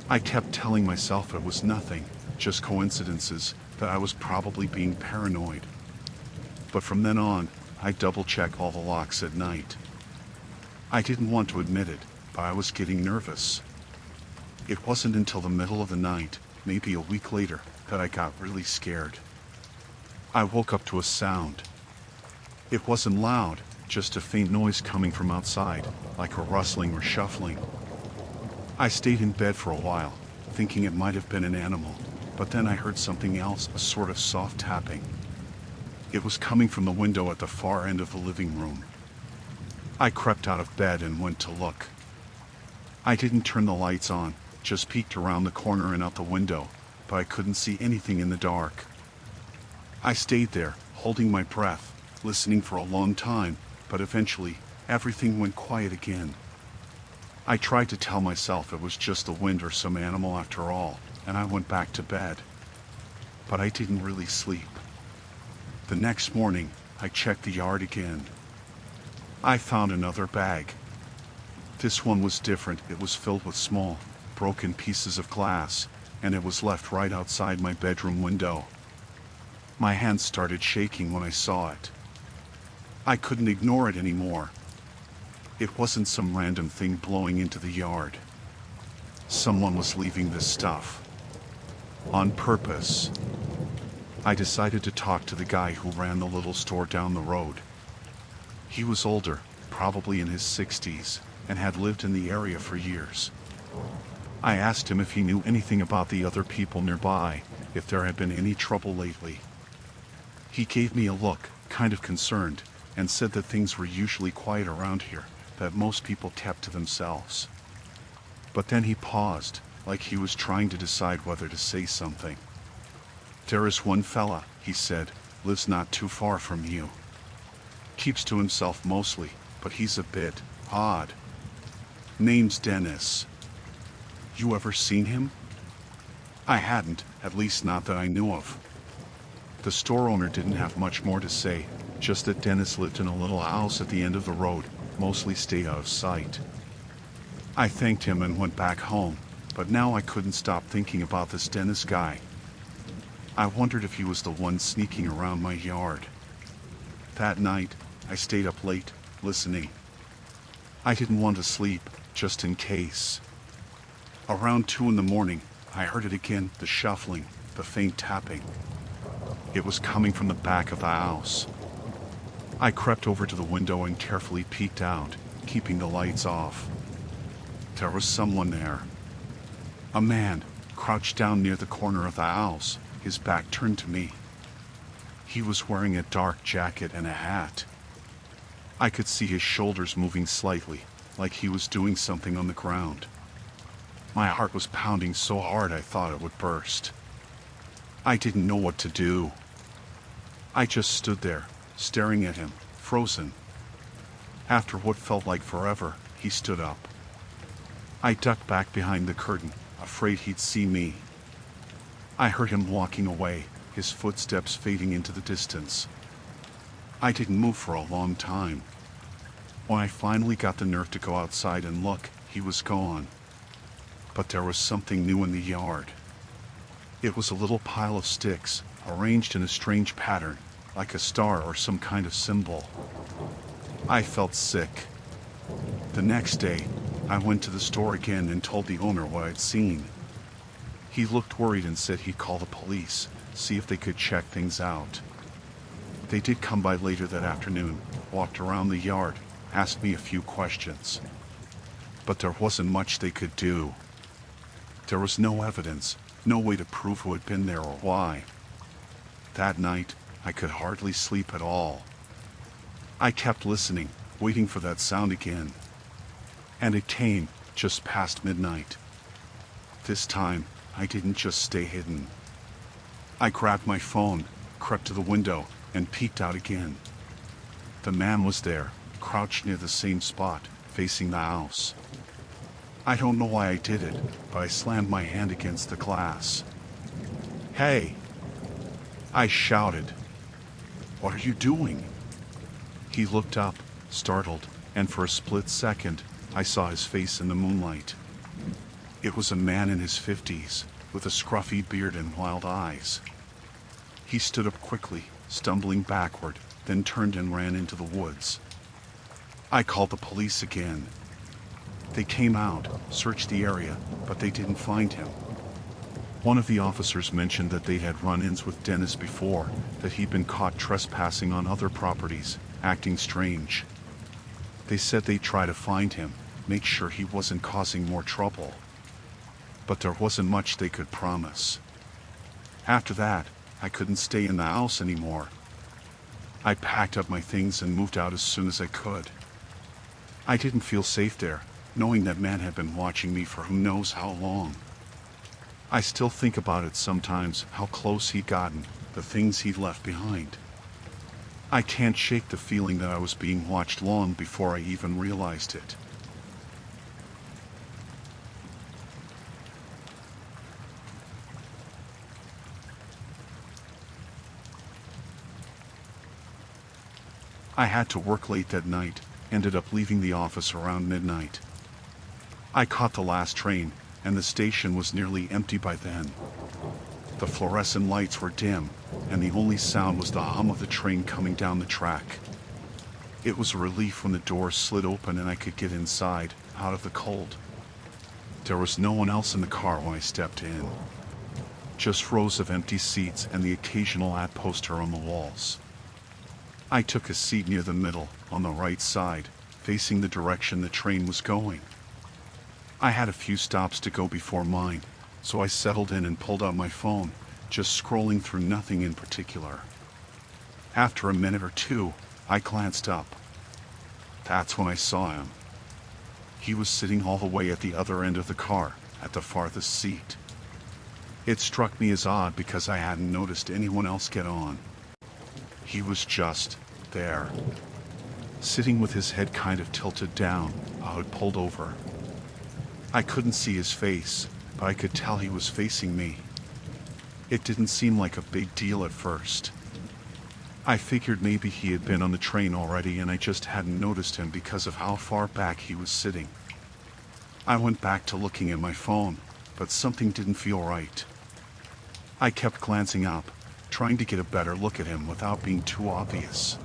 A: I kept telling myself it was nothing, just coincidences, that I was probably being paranoid. But from then on, I double-check all the locks at night. I didn't want to admit it, but I was getting nervous. It wasn't until the middle of the night, maybe a week later, that I got really scared. I woke up to a sound. It wasn't loud, just a faint noise coming from outside, like a rustling or shuffling. I stayed in bed for a while, thinking it might have been an animal, but then I heard something else, a sort of soft tapping. It was coming from the window at the far end of the living room. I crept out of bed and went to look. I didn't turn the lights on, just peeked around the corner and out the window, but I couldn't see anything in the dark. I stayed there, holding my breath, listening for a long time, but eventually, everything went quiet again. I tried to tell myself it was just the wind or some animal after all, and I went back to bed. But I didn't really sleep. The next morning, I checked the yard again. I found another bag. This one was different. It was filled with small, broken pieces of glass, and it was left right outside my bedroom window. My hands started shaking when I saw it. I couldn't ignore it anymore. It wasn't some random thing blowing into the yard. Someone was leaving this stuff. On purpose. I decided to talk to the guy who ran the little store down the road. He was older, probably in his 60s, and had lived in the area for years. I asked him if he knew anything about the other people nearby, if there had been any trouble lately. He gave me a look, kind of concerned, and said that things were usually quiet around here, that most people kept to themselves. But then he paused, like he was trying to decide whether to say something. "There is one fella," he said, "lives not too far from you. Keeps to himself mostly, but he's a bit odd. Name's Dennis. You ever seen him?" I hadn't, at least not that I knew of. The store owner didn't have much more to say, just that Dennis lived in a little house at the end of the road, mostly stayed out of sight. I thanked him and went back home, but now I couldn't stop thinking about this Dennis guy. I wondered if he was the one sneaking around my yard. That night, I stayed up late, listening. I didn't want to sleep, just in case. Around 2 in the morning, I heard it again, the shuffling, the faint tapping. It was coming from the back of the house. I crept over to the window and carefully peeked out, keeping the lights off. There was someone there. A man, crouched down near the corner of the house, his back turned to me. He was wearing a dark jacket and a hat. I could see his shoulders moving slightly, like he was doing something on the ground. My heart was pounding so hard I thought it would burst. I didn't know what to do. I just stood there, staring at him, frozen. After what felt like forever, he stood up. I ducked back behind the curtain, afraid he'd see me. I heard him walking away, his footsteps fading into the distance. I didn't move for a long time. When I finally got the nerve to go outside and look, he was gone. But there was something new in the yard. It was a little pile of sticks, arranged in a strange pattern, like a star or some kind of symbol. I felt sick. The next day, I went to the store again and told the owner what I'd seen. He looked worried and said he'd call the police, see if they could check things out. They did come by later that afternoon, walked around the yard, asked me a few questions. But there wasn't much they could do. There was no evidence, no way to prove who had been there or why. That night, I could hardly sleep at all. I kept listening, waiting for that sound again. And it came, just past midnight. This time, I didn't just stay hidden. I grabbed my phone, crept to the window, and peeked out again. The man was there, crouched near the same spot, facing the house. I don't know why I did it, but I slammed my hand against the glass. "Hey!" I shouted. "What are you doing?" He looked up, startled, and for a split second, I saw his face in the moonlight. It was a man in his 50s, with a scruffy beard and wild eyes. He stood up quickly, stumbling backward, then turned and ran into the woods. I called the police again. They came out, searched the area, but they didn't find him. One of the officers mentioned that they had run-ins with Dennis before, that he'd been caught trespassing on other properties, acting strange. They said they'd try to find him, make sure he wasn't causing more trouble. But there wasn't much they could promise. After that, I couldn't stay in the house anymore. I packed up my things and moved out as soon as I could. I didn't feel safe there, knowing that man had been watching me for who knows how long. I still think about it sometimes, how close he'd gotten, the things he'd left behind. I can't shake the feeling that I was being watched long before I even realized it. I had to work late that night, ended up leaving the office around midnight. I caught the last train, and the station was nearly empty by then. The fluorescent lights were dim, and the only sound was the hum of the train coming down the track. It was a relief when the doors slid open and I could get inside, out of the cold. There was no one else in the car when I stepped in. Just rows of empty seats and the occasional ad poster on the walls. I took a seat near the middle, on the right side, facing the direction the train was going. I had a few stops to go before mine, so I settled in and pulled out my phone, just scrolling through nothing in particular. After a minute or two, I glanced up. That's when I saw him. He was sitting all the way at the other end of the car, at the farthest seat. It struck me as odd because I hadn't noticed anyone else get on. He was just there, sitting with his head kind of tilted down, how it pulled over. I couldn't see his face, but I could tell he was facing me. It didn't seem like a big deal at first. I figured maybe he had been on the train already and I just hadn't noticed him because of how far back he was sitting. I went back to looking at my phone, but something didn't feel right. I kept glancing up, trying to get a better look at him without being too obvious.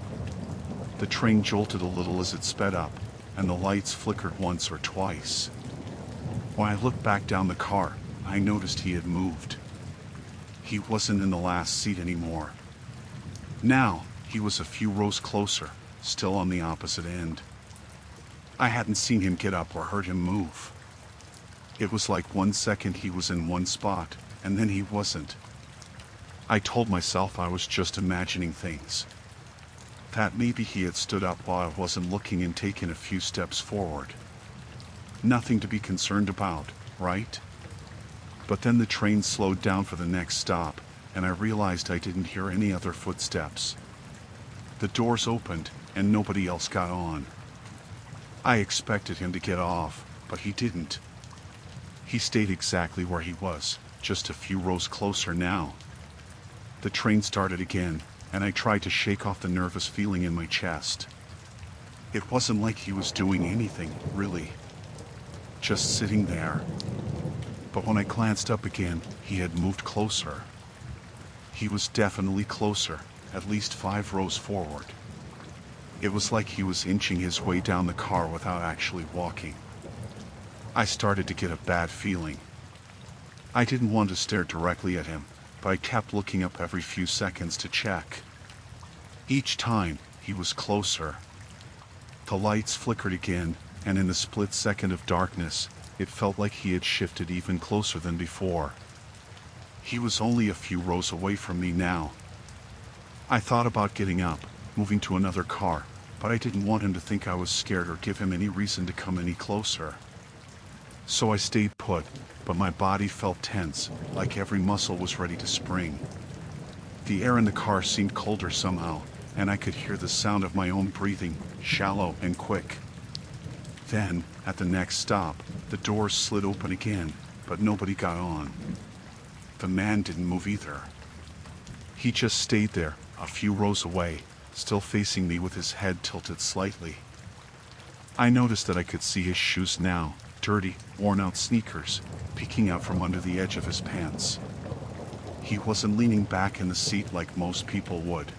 A: The train jolted a little as it sped up, and the lights flickered once or twice. When I looked back down the car, I noticed he had moved. He wasn't in the last seat anymore. Now, he was a few rows closer, still on the opposite end. I hadn't seen him get up or heard him move. It was like 1 second he was in one spot, and then he wasn't. I told myself I was just imagining things. That maybe he had stood up while I wasn't looking and taken a few steps forward. Nothing to be concerned about, right? But then the train slowed down for the next stop, and I realized I didn't hear any other footsteps. The doors opened, and nobody else got on. I expected him to get off, but he didn't. He stayed exactly where he was, just a few rows closer now. The train started again, and I tried to shake off the nervous feeling in my chest. It wasn't like he was doing anything, really. Just sitting there. But when I glanced up again, he had moved closer. He was definitely closer, at least 5 rows forward. It was like he was inching his way down the car without actually walking. I started to get a bad feeling. I didn't want to stare directly at him, but I kept looking up every few seconds to check. Each time, he was closer. The lights flickered again, and in the split second of darkness, it felt like he had shifted even closer than before. He was only a few rows away from me now. I thought about getting up, moving to another car, but I didn't want him to think I was scared or give him any reason to come any closer. So I stayed put, but my body felt tense, like every muscle was ready to spring. The air in the car seemed colder somehow, and I could hear the sound of my own breathing, shallow and quick. Then, at the next stop, the doors slid open again, but nobody got on. The man didn't move either. He just stayed there, a few rows away, still facing me with his head tilted slightly. I noticed that I could see his shoes now, dirty, worn-out sneakers, peeking out from under the edge of his pants. He wasn't leaning back in the seat like most people would.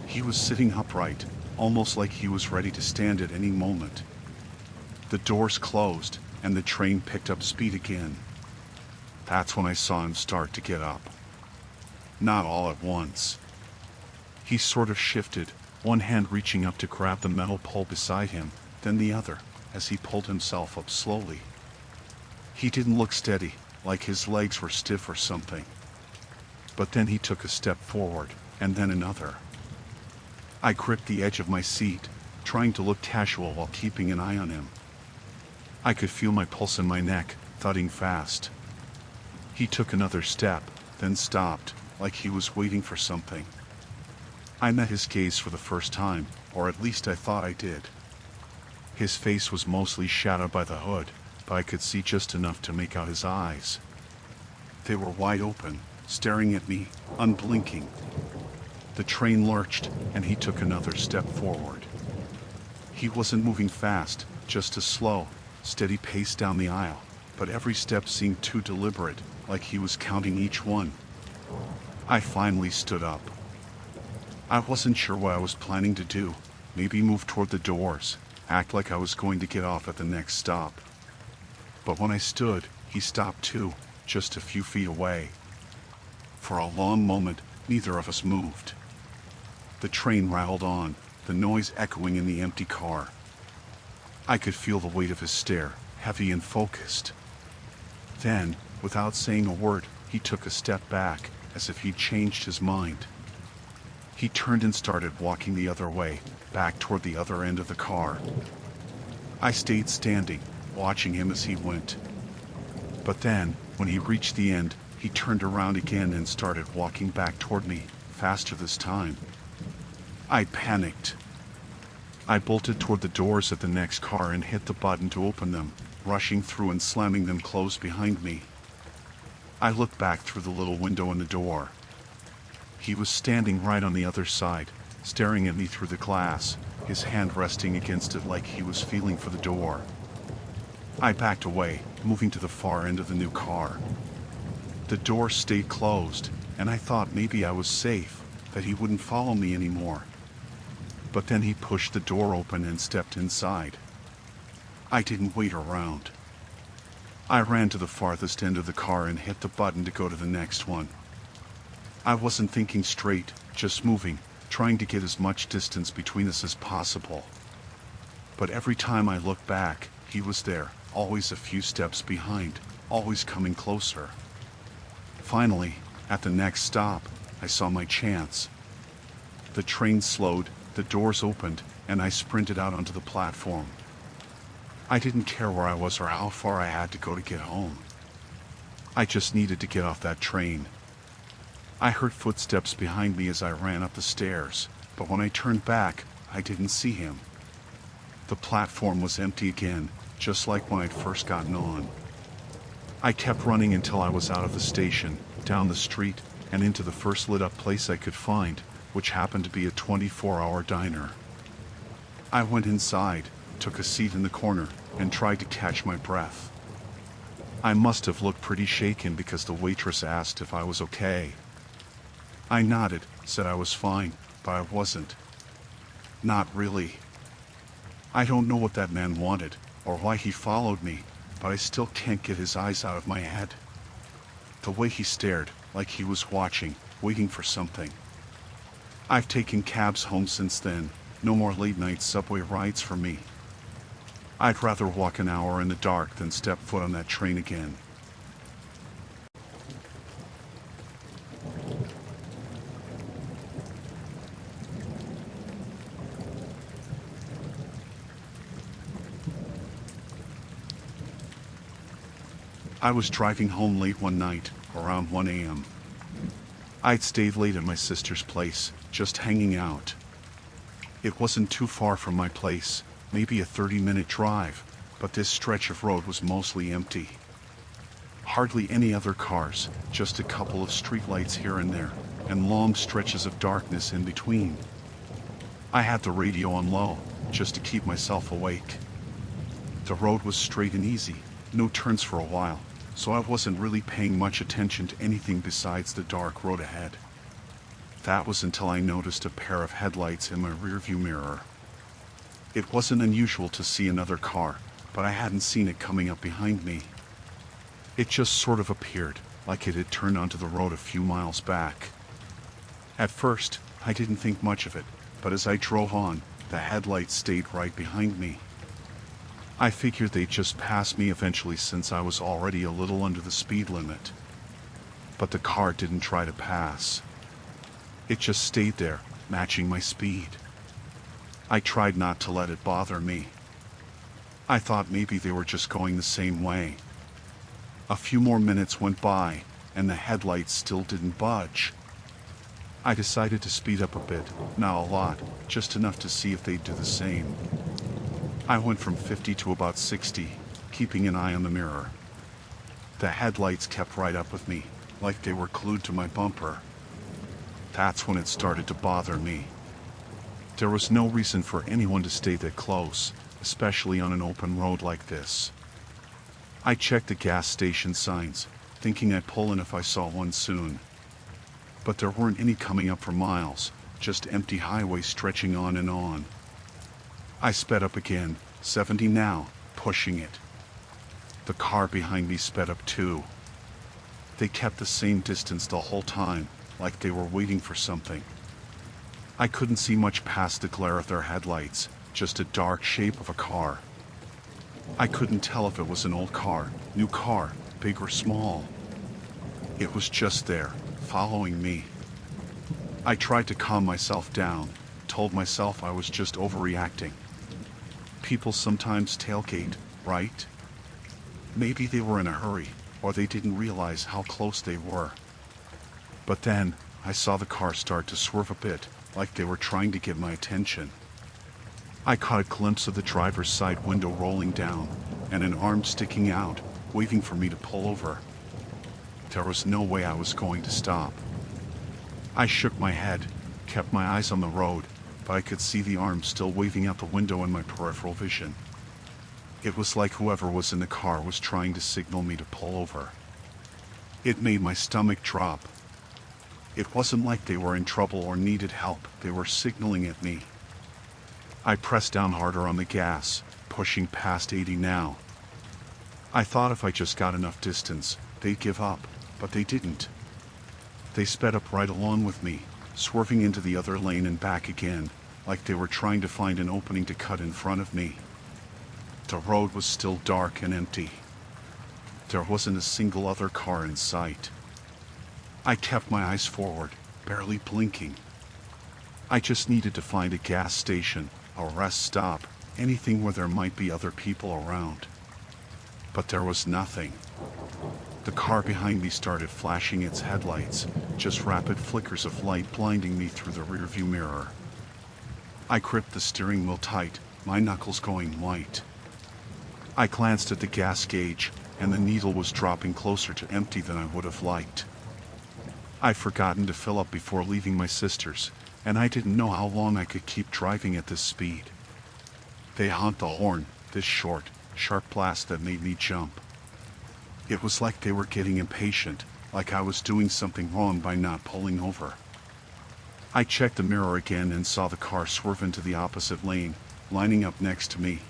A: He was sitting upright, almost like he was ready to stand at any moment. The doors closed, and the train picked up speed again. That's when I saw him start to get up. Not all at once. He sort of shifted, one hand reaching up to grab the metal pole beside him, then the other, as he pulled himself up slowly. He didn't look steady, like his legs were stiff or something. But then he took a step forward, and then another. I gripped the edge of my seat, trying to look casual while keeping an eye on him. I could feel my pulse in my neck, thudding fast. He took another step, then stopped, like he was waiting for something. I met his gaze for the first time, or at least I thought I did. His face was mostly shadowed by the hood, but I could see just enough to make out his eyes. They were wide open, staring at me, unblinking. The train lurched, and he took another step forward. He wasn't moving fast, just a slow, steady pace down the aisle, but every step seemed too deliberate, like he was counting each one. I finally stood up. I wasn't sure what I was planning to do, maybe move toward the doors, act like I was going to get off at the next stop. But when I stood, he stopped too, just a few feet away. For a long moment, neither of us moved. The train rattled on, the noise echoing in the empty car. I could feel the weight of his stare, heavy and focused. Then, without saying a word, he took a step back, as if he'd changed his mind. He turned and started walking the other way, back toward the other end of the car. I stayed standing, watching him as he went. But then, when he reached the end, he turned around again and started walking back toward me, faster this time. I panicked. I bolted toward the doors at the next car and hit the button to open them, rushing through and slamming them closed behind me. I looked back through the little window in the door. He was standing right on the other side, staring at me through the glass, his hand resting against it like he was feeling for the door. I backed away, moving to the far end of the new car. The door stayed closed, and I thought maybe I was safe, that he wouldn't follow me anymore. But then he pushed the door open and stepped inside. I didn't wait around. I ran to the farthest end of the car and hit the button to go to the next one. I wasn't thinking straight, just moving, trying to get as much distance between us as possible. But every time I looked back, he was there, always a few steps behind, always coming closer. Finally, at the next stop, I saw my chance. The train slowed, the doors opened, and I sprinted out onto the platform. I didn't care where I was or how far I had to go to get home. I just needed to get off that train. I heard footsteps behind me as I ran up the stairs, but when I turned back, I didn't see him. The platform was empty again, just like when I'd first gotten on. I kept running until I was out of the station, down the street, and into the first lit-up place I could find, which happened to be a 24-hour diner. I went inside, took a seat in the corner, and tried to catch my breath. I must have looked pretty shaken because the waitress asked if I was okay. I nodded, said I was fine, but I wasn't. Not really. I don't know what that man wanted, or why he followed me, but I still can't get his eyes out of my head. The way he stared, like he was watching, waiting for something. I've taken cabs home since then, no more late-night subway rides for me. I'd rather walk an hour in the dark than step foot on that train again. I was driving home late one night, around 1 a.m. I'd stayed late at my sister's place, just hanging out. It wasn't too far from my place, maybe a 30-minute drive, but this stretch of road was mostly empty. Hardly any other cars, just a couple of streetlights here and there, and long stretches of darkness in between. I had the radio on low, just to keep myself awake. The road was straight and easy, no turns for a while, so I wasn't really paying much attention to anything besides the dark road ahead. That was until I noticed a pair of headlights in my rearview mirror. It wasn't unusual to see another car, but I hadn't seen it coming up behind me. It just sort of appeared, like it had turned onto the road a few miles back. At first, I didn't think much of it, but as I drove on, the headlights stayed right behind me. I figured they'd just pass me eventually since I was already a little under the speed limit. But the car didn't try to pass. It just stayed there, matching my speed. I tried not to let it bother me. I thought maybe they were just going the same way. A few more minutes went by, and the headlights still didn't budge. I decided to speed up a bit, not a lot, just enough to see if they'd do the same. I went from 50 to about 60, keeping an eye on the mirror. The headlights kept right up with me, like they were glued to my bumper. That's when it started to bother me. There was no reason for anyone to stay that close, especially on an open road like this. I checked the gas station signs, thinking I'd pull in if I saw one soon. But there weren't any coming up for miles, just empty highway stretching on and on. I sped up again, 70 now, pushing it. The car behind me sped up too. They kept the same distance the whole time, like they were waiting for something. I couldn't see much past the glare of their headlights, just a dark shape of a car. I couldn't tell if it was an old car, new car, big or small. It was just there, following me. I tried to calm myself down, told myself I was just overreacting. People sometimes tailgate, right? Maybe they were in a hurry, or they didn't realize how close they were. But then, I saw the car start to swerve a bit, like they were trying to get my attention. I caught a glimpse of the driver's side window rolling down, and an arm sticking out, waving for me to pull over. There was no way I was going to stop. I shook my head, kept my eyes on the road, but I could see the arm still waving out the window in my peripheral vision. It was like whoever was in the car was trying to signal me to pull over. It made my stomach drop. It wasn't like they were in trouble or needed help, they were signaling at me. I pressed down harder on the gas, pushing past 80 now. I thought if I just got enough distance, they'd give up, but they didn't. They sped up right along with me, swerving into the other lane and back again, like they were trying to find an opening to cut in front of me. The road was still dark and empty. There wasn't a single other car in sight. I kept my eyes forward, barely blinking. I just needed to find a gas station, a rest stop, anything where there might be other people around. But there was nothing. The car behind me started flashing its headlights, just rapid flickers of light blinding me through the rearview mirror. I gripped the steering wheel tight, my knuckles going white. I glanced at the gas gauge, and the needle was dropping closer to empty than I would have liked. I'd forgotten to fill up before leaving my sister's, and I didn't know how long I could keep driving at this speed. They honked the horn, this short, sharp blast that made me jump. It was like they were getting impatient, like I was doing something wrong by not pulling over. I checked the mirror again and saw the car swerve into the opposite lane, lining up next to me.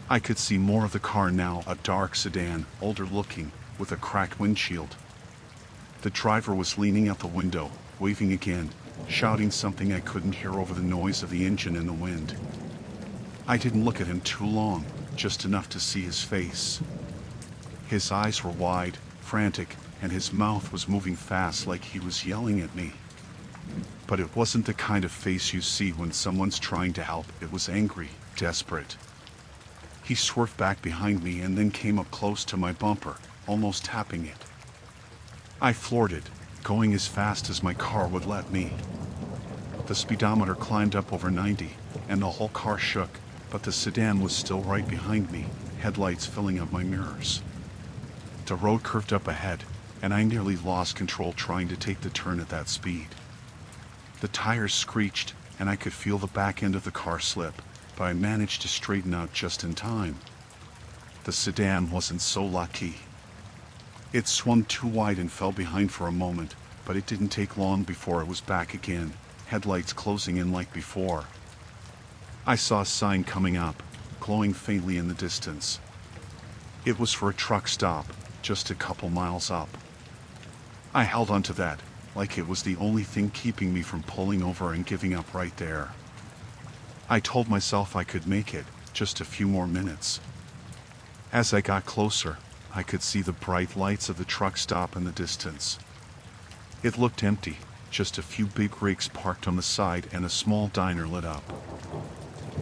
A: I could see more of the car now, a dark sedan, older looking, with a cracked windshield. The driver was leaning out the window, waving again, shouting something I couldn't hear over the noise of the engine and the wind. I didn't look at him too long, just enough to see his face. His eyes were wide, frantic, and his mouth was moving fast like he was yelling at me. But it wasn't the kind of face you see when someone's trying to help. It was angry, desperate. He swerved back behind me and then came up close to my bumper, almost tapping it. I floored it, going as fast as my car would let me. The speedometer climbed up over 90, and the whole car shook, but the sedan was still right behind me, headlights filling up my mirrors. The road curved up ahead, and I nearly lost control trying to take the turn at that speed. The tires screeched, and I could feel the back end of the car slip, but I managed to straighten out just in time. The sedan wasn't so lucky. It swung too wide and fell behind for a moment, but it didn't take long before it was back again, headlights closing in like before. I saw a sign coming up, glowing faintly in the distance. It was for a truck stop, just a couple miles up. I held onto that, like it was the only thing keeping me from pulling over and giving up right there. I told myself I could make it, just a few more minutes. As I got closer, I could see the bright lights of the truck stop in the distance. It looked empty, just a few big rigs parked on the side and a small diner lit up.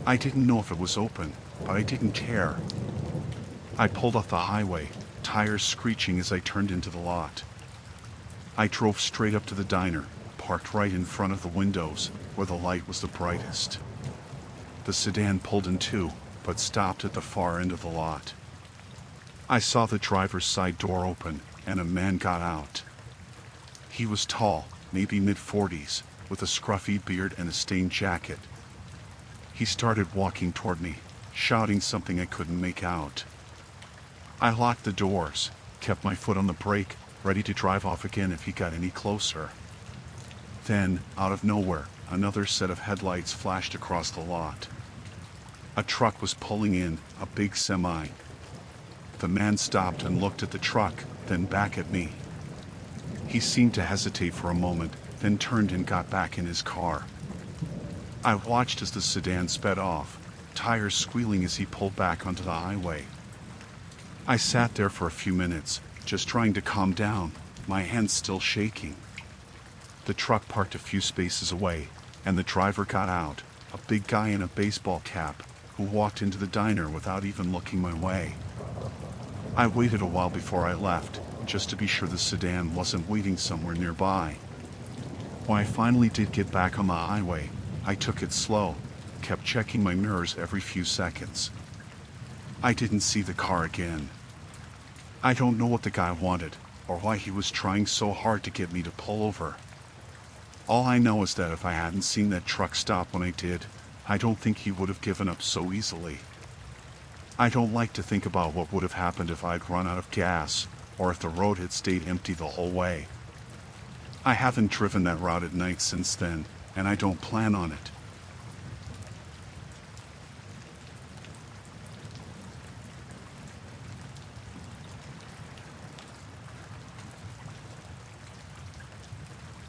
A: I didn't know if it was open, but I didn't care. I pulled off the highway, tires screeching as I turned into the lot. I drove straight up to the diner, parked right in front of the windows, where the light was the brightest. The sedan pulled in too, but stopped at the far end of the lot. I saw the driver's side door open, and a man got out. He was tall, maybe mid-40s, with a scruffy beard and a stained jacket. He started walking toward me, shouting something I couldn't make out. I locked the doors, kept my foot on the brake, ready to drive off again if he got any closer. Then, out of nowhere, another set of headlights flashed across the lot. A truck was pulling in, a big semi. The man stopped and looked at the truck, then back at me. He seemed to hesitate for a moment, then turned and got back in his car. I watched as the sedan sped off, tires squealing as he pulled back onto the highway. I sat there for a few minutes, just trying to calm down, my hands still shaking. The truck parked a few spaces away, and the driver got out, a big guy in a baseball cap, who walked into the diner without even looking my way. I waited a while before I left, just to be sure the sedan wasn't waiting somewhere nearby. When I finally did get back on the highway, I took it slow, kept checking my mirrors every few seconds. I didn't see the car again. I don't know what the guy wanted, or why he was trying so hard to get me to pull over. All I know is that if I hadn't seen that truck stop when I did, I don't think he would have given up so easily. I don't like to think about what would have happened if I'd run out of gas, or if the road had stayed empty the whole way. I haven't driven that route at night since then, and I don't plan on it.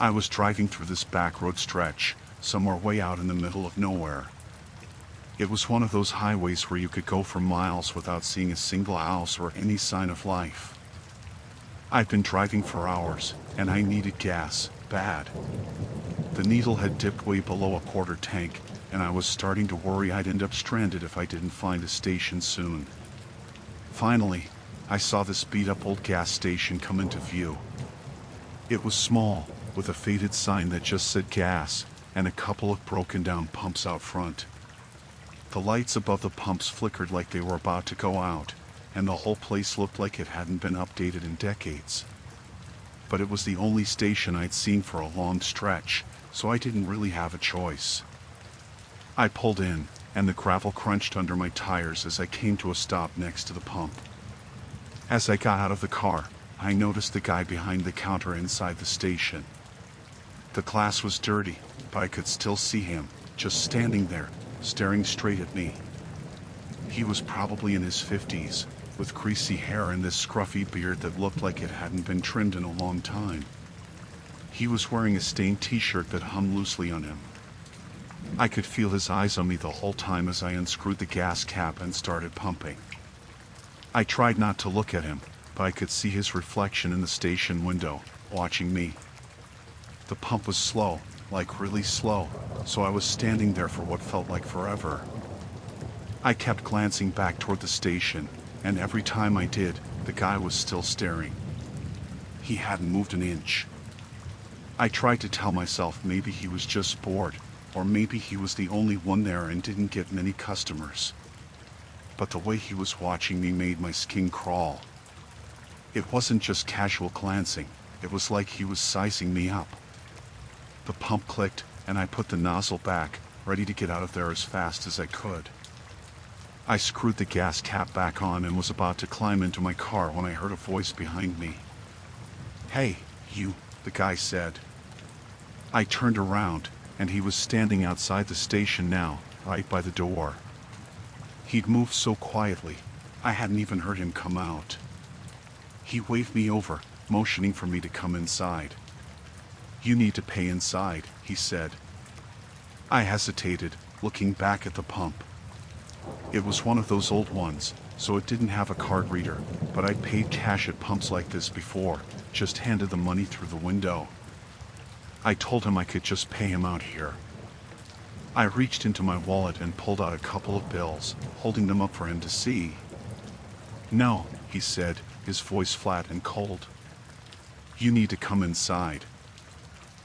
A: I was driving through this back road stretch, somewhere way out in the middle of nowhere. It was one of those highways where you could go for miles without seeing a single house or any sign of life. I'd been driving for hours, and I needed gas, bad. The needle had dipped way below a quarter tank, and I was starting to worry I'd end up stranded if I didn't find a station soon. Finally, I saw this beat-up old gas station come into view. It was small, with a faded sign that just said gas, and a couple of broken-down pumps out front. The lights above the pumps flickered like they were about to go out, and the whole place looked like it hadn't been updated in decades. But it was the only station I'd seen for a long stretch, so I didn't really have a choice. I pulled in, and the gravel crunched under my tires as I came to a stop next to the pump. As I got out of the car, I noticed the guy behind the counter inside the station. The glass was dirty, but I could still see him, just standing there, staring straight at me. He was probably in his 50s, with greasy hair and this scruffy beard that looked like it hadn't been trimmed in a long time. He was wearing a stained t-shirt that hung loosely on him. I could feel his eyes on me the whole time as I unscrewed the gas cap and started pumping. I tried not to look at him, but I could see his reflection in the station window, watching me. The pump was slow, like really slow, so I was standing there for what felt like forever. I kept glancing back toward the station, and every time I did, the guy was still staring. He hadn't moved an inch. I tried to tell myself maybe he was just bored, or maybe he was the only one there and didn't get many customers. But the way he was watching me made my skin crawl. It wasn't just casual glancing, it was like he was sizing me up. The pump clicked, and I put the nozzle back, ready to get out of there as fast as I could. I screwed the gas cap back on and was about to climb into my car when I heard a voice behind me. "Hey, you," the guy said. I turned around, and he was standing outside the station now, right by the door. He'd moved so quietly, I hadn't even heard him come out. He waved me over, motioning for me to come inside. "You need to pay inside," he said. I hesitated, looking back at the pump. It was one of those old ones, so it didn't have a card reader, but I'd paid cash at pumps like this before, just handed the money through the window. I told him I could just pay him out here. I reached into my wallet and pulled out a couple of bills, holding them up for him to see. "No," he said, his voice flat and cold. "You need to come inside."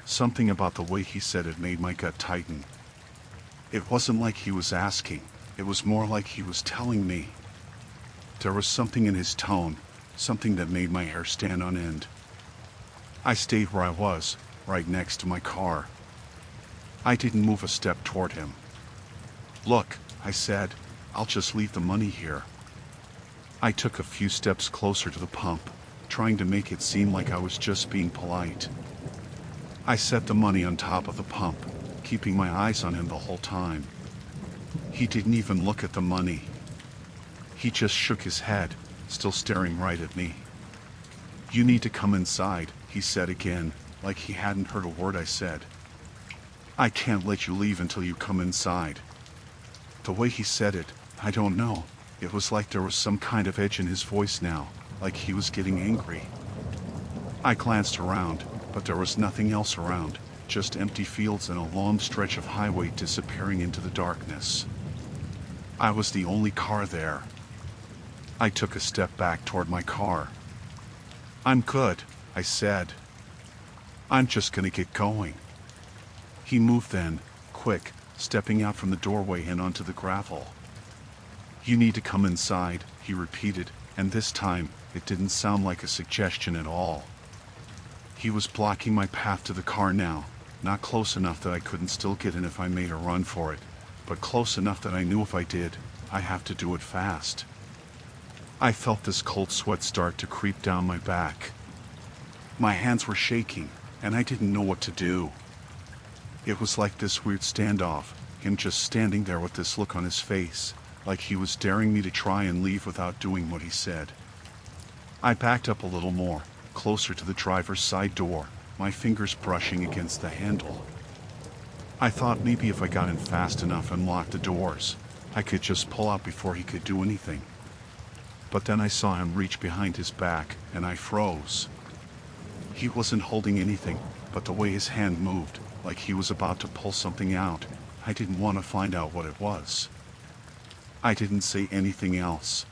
A: Something about the way he said it made my gut tighten. It wasn't like he was asking, it was more like he was telling me. There was something in his tone, something that made my hair stand on end. I stayed where I was, right next to my car. I didn't move a step toward him. "Look," I said, "I'll just leave the money here." I took a few steps closer to the pump, trying to make it seem like I was just being polite. I set the money on top of the pump, keeping my eyes on him the whole time. He didn't even look at the money. He just shook his head, still staring right at me. "You need to come inside," he said again, like he hadn't heard a word I said. "I can't let you leave until you come inside." The way he said it, I don't know, it was like there was some kind of edge in his voice now, like he was getting angry. I glanced around, but there was nothing else around, just empty fields and a long stretch of highway disappearing into the darkness. I was the only car there. I took a step back toward my car. "I'm good," I said. "I'm just gonna get going." He moved then, quick, stepping out from the doorway and onto the gravel. "You need to come inside," he repeated, and this time, it didn't sound like a suggestion at all. He was blocking my path to the car now, not close enough that I couldn't still get in if I made a run for it, but close enough that I knew if I did, I'd have to do it fast. I felt this cold sweat start to creep down my back. My hands were shaking, and I didn't know what to do. It was like this weird standoff, him just standing there with this look on his face, like he was daring me to try and leave without doing what he said. I backed up a little more, closer to the driver's side door, my fingers brushing against the handle. I thought maybe if I got in fast enough and locked the doors, I could just pull out before he could do anything. But then I saw him reach behind his back, and I froze. He wasn't holding anything, but the way his hand moved, like he was about to pull something out, I didn't want to find out what it was. I didn't say anything else.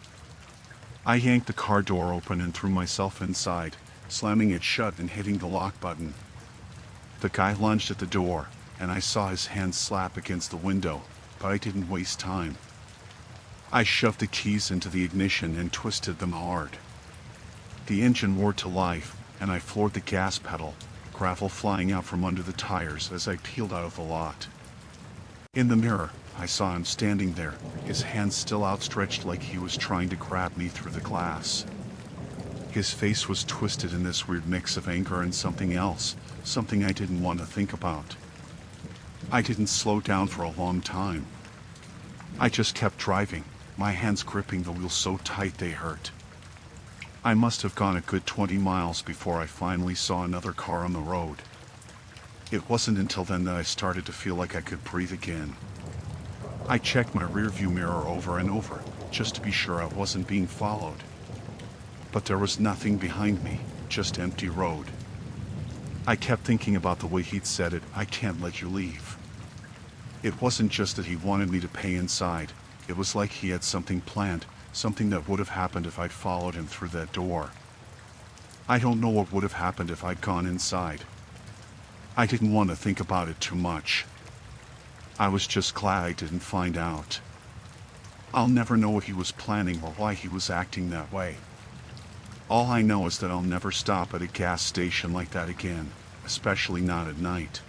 A: I yanked the car door open and threw myself inside, slamming it shut and hitting the lock button. The guy lunged at the door, and I saw his hand slap against the window, but I didn't waste time. I shoved the keys into the ignition and twisted them hard. The engine roared to life, and I floored the gas pedal, gravel flying out from under the tires as I peeled out of the lot. In the mirror, I saw him standing there, his hands still outstretched like he was trying to grab me through the glass. His face was twisted in this weird mix of anger and something else, something I didn't want to think about. I didn't slow down for a long time. I just kept driving, my hands gripping the wheel so tight they hurt. I must have gone a good 20 miles before I finally saw another car on the road. It wasn't until then that I started to feel like I could breathe again. I checked my rearview mirror over and over, just to be sure I wasn't being followed. But there was nothing behind me, just empty road. I kept thinking about the way he'd said it, "I can't let you leave." It wasn't just that he wanted me to pay inside, it was like he had something planned, something that would have happened if I'd followed him through that door. I don't know what would have happened if I'd gone inside. I didn't want to think about it too much. I was just glad I didn't find out. I'll never know what he was planning or why he was acting that way. All I know is that I'll never stop at a gas station like that again, especially not at night.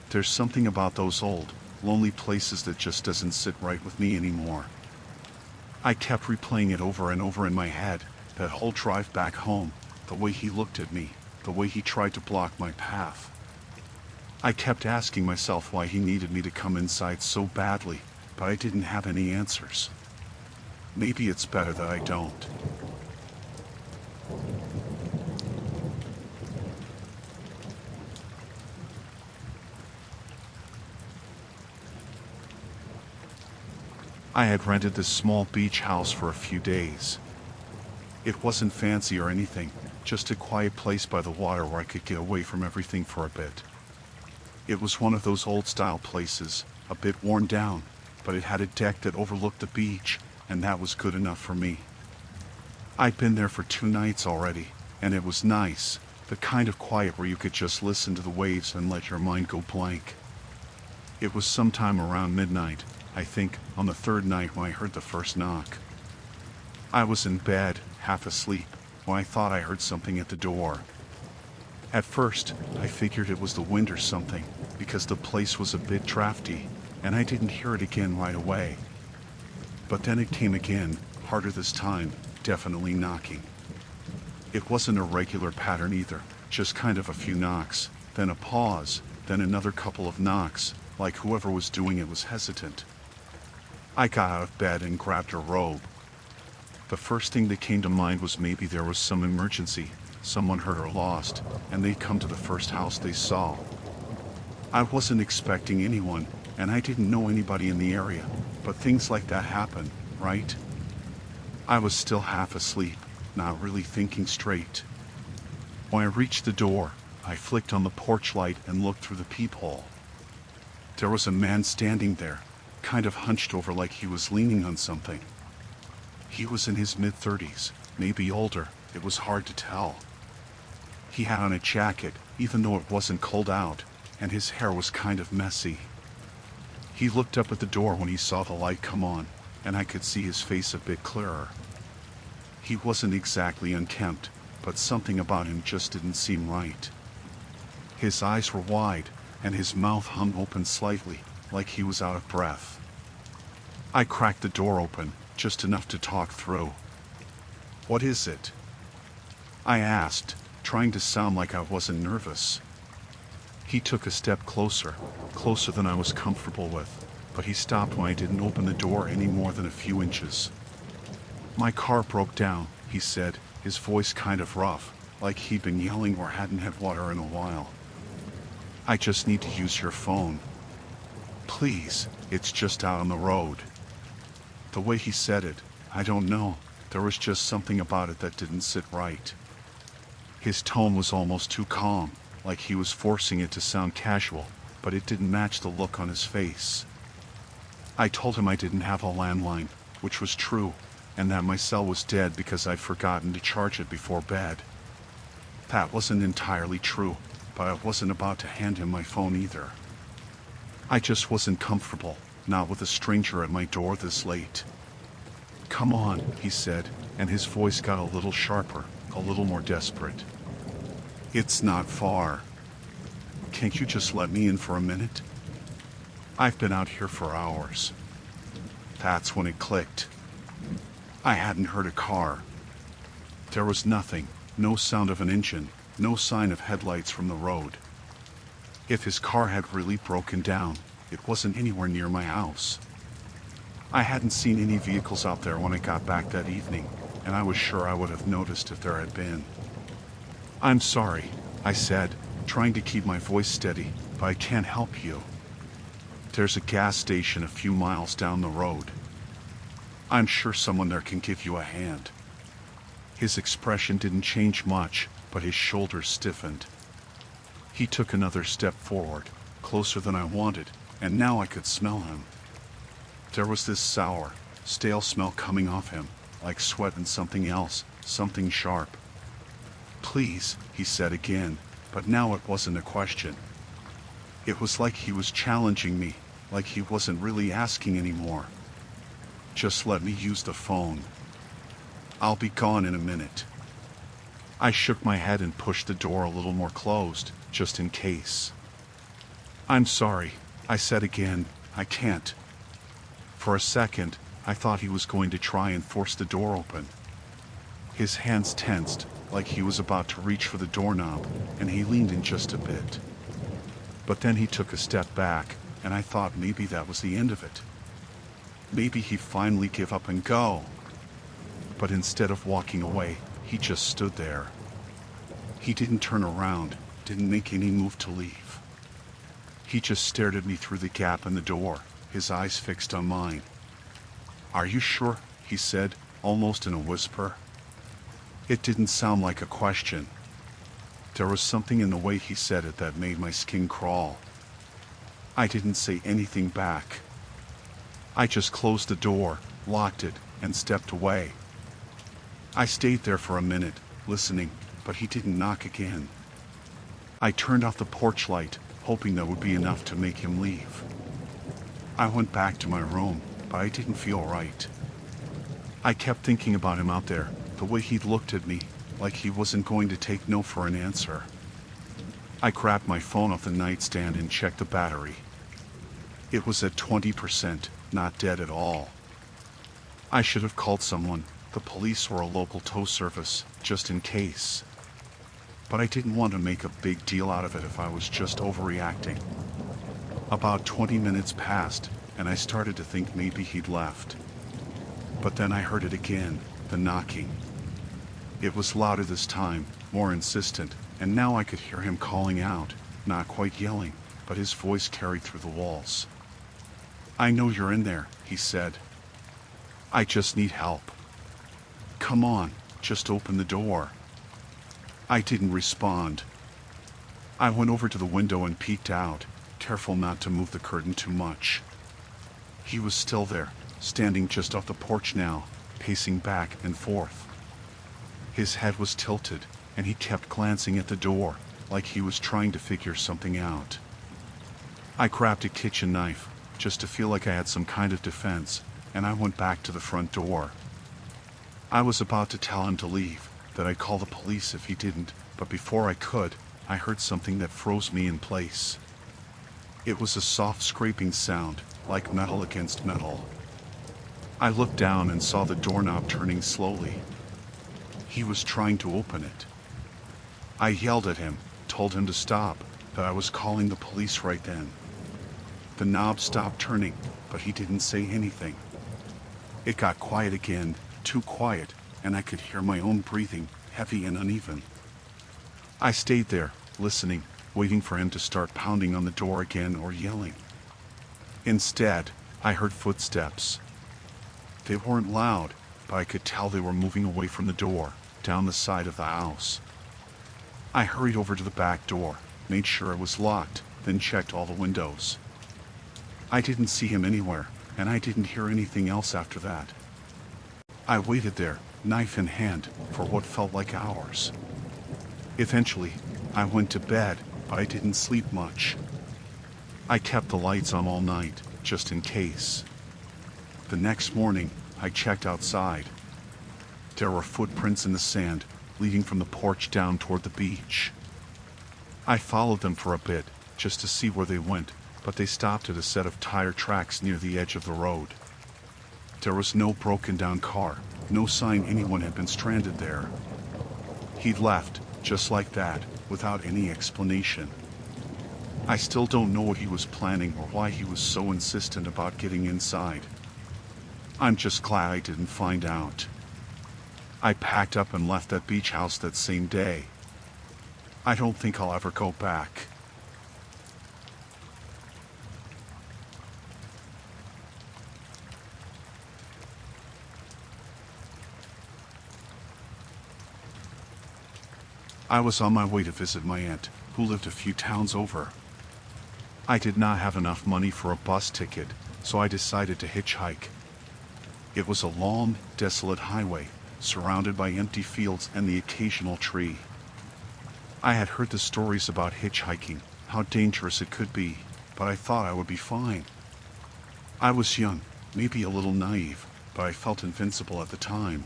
A: There's something about those old, lonely places that just doesn't sit right with me anymore. I kept replaying it over and over in my head, that whole drive back home, the way he looked at me, the way he tried to block my path. I kept asking myself why he needed me to come inside so badly, but I didn't have any answers. Maybe it's better that I don't. I had rented this small beach house for a few days. It wasn't fancy or anything, just a quiet place by the water where I could get away from everything for a bit. It was one of those old-style places, a bit worn down, but it had a deck that overlooked the beach, and that was good enough for me. I'd been there for 2 nights already, and it was nice, the kind of quiet where you could just listen to the waves and let your mind go blank. It was sometime around midnight, I think, on the 3rd night when I heard the first knock. I was in bed, half asleep, when I thought I heard something at the door. At first, I figured it was the wind or something, because the place was a bit drafty, and I didn't hear it again right away. But then it came again, harder this time, definitely knocking. It wasn't a regular pattern either, just kind of a few knocks, then a pause, then another couple of knocks, like whoever was doing it was hesitant. I got out of bed and grabbed a robe. The first thing that came to mind was maybe there was some emergency, someone hurt or lost, and they'd come to the first house they saw. I wasn't expecting anyone, and I didn't know anybody in the area, but things like that happen, right? I was still half asleep, not really thinking straight. When I reached the door, I flicked on the porch light and looked through the peephole. There was a man standing there, kind of hunched over like he was leaning on something. He was in his mid-30s, maybe older, it was hard to tell. He had on a jacket, even though it wasn't cold out, and his hair was kind of messy. He looked up at the door when he saw the light come on, and I could see his face a bit clearer. He wasn't exactly unkempt, but something about him just didn't seem right. His eyes were wide, and his mouth hung open slightly, like he was out of breath. I cracked the door open, just enough to talk through. "What is it?" I asked, trying to sound like I wasn't nervous. He took a step closer, closer than I was comfortable with, but he stopped when I didn't open the door any more than a few inches. "My car broke down," he said, his voice kind of rough, like he'd been yelling or hadn't had water in a while. "I just need to use your phone. Please, it's just out on the road." The way he said it, I don't know, there was just something about it that didn't sit right. His tone was almost too calm, like he was forcing it to sound casual, but it didn't match the look on his face. I told him I didn't have a landline, which was true, and that my cell was dead because I'd forgotten to charge it before bed. That wasn't entirely true, but I wasn't about to hand him my phone either. I just wasn't comfortable, not with a stranger at my door this late. "Come on," he said, and his voice got a little sharper, a little more desperate. "It's not far. Can't you just let me in for a minute? I've been out here for hours." That's when it clicked. I hadn't heard a car. There was nothing, no sound of an engine, no sign of headlights from the road. If his car had really broken down, it wasn't anywhere near my house. I hadn't seen any vehicles out there when I got back that evening, and I was sure I would have noticed if there had been. "I'm sorry," I said, trying to keep my voice steady, "but I can't help you. There's a gas station a few miles down the road. I'm sure someone there can give you a hand." His expression didn't change much, but his shoulders stiffened. He took another step forward, closer than I wanted, and now I could smell him. There was this sour, stale smell coming off him, like sweat and something else, something sharp. "Please," he said again, but now it wasn't a question. It was like he was challenging me, like he wasn't really asking anymore. "Just let me use the phone. I'll be gone in a minute." I shook my head and pushed the door a little more closed, just in case. "I'm sorry," I said again, "I can't." For a second, I thought he was going to try and force the door open. His hands tensed, like he was about to reach for the doorknob, and he leaned in just a bit. But then he took a step back, and I thought maybe that was the end of it. Maybe he'd finally give up and go. But instead of walking away, he just stood there. He didn't turn around, didn't make any move to leave. He just stared at me through the gap in the door, his eyes fixed on mine. "Are you sure?" he said, almost in a whisper. It didn't sound like a question. There was something in the way he said it that made my skin crawl. I didn't say anything back. I just closed the door, locked it, and stepped away. I stayed there for a minute, listening, but he didn't knock again. I turned off the porch light, hoping that would be enough to make him leave. I went back to my room, but I didn't feel right. I kept thinking about him out there, the way he'd looked at me, like he wasn't going to take no for an answer. I grabbed my phone off the nightstand and checked the battery. It was at 20%, not dead at all. I should have called someone, the police or a local tow service, just in case. But I didn't want to make a big deal out of it if I was just overreacting. About 20 minutes passed, and I started to think maybe he'd left. But then I heard it again, the knocking. It was louder this time, more insistent, and now I could hear him calling out, not quite yelling, but his voice carried through the walls. "I know you're in there," he said. "I just need help. Come on, just open the door." I didn't respond. I went over to the window and peeked out, careful not to move the curtain too much. He was still there, standing just off the porch now, pacing back and forth. His head was tilted, and he kept glancing at the door, like he was trying to figure something out. I grabbed a kitchen knife, just to feel like I had some kind of defense, and I went back to the front door. I was about to tell him to leave, that I'd call the police if he didn't, but before I could, I heard something that froze me in place. It was a soft scraping sound, like metal against metal. I looked down and saw the doorknob turning slowly. He was trying to open it. I yelled at him, told him to stop, that I was calling the police right then. The knob stopped turning, but he didn't say anything. It got quiet again, too quiet, and I could hear my own breathing, heavy and uneven. I stayed there, listening, waiting for him to start pounding on the door again or yelling. Instead, I heard footsteps. They weren't loud, but I could tell they were moving away from the door, down the side of the house. I hurried over to the back door, made sure it was locked, then checked all the windows. I didn't see him anywhere, and I didn't hear anything else after that. I waited there, knife in hand, for what felt like hours. Eventually, I went to bed, but I didn't sleep much. I kept the lights on all night, just in case. The next morning, I checked outside. There were footprints in the sand, leading from the porch down toward the beach. I followed them for a bit, just to see where they went, but they stopped at a set of tire tracks near the edge of the road. There was no broken down car, no sign anyone had been stranded there. He'd left, just like that, without any explanation. I still don't know what he was planning or why he was so insistent about getting inside. I'm just glad I didn't find out. I packed up and left that beach house that same day. I don't think I'll ever go back. I was on my way to visit my aunt, who lived a few towns over. I did not have enough money for a bus ticket, so I decided to hitchhike. It was a long, desolate highway, surrounded by empty fields and the occasional tree. I had heard the stories about hitchhiking, how dangerous it could be, but I thought I would be fine. I was young, maybe a little naive, but I felt invincible at the time.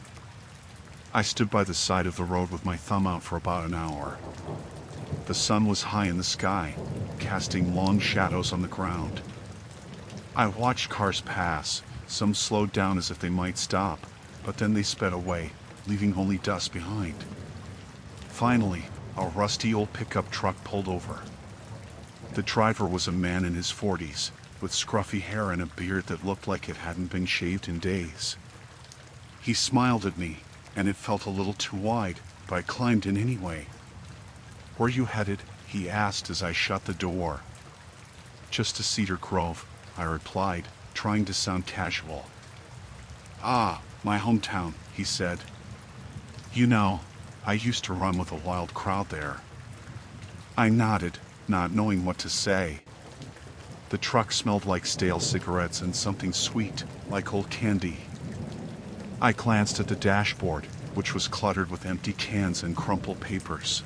A: I stood by the side of the road with my thumb out for about an hour. The sun was high in the sky, casting long shadows on the ground. I watched cars pass. Some slowed down as if they might stop, but then they sped away, leaving only dust behind. Finally, a rusty old pickup truck pulled over. The driver was a man in his 40s, with scruffy hair and a beard that looked like it hadn't been shaved in days. He smiled at me, and it felt a little too wide, but I climbed in anyway. "Where you headed?" he asked as I shut the door. "Just to Cedar Grove," I replied, trying to sound casual. "Ah, my hometown," he said. "You know, I used to run with a wild crowd there." I nodded, not knowing what to say. The truck smelled like stale cigarettes and something sweet, like old candy. I glanced at the dashboard, which was cluttered with empty cans and crumpled papers.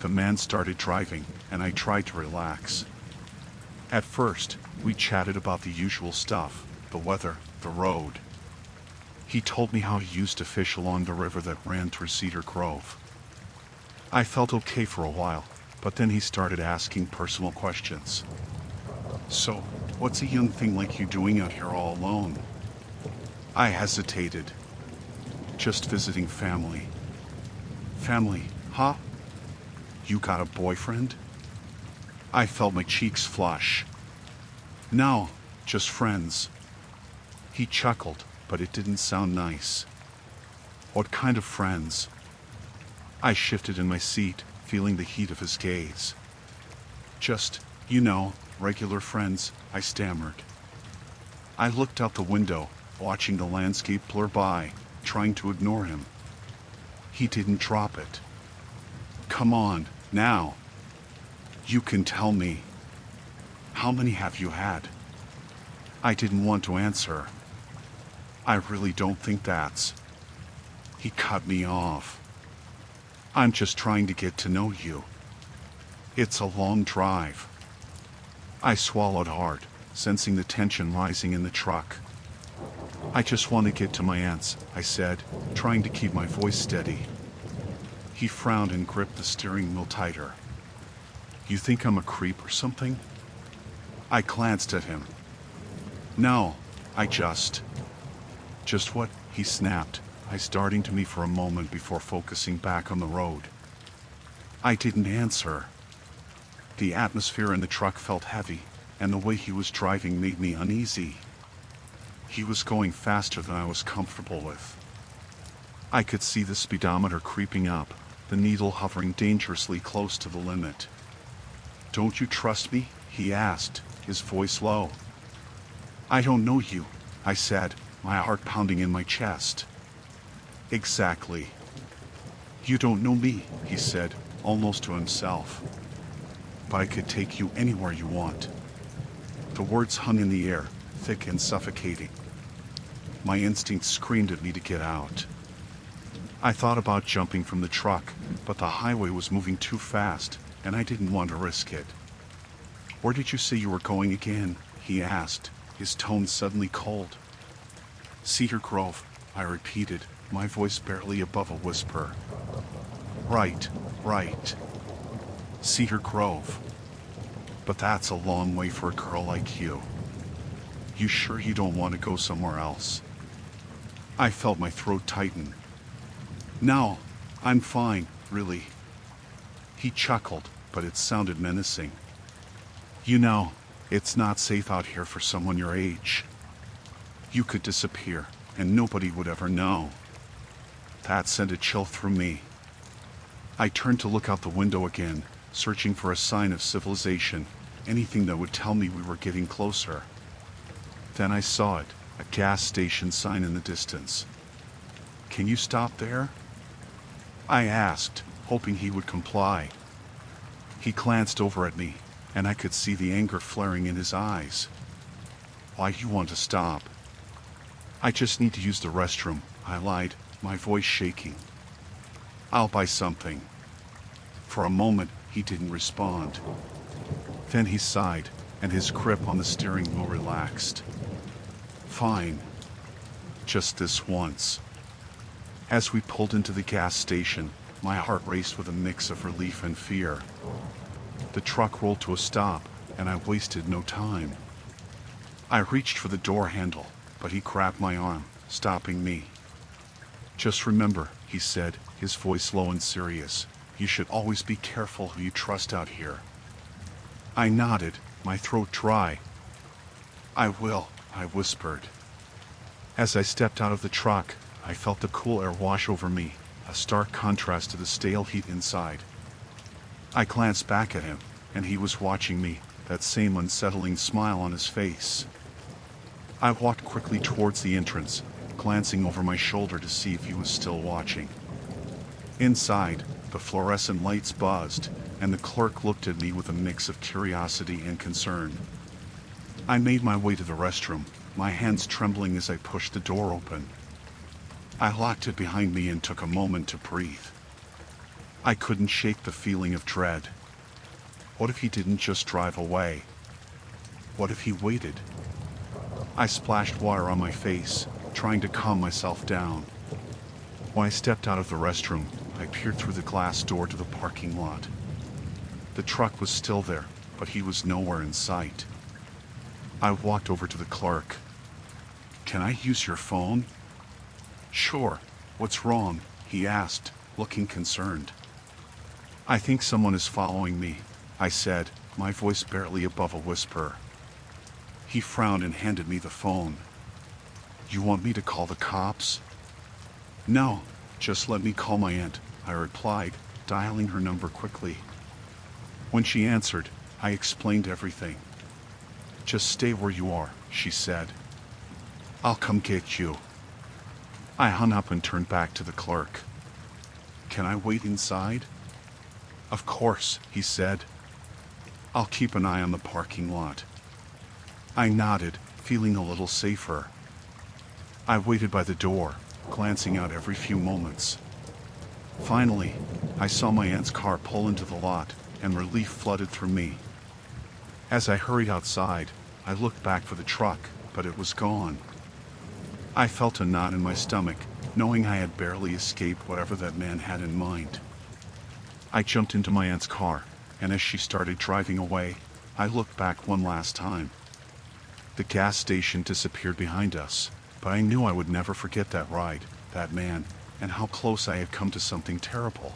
A: The man started driving, and I tried to relax. At first, we chatted about the usual stuff, the weather, the road. He told me how he used to fish along the river that ran through Cedar Grove. I felt okay for a while, but then he started asking personal questions. "So, what's a young thing like you doing out here all alone?" I hesitated. "Just visiting family." "Family, huh? You got a boyfriend?" I felt my cheeks flush. "No, just friends." He chuckled, but it didn't sound nice. "What kind of friends?" I shifted in my seat, feeling the heat of his gaze. "Just, regular friends," I stammered. I looked out the window, watching the landscape blur by, trying to ignore him. He didn't drop it. "Come on, now. You can tell me. How many have you had?" I didn't want to answer. "I really don't think that's..." He cut me off. "I'm just trying to get to know you. It's a long drive." I swallowed hard, sensing the tension rising in the truck. "I just want to get to my aunt's," I said, trying to keep my voice steady. He frowned and gripped the steering wheel tighter. "You think I'm a creep or something?" I glanced at him. "No, I just..." "Just what?" he snapped, eyes darting to me for a moment before focusing back on the road. I didn't answer. The atmosphere in the truck felt heavy, and the way he was driving made me uneasy. He was going faster than I was comfortable with. I could see the speedometer creeping up, the needle hovering dangerously close to the limit. "Don't you trust me?" he asked, his voice low. "I don't know you," I said, my heart pounding in my chest. "Exactly. You don't know me," he said, almost to himself. "But I could take you anywhere you want." The words hung in the air, thick and suffocating. My instinct screamed at me to get out. I thought about jumping from the truck, but the highway was moving too fast, and I didn't want to risk it. "Where did you say you were going again?" he asked, his tone suddenly cold. "Cedar Grove," I repeated, my voice barely above a whisper. Right. Cedar Grove. But that's a long way for a girl like you. You sure you don't want to go somewhere else?" I felt my throat tighten. "No, I'm fine, really." He chuckled, but it sounded menacing. It's not safe out here for someone your age. You could disappear, and nobody would ever know." That sent a chill through me. I turned to look out the window again, searching for a sign of civilization, anything that would tell me we were getting closer. Then I saw it, a gas station sign in the distance. "Can you stop there?" I asked, hoping he would comply. He glanced over at me, and I could see the anger flaring in his eyes. "Why do you want to stop?" "I just need to use the restroom," I lied, my voice shaking. "I'll buy something." For a moment, he didn't respond. Then he sighed, and his grip on the steering wheel relaxed. "Fine. Just this once." As we pulled into the gas station, my heart raced with a mix of relief and fear. The truck rolled to a stop, and I wasted no time. I reached for the door handle, but he grabbed my arm, stopping me. "Just remember," he said, his voice low and serious, "you should always be careful who you trust out here." I nodded, my throat dry. "I will," I whispered. As I stepped out of the truck, I felt the cool air wash over me, a stark contrast to the stale heat inside. I glanced back at him, and he was watching me, that same unsettling smile on his face. I walked quickly towards the entrance, glancing over my shoulder to see if he was still watching. Inside, the fluorescent lights buzzed, and the clerk looked at me with a mix of curiosity and concern. I made my way to the restroom, my hands trembling as I pushed the door open. I locked it behind me and took a moment to breathe. I couldn't shake the feeling of dread. What if he didn't just drive away? What if he waited? I splashed water on my face, trying to calm myself down. When I stepped out of the restroom, I peered through the glass door to the parking lot. The truck was still there, but he was nowhere in sight. I walked over to the clerk. "Can I use your phone?" "Sure. What's wrong?" he asked, looking concerned. "I think someone is following me," I said, my voice barely above a whisper. He frowned and handed me the phone. "You want me to call the cops?" "No, just let me call my aunt," I replied, dialing her number quickly. When she answered, I explained everything. "Just stay where you are," she said. "I'll come get you." I hung up and turned back to the clerk. "Can I wait inside?" "Of course," he said. "I'll keep an eye on the parking lot." I nodded, feeling a little safer. I waited by the door, glancing out every few moments. Finally, I saw my aunt's car pull into the lot, and relief flooded through me. As I hurried outside, I looked back for the truck, but it was gone. I felt a knot in my stomach, knowing I had barely escaped whatever that man had in mind. I jumped into my aunt's car, and as she started driving away, I looked back one last time. The gas station disappeared behind us, but I knew I would never forget that ride, that man, and how close I had come to something terrible.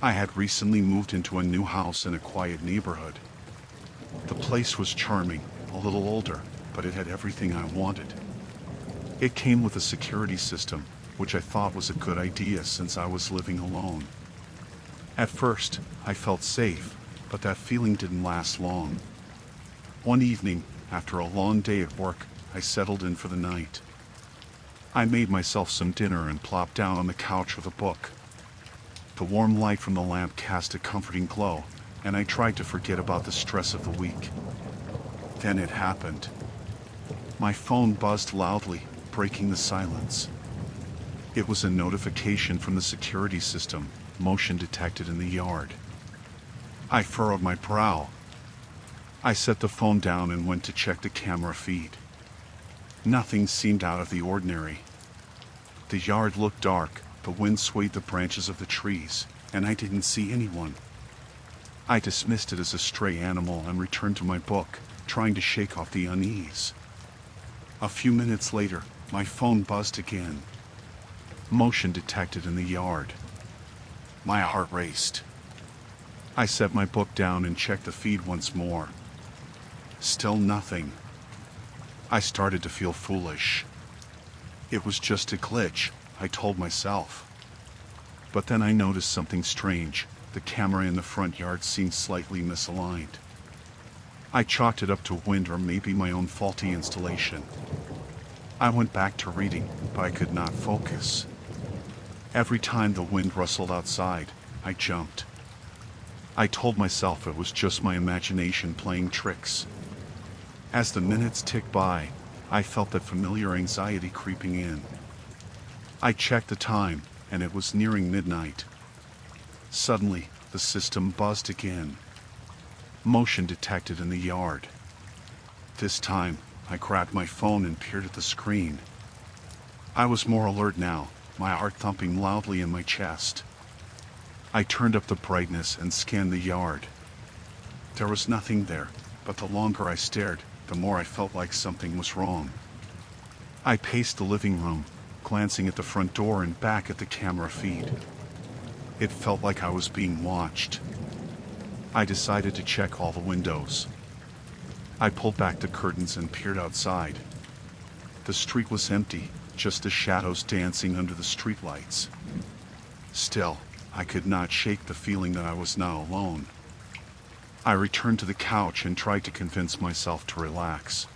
A: I had recently moved into a new house in a quiet neighborhood. The place was charming, a little older, but it had everything I wanted. It came with a security system, which I thought was a good idea since I was living alone. At first, I felt safe, but that feeling didn't last long. One evening, after a long day at work, I settled in for the night. I made myself some dinner and plopped down on the couch with a book. The warm light from the lamp cast a comforting glow, and I tried to forget about the stress of the week. Then it happened. My phone buzzed loudly, breaking the silence. It was a notification from the security system, motion detected in the yard. I furrowed my brow. I set the phone down and went to check the camera feed. Nothing seemed out of the ordinary. The yard looked dark, the wind swayed the branches of the trees, and I didn't see anyone. I dismissed it as a stray animal and returned to my book, trying to shake off the unease. A few minutes later, my phone buzzed again. Motion detected in the yard. My heart raced. I set my book down and checked the feed once more. Still nothing. I started to feel foolish. It was just a glitch, I told myself. But then I noticed something strange. The camera in the front yard seemed slightly misaligned. I chalked it up to wind or maybe my own faulty installation. I went back to reading, but I could not focus. Every time the wind rustled outside, I jumped. I told myself it was just my imagination playing tricks. As the minutes ticked by, I felt that familiar anxiety creeping in. I checked the time, and it was nearing midnight. Suddenly, the system buzzed again. Motion detected in the yard. This time, I grabbed my phone and peered at the screen. I was more alert now, my heart thumping loudly in my chest. I turned up the brightness and scanned the yard. There was nothing there, but the longer I stared, the more I felt like something was wrong. I paced the living room, glancing at the front door and back at the camera feed. It felt like I was being watched. I decided to check all the windows. I pulled back the curtains and peered outside. The street was empty, just the shadows dancing under the streetlights. Still, I could not shake the feeling that I was not alone. I returned to the couch and tried to convince myself to relax.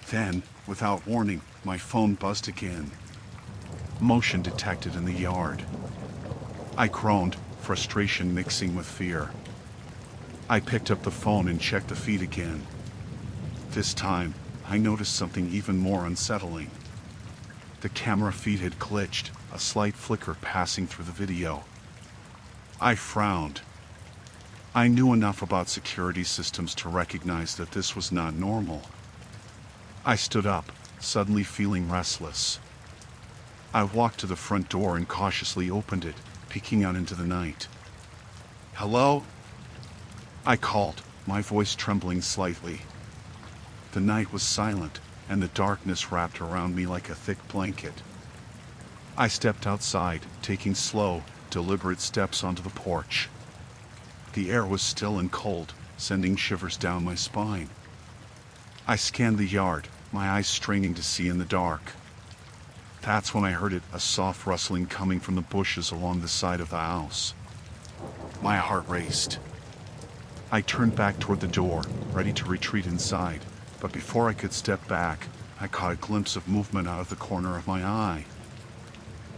A: Then, without warning, my phone buzzed again. Motion detected in the yard. I groaned, frustration mixing with fear. I picked up the phone and checked the feed again. This time, I noticed something even more unsettling. The camera feed had glitched, a slight flicker passing through the video. I frowned. I knew enough about security systems to recognize that this was not normal. I stood up, suddenly feeling restless. I walked to the front door and cautiously opened it, peeking out into the night. "Hello?" I called, my voice trembling slightly. The night was silent, and the darkness wrapped around me like a thick blanket. I stepped outside, taking slow, deliberate steps onto the porch. The air was still and cold, sending shivers down my spine. I scanned the yard, my eyes straining to see in the dark. That's when I heard it, a soft rustling coming from the bushes along the side of the house. My heart raced. I turned back toward the door, ready to retreat inside, but before I could step back, I caught a glimpse of movement out of the corner of my eye.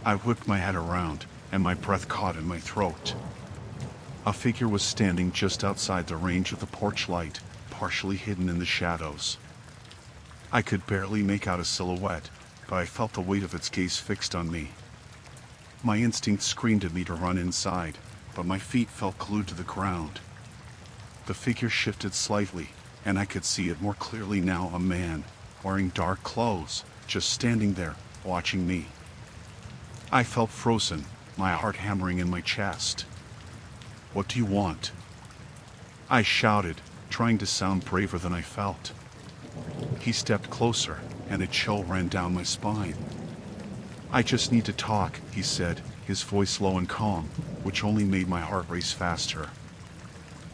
A: I whipped my head around, and my breath caught in my throat. A figure was standing just outside the range of the porch light, partially hidden in the shadows. I could barely make out a silhouette, but I felt the weight of its gaze fixed on me. My instinct screamed at me to run inside, but my feet felt glued to the ground. The figure shifted slightly, and I could see it more clearly now, a man, wearing dark clothes, just standing there, watching me. I felt frozen, my heart hammering in my chest. "What do you want?" I shouted, trying to sound braver than I felt. He stepped closer, and a chill ran down my spine. "I just need to talk," he said, his voice low and calm, which only made my heart race faster.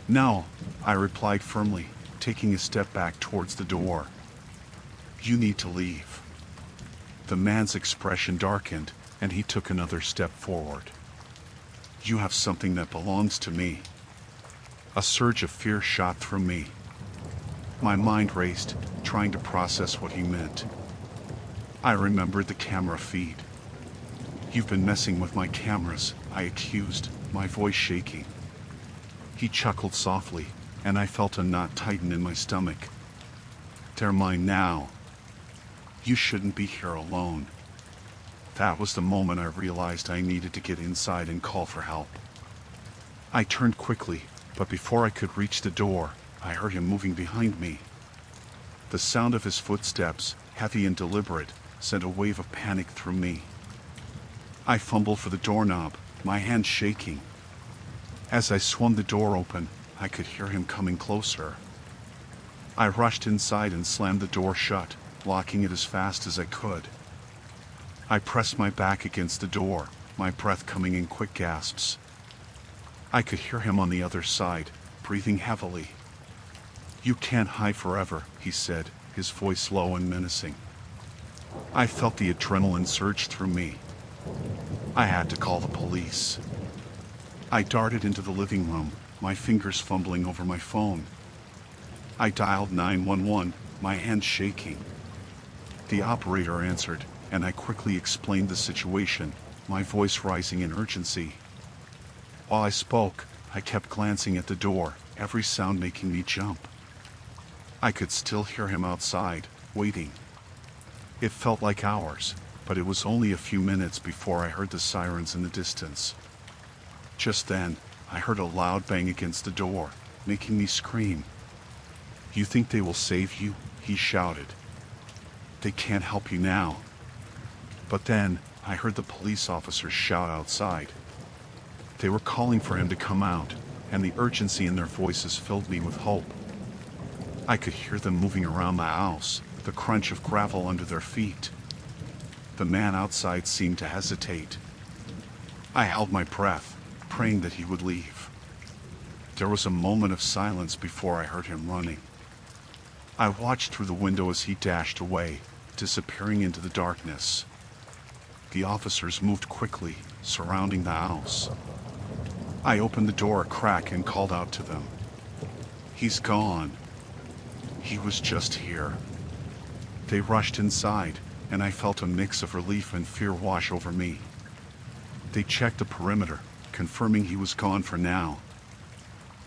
A: "No," I replied firmly, taking a step back towards the door. "You need to leave." The man's expression darkened, and he took another step forward. "You have something that belongs to me." A surge of fear shot through me. My mind raced, trying to process what he meant. I remembered the camera feed. "You've been messing with my cameras," I accused, my voice shaking. He chuckled softly, and I felt a knot tighten in my stomach. "They're mine now. You shouldn't be here alone." That was the moment I realized I needed to get inside and call for help. I turned quickly, but before I could reach the door, I heard him moving behind me. The sound of his footsteps, heavy and deliberate, sent a wave of panic through me. I fumbled for the doorknob, my hand shaking. As I swung the door open, I could hear him coming closer. I rushed inside and slammed the door shut, locking it as fast as I could. I pressed my back against the door, my breath coming in quick gasps. I could hear him on the other side, breathing heavily. "You can't hide forever," he said, his voice low and menacing. I felt the adrenaline surge through me. I had to call the police. I darted into the living room, my fingers fumbling over my phone. I dialed 911, my hands shaking. The operator answered, and I quickly explained the situation, my voice rising in urgency. While I spoke, I kept glancing at the door, every sound making me jump. I could still hear him outside, waiting. It felt like hours, but it was only a few minutes before I heard the sirens in the distance. Just then, I heard a loud bang against the door, making me scream. "You think they will save you?" he shouted. "They can't help you now." But then, I heard the police officers shout outside. They were calling for him to come out, and the urgency in their voices filled me with hope. I could hear them moving around the house, the crunch of gravel under their feet. The man outside seemed to hesitate. I held my breath, praying that he would leave. There was a moment of silence before I heard him running. I watched through the window as he dashed away, disappearing into the darkness. The officers moved quickly, surrounding the house. I opened the door a crack and called out to them. "He's gone." He was just here. They rushed inside, and I felt a mix of relief and fear wash over me. They checked the perimeter, confirming he was gone for now.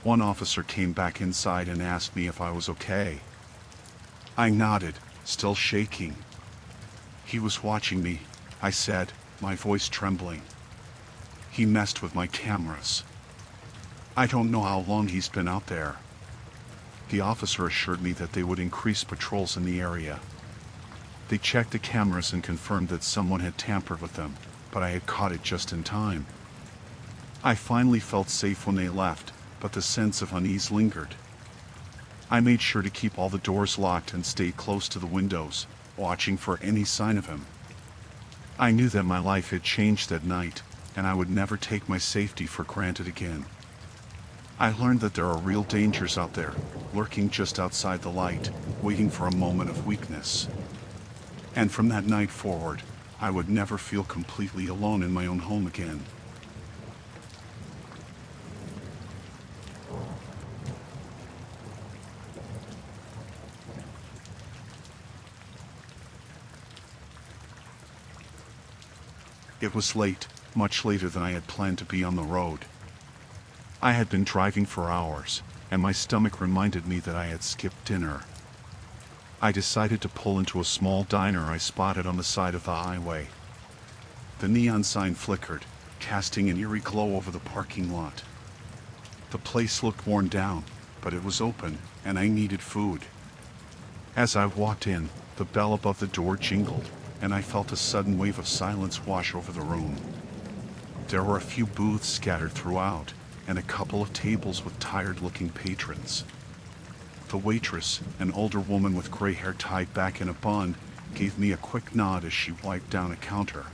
A: One officer came back inside and asked me if I was okay. I nodded, still shaking. "He was watching me," I said, my voice trembling. "He messed with my cameras. I don't know how long he's been out there." The officer assured me that they would increase patrols in the area. They checked the cameras and confirmed that someone had tampered with them, but I had caught it just in time. I finally felt safe when they left, but the sense of unease lingered. I made sure to keep all the doors locked and stayed close to the windows, watching for any sign of him. I knew that my life had changed that night, and I would never take my safety for granted again. I learned that there are real dangers out there, lurking just outside the light, waiting for a moment of weakness. And from that night forward, I would never feel completely alone in my own home again. It was late, much later than I had planned to be on the road. I had been driving for hours, and my stomach reminded me that I had skipped dinner. I decided to pull into a small diner I spotted on the side of the highway. The neon sign flickered, casting an eerie glow over the parking lot. The place looked worn down, but it was open, and I needed food. As I walked in, the bell above the door jingled, and I felt a sudden wave of silence wash over the room. There were a few booths scattered throughout, and a couple of tables with tired-looking patrons. The waitress, an older woman with gray hair tied back in a bun, gave me a quick nod as she wiped down a counter.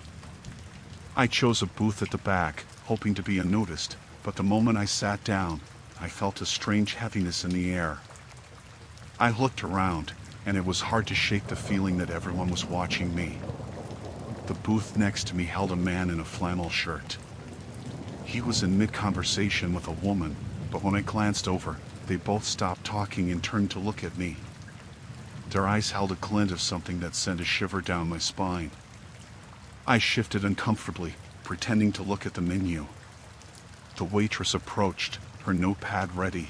A: I chose a booth at the back, hoping to be unnoticed, but the moment I sat down, I felt a strange heaviness in the air. I looked around, and it was hard to shake the feeling that everyone was watching me. The booth next to me held a man in a flannel shirt. He was in mid-conversation with a woman, but when I glanced over, they both stopped talking and turned to look at me. Their eyes held a glint of something that sent a shiver down my spine. I shifted uncomfortably, pretending to look at the menu. The waitress approached, her notepad ready.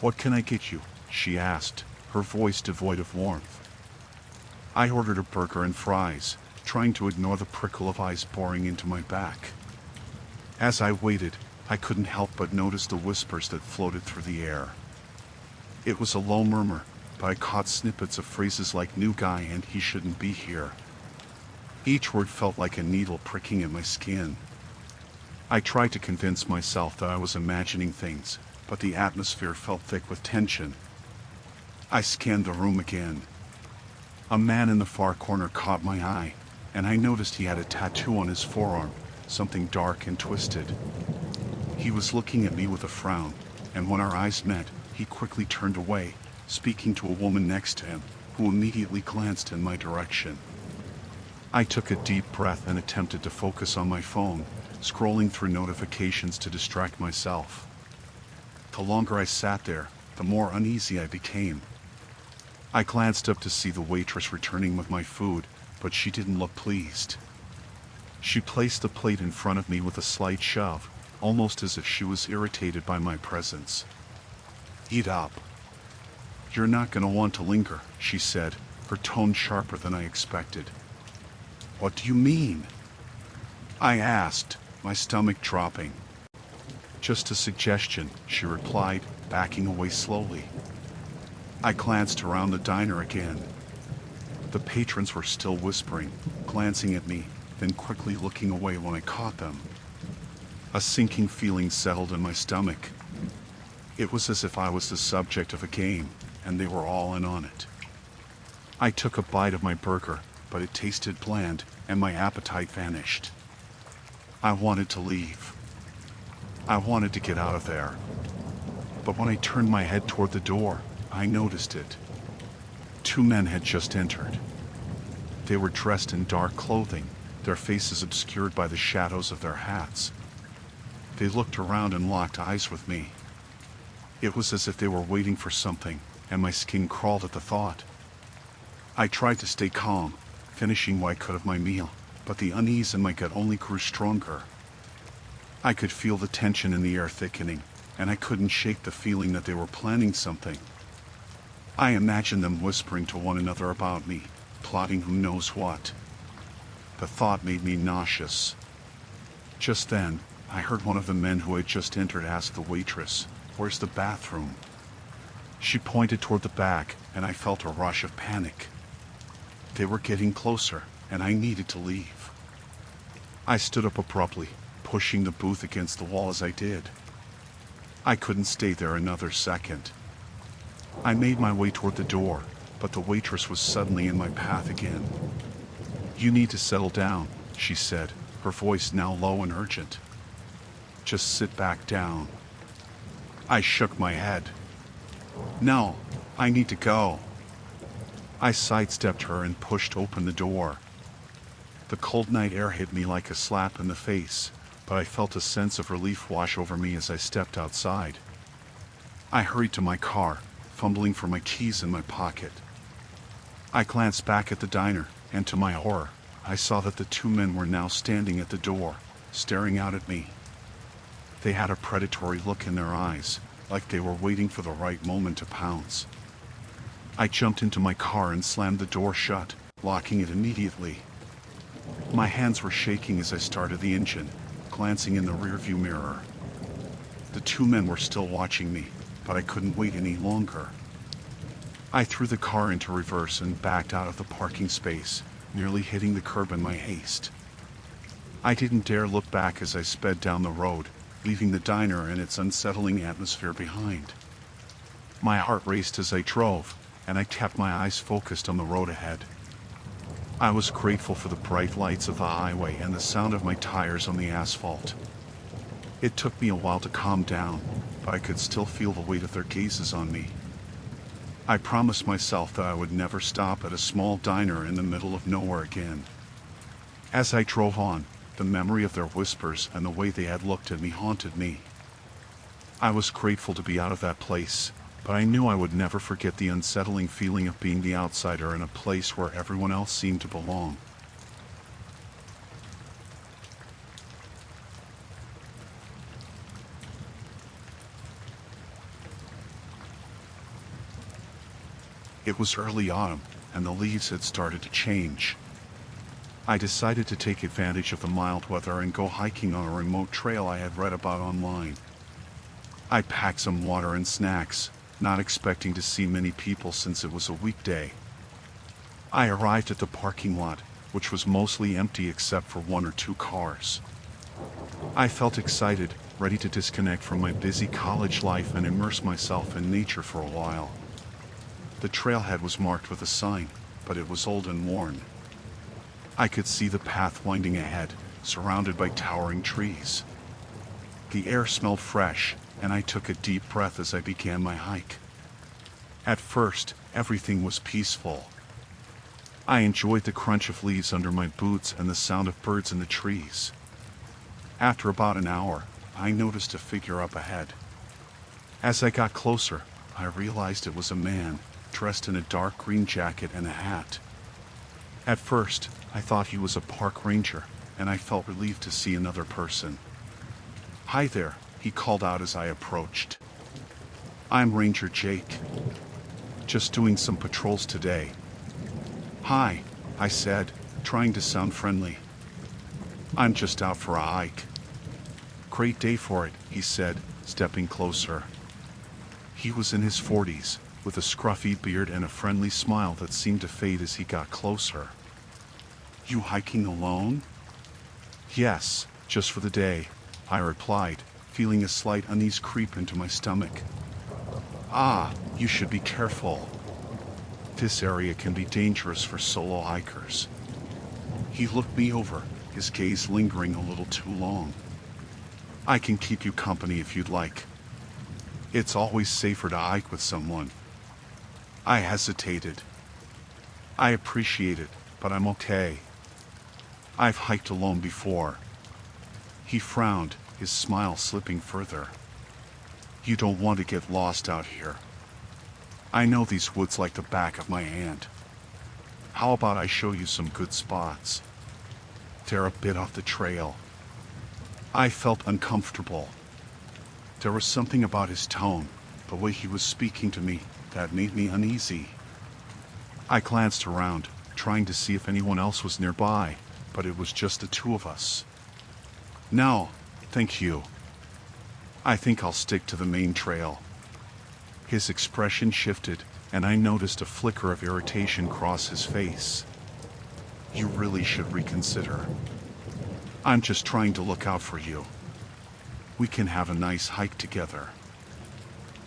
A: "What can I get you?" she asked, her voice devoid of warmth. I ordered a burger and fries, trying to ignore the prickle of ice pouring into my back. As I waited, I couldn't help but notice the whispers that floated through the air. It was a low murmur, but I caught snippets of phrases like "new guy" and "he shouldn't be here." Each word felt like a needle pricking at my skin. I tried to convince myself that I was imagining things, but the atmosphere felt thick with tension. I scanned the room again. A man in the far corner caught my eye, and I noticed he had a tattoo on his forearm, something dark and twisted. He was looking at me with a frown, and when our eyes met, he quickly turned away, speaking to a woman next to him, who immediately glanced in my direction. I took a deep breath and attempted to focus on my phone, scrolling through notifications to distract myself. The longer I sat there, the more uneasy I became. I glanced up to see the waitress returning with my food, but she didn't look pleased. She placed the plate in front of me with a slight shove, almost as if she was irritated by my presence. "Eat up. You're not going to want to linger," she said, her tone sharper than I expected. "What do you mean?" I asked, my stomach dropping. "Just a suggestion," she replied, backing away slowly. I glanced around the diner again. The patrons were still whispering, glancing at me, then quickly looking away when I caught them. A sinking feeling settled in my stomach. It was as if I was the subject of a game, and they were all in on it. I took a bite of my burger, but it tasted bland, and my appetite vanished. I wanted to leave. I wanted to get out of there. But when I turned my head toward the door, I noticed it. Two men had just entered. They were dressed in dark clothing, their faces obscured by the shadows of their hats. They looked around and locked eyes with me. It was as if they were waiting for something, and my skin crawled at the thought. I tried to stay calm, finishing what I could of my meal, but the unease in my gut only grew stronger. I could feel the tension in the air thickening, and I couldn't shake the feeling that they were planning something. I imagined them whispering to one another about me, plotting who knows what. The thought made me nauseous. Just then, I heard one of the men who had just entered ask the waitress, "Where's the bathroom?" She pointed toward the back, and I felt a rush of panic. They were getting closer, and I needed to leave. I stood up abruptly, pushing the booth against the wall as I did. I couldn't stay there another second. I made my way toward the door, but the waitress was suddenly in my path again. "You need to settle down," she said, her voice now low and urgent. "Just sit back down." I shook my head. "No, I need to go." I sidestepped her and pushed open the door. The cold night air hit me like a slap in the face, but I felt a sense of relief wash over me as I stepped outside. I hurried to my car, fumbling for my keys in my pocket. I glanced back at the diner, and to my horror, I saw that the two men were now standing at the door, staring out at me. They had a predatory look in their eyes, like they were waiting for the right moment to pounce. I jumped into my car and slammed the door shut, locking it immediately. My hands were shaking as I started the engine, glancing in the rearview mirror. The two men were still watching me, but I couldn't wait any longer. I threw the car into reverse and backed out of the parking space, nearly hitting the curb in my haste. I didn't dare look back as I sped down the road, leaving the diner and its unsettling atmosphere behind. My heart raced as I drove, and I kept my eyes focused on the road ahead. I was grateful for the bright lights of the highway and the sound of my tires on the asphalt. It took me a while to calm down, but I could still feel the weight of their gazes on me. I promised myself that I would never stop at a small diner in the middle of nowhere again. As I drove on, the memory of their whispers and the way they had looked at me haunted me. I was grateful to be out of that place, but I knew I would never forget the unsettling feeling of being the outsider in a place where everyone else seemed to belong. It was early autumn, and the leaves had started to change. I decided to take advantage of the mild weather and go hiking on a remote trail I had read about online. I packed some water and snacks, not expecting to see many people since it was a weekday. I arrived at the parking lot, which was mostly empty except for one or two cars. I felt excited, ready to disconnect from my busy college life and immerse myself in nature for a while. The trailhead was marked with a sign, but it was old and worn. I could see the path winding ahead, surrounded by towering trees. The air smelled fresh, and I took a deep breath as I began my hike. At first, everything was peaceful. I enjoyed the crunch of leaves under my boots and the sound of birds in the trees. After about an hour, I noticed a figure up ahead. As I got closer, I realized it was a man, dressed in a dark green jacket and a hat. At first, I thought he was a park ranger, and I felt relieved to see another person. "Hi there," he called out as I approached. "I'm Ranger Jake. Just doing some patrols today." "Hi," I said, trying to sound friendly. "I'm just out for a hike." "Great day for it," he said, stepping closer. He was in his 40s, with a scruffy beard and a friendly smile that seemed to fade as he got closer. "You hiking alone?" "Yes, just for the day," I replied, feeling a slight unease creep into my stomach. "Ah, you should be careful. This area can be dangerous for solo hikers." He looked me over, his gaze lingering a little too long. "I can keep you company if you'd like. It's always safer to hike with someone." I hesitated. "I appreciate it, but I'm okay." I've hiked alone before. He frowned, his smile slipping further. You don't want to get lost out here. I know these woods like the back of my hand. How about I show you some good spots? They're a bit off the trail. I felt uncomfortable. There was something about his tone, the way he was speaking to me, that made me uneasy. I glanced around, trying to see if anyone else was nearby, but it was just the two of us. No, thank you. I think I'll stick to the main trail. His expression shifted, and I noticed a flicker of irritation cross his face. You really should reconsider. I'm just trying to look out for you. We can have a nice hike together.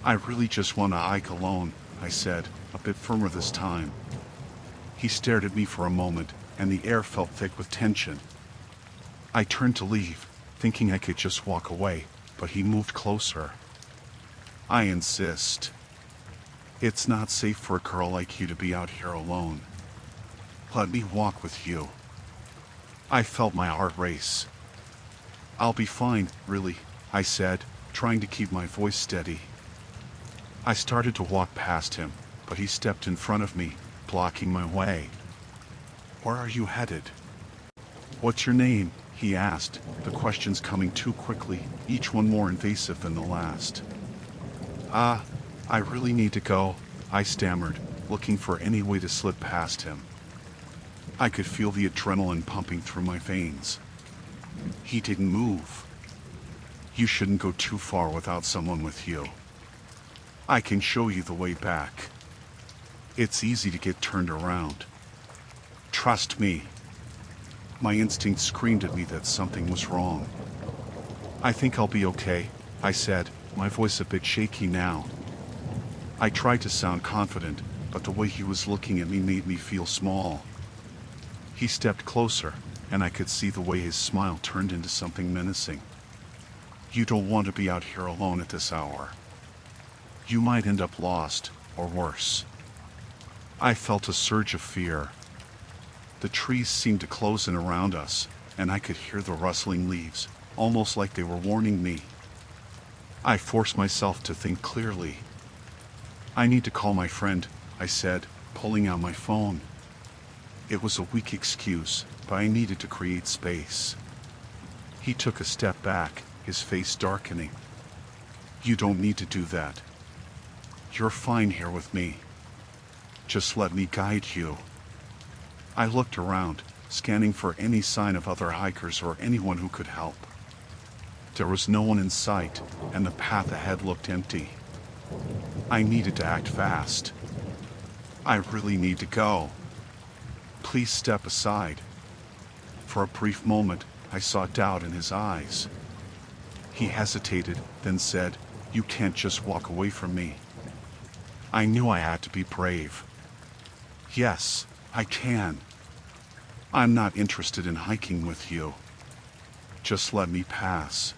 A: I really just want to hike alone, I said, a bit firmer this time. He stared at me for a moment, and the air felt thick with tension. I turned to leave, thinking I could just walk away, but he moved closer. I insist. It's not safe for a girl like you to be out here alone. Let me walk with you. I felt my heart race. I'll be fine, really, I said, trying to keep my voice steady. I started to walk past him, but he stepped in front of me, blocking my way. Where are you headed? What's your name? He asked, the questions coming too quickly, each one more invasive than the last. I really need to go, I stammered, looking for any way to slip past him. I could feel the adrenaline pumping through my veins. He didn't move. You shouldn't go too far without someone with you. I can show you the way back. It's easy to get turned around. Trust me. My instinct screamed at me that something was wrong. I think I'll be okay, I said, my voice a bit shaky now. I tried to sound confident, but the way he was looking at me made me feel small. He stepped closer, and I could see the way his smile turned into something menacing. You don't want to be out here alone at this hour. You might end up lost, or worse. I felt a surge of fear. The trees seemed to close in around us, and I could hear the rustling leaves, almost like they were warning me. I forced myself to think clearly. I need to call my friend, I said, pulling out my phone. It was a weak excuse, but I needed to create space. He took a step back, his face darkening. You don't need to do that. You're fine here with me. Just let me guide you. I looked around, scanning for any sign of other hikers or anyone who could help. There was no one in sight, and the path ahead looked empty. I needed to act fast. I really need to go. Please step aside. For a brief moment, I saw doubt in his eyes. He hesitated, then said, "You can't just walk away from me." I knew I had to be brave. Yes, I can. I'm not interested in hiking with you. Just let me pass.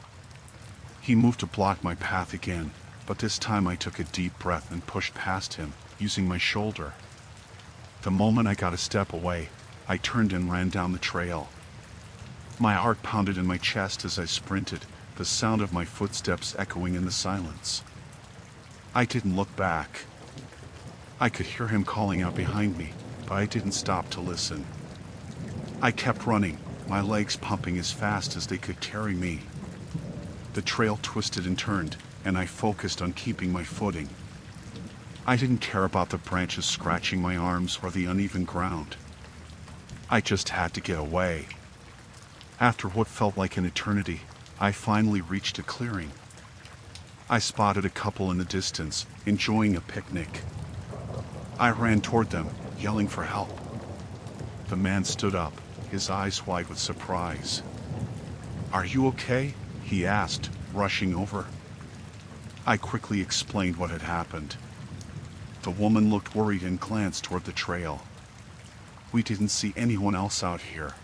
A: He moved to block my path again, but this time I took a deep breath and pushed past him, using my shoulder. The moment I got a step away, I turned and ran down the trail. My heart pounded in my chest as I sprinted, the sound of my footsteps echoing in the silence. I didn't look back. I could hear him calling out behind me, but I didn't stop to listen. I kept running, my legs pumping as fast as they could carry me. The trail twisted and turned, and I focused on keeping my footing. I didn't care about the branches scratching my arms or the uneven ground. I just had to get away. After what felt like an eternity, I finally reached a clearing. I spotted a couple in the distance, enjoying a picnic. I ran toward them, yelling for help. The man stood up, his eyes wide with surprise. "Are you okay?" he asked, rushing over. I quickly explained what had happened. The woman looked worried and glanced toward the trail. We didn't see anyone else out here.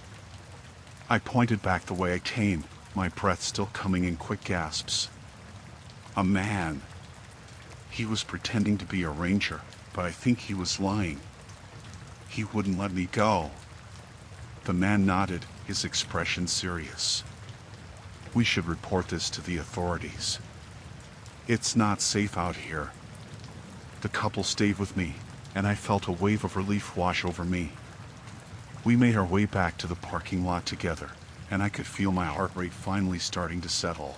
A: I pointed back the way I came, my breath still coming in quick gasps. A man. He was pretending to be a ranger, but I think he was lying. He wouldn't let me go. The man nodded, his expression serious. "We should report this to the authorities. It's not safe out here." The couple stayed with me, and I felt a wave of relief wash over me. We made our way back to the parking lot together, and I could feel my heart rate finally starting to settle.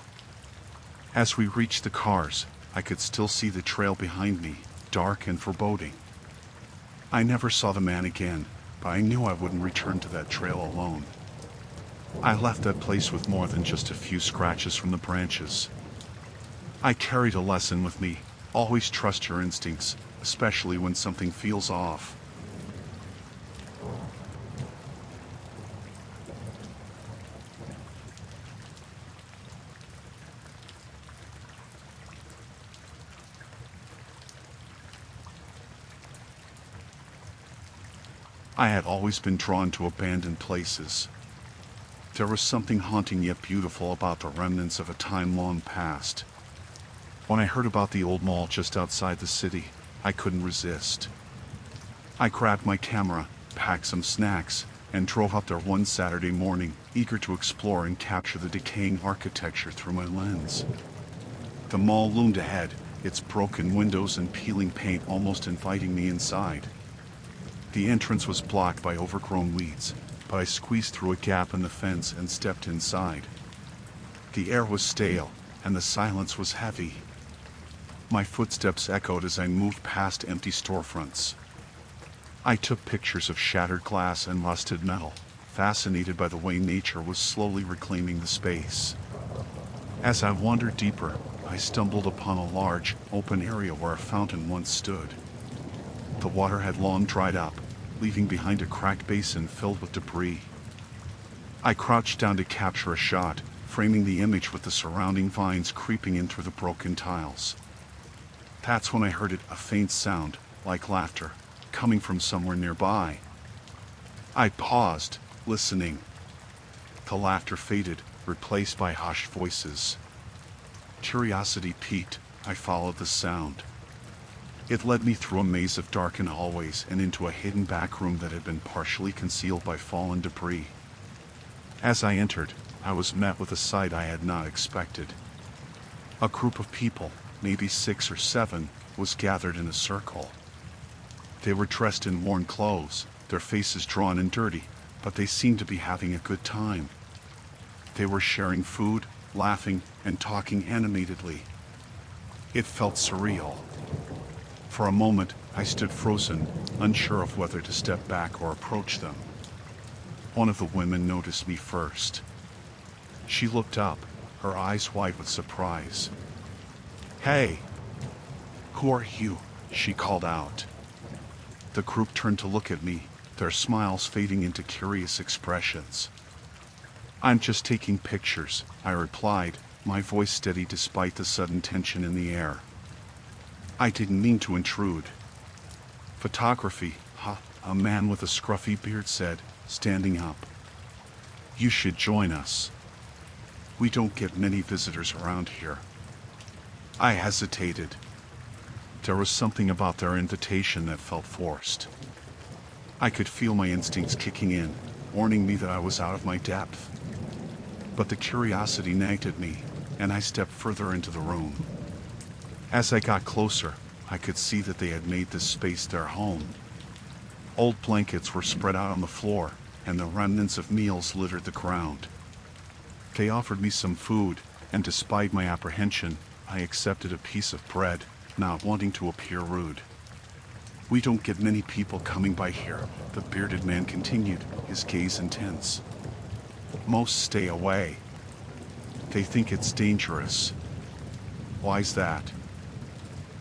A: As we reached the cars, I could still see the trail behind me, dark and foreboding. I never saw the man again, but I knew I wouldn't return to that trail alone. I left that place with more than just a few scratches from the branches. I carried a lesson with me: always trust your instincts, especially when something feels off. I had always been drawn to abandoned places. There was something haunting yet beautiful about the remnants of a time long past. When I heard about the old mall just outside the city, I couldn't resist. I grabbed my camera, packed some snacks, and drove up there one Saturday morning, eager to explore and capture the decaying architecture through my lens. The mall loomed ahead, its broken windows and peeling paint almost inviting me inside. The entrance was blocked by overgrown weeds, but I squeezed through a gap in the fence and stepped inside. The air was stale, and the silence was heavy. My footsteps echoed as I moved past empty storefronts. I took pictures of shattered glass and rusted metal, fascinated by the way nature was slowly reclaiming the space. As I wandered deeper, I stumbled upon a large, open area where a fountain once stood. The water had long dried up, leaving behind a cracked basin filled with debris. I crouched down to capture a shot, framing the image with the surrounding vines creeping in through the broken tiles. That's when I heard a faint sound, like laughter, coming from somewhere nearby. I paused, listening. The laughter faded, replaced by hushed voices. Curiosity piqued, I followed the sound. It led me through a maze of darkened hallways and into a hidden back room that had been partially concealed by fallen debris. As I entered, I was met with a sight I had not expected. A group of people, maybe 6 or 7, was gathered in a circle. They were dressed in worn clothes, their faces drawn and dirty, but they seemed to be having a good time. They were sharing food, laughing, and talking animatedly. It felt surreal. For a moment, I stood frozen, unsure of whether to step back or approach them. One of the women noticed me first. She looked up, her eyes wide with surprise. "Hey! Who are you?" she called out. The group turned to look at me, their smiles fading into curious expressions. "I'm just taking pictures," I replied, my voice steady despite the sudden tension in the air. "I didn't mean to intrude." "Photography, huh?" a man with a scruffy beard said, standing up. "You should join us. We don't get many visitors around here." I hesitated. There was something about their invitation that felt forced. I could feel my instincts kicking in, warning me that I was out of my depth. But the curiosity nagged at me, and I stepped further into the room. As I got closer, I could see that they had made this space their home. Old blankets were spread out on the floor, and the remnants of meals littered the ground. They offered me some food, and despite my apprehension, I accepted a piece of bread, not wanting to appear rude. "We don't get many people coming by here," the bearded man continued, his gaze intense. "Most stay away. They think it's dangerous." "Why's that?"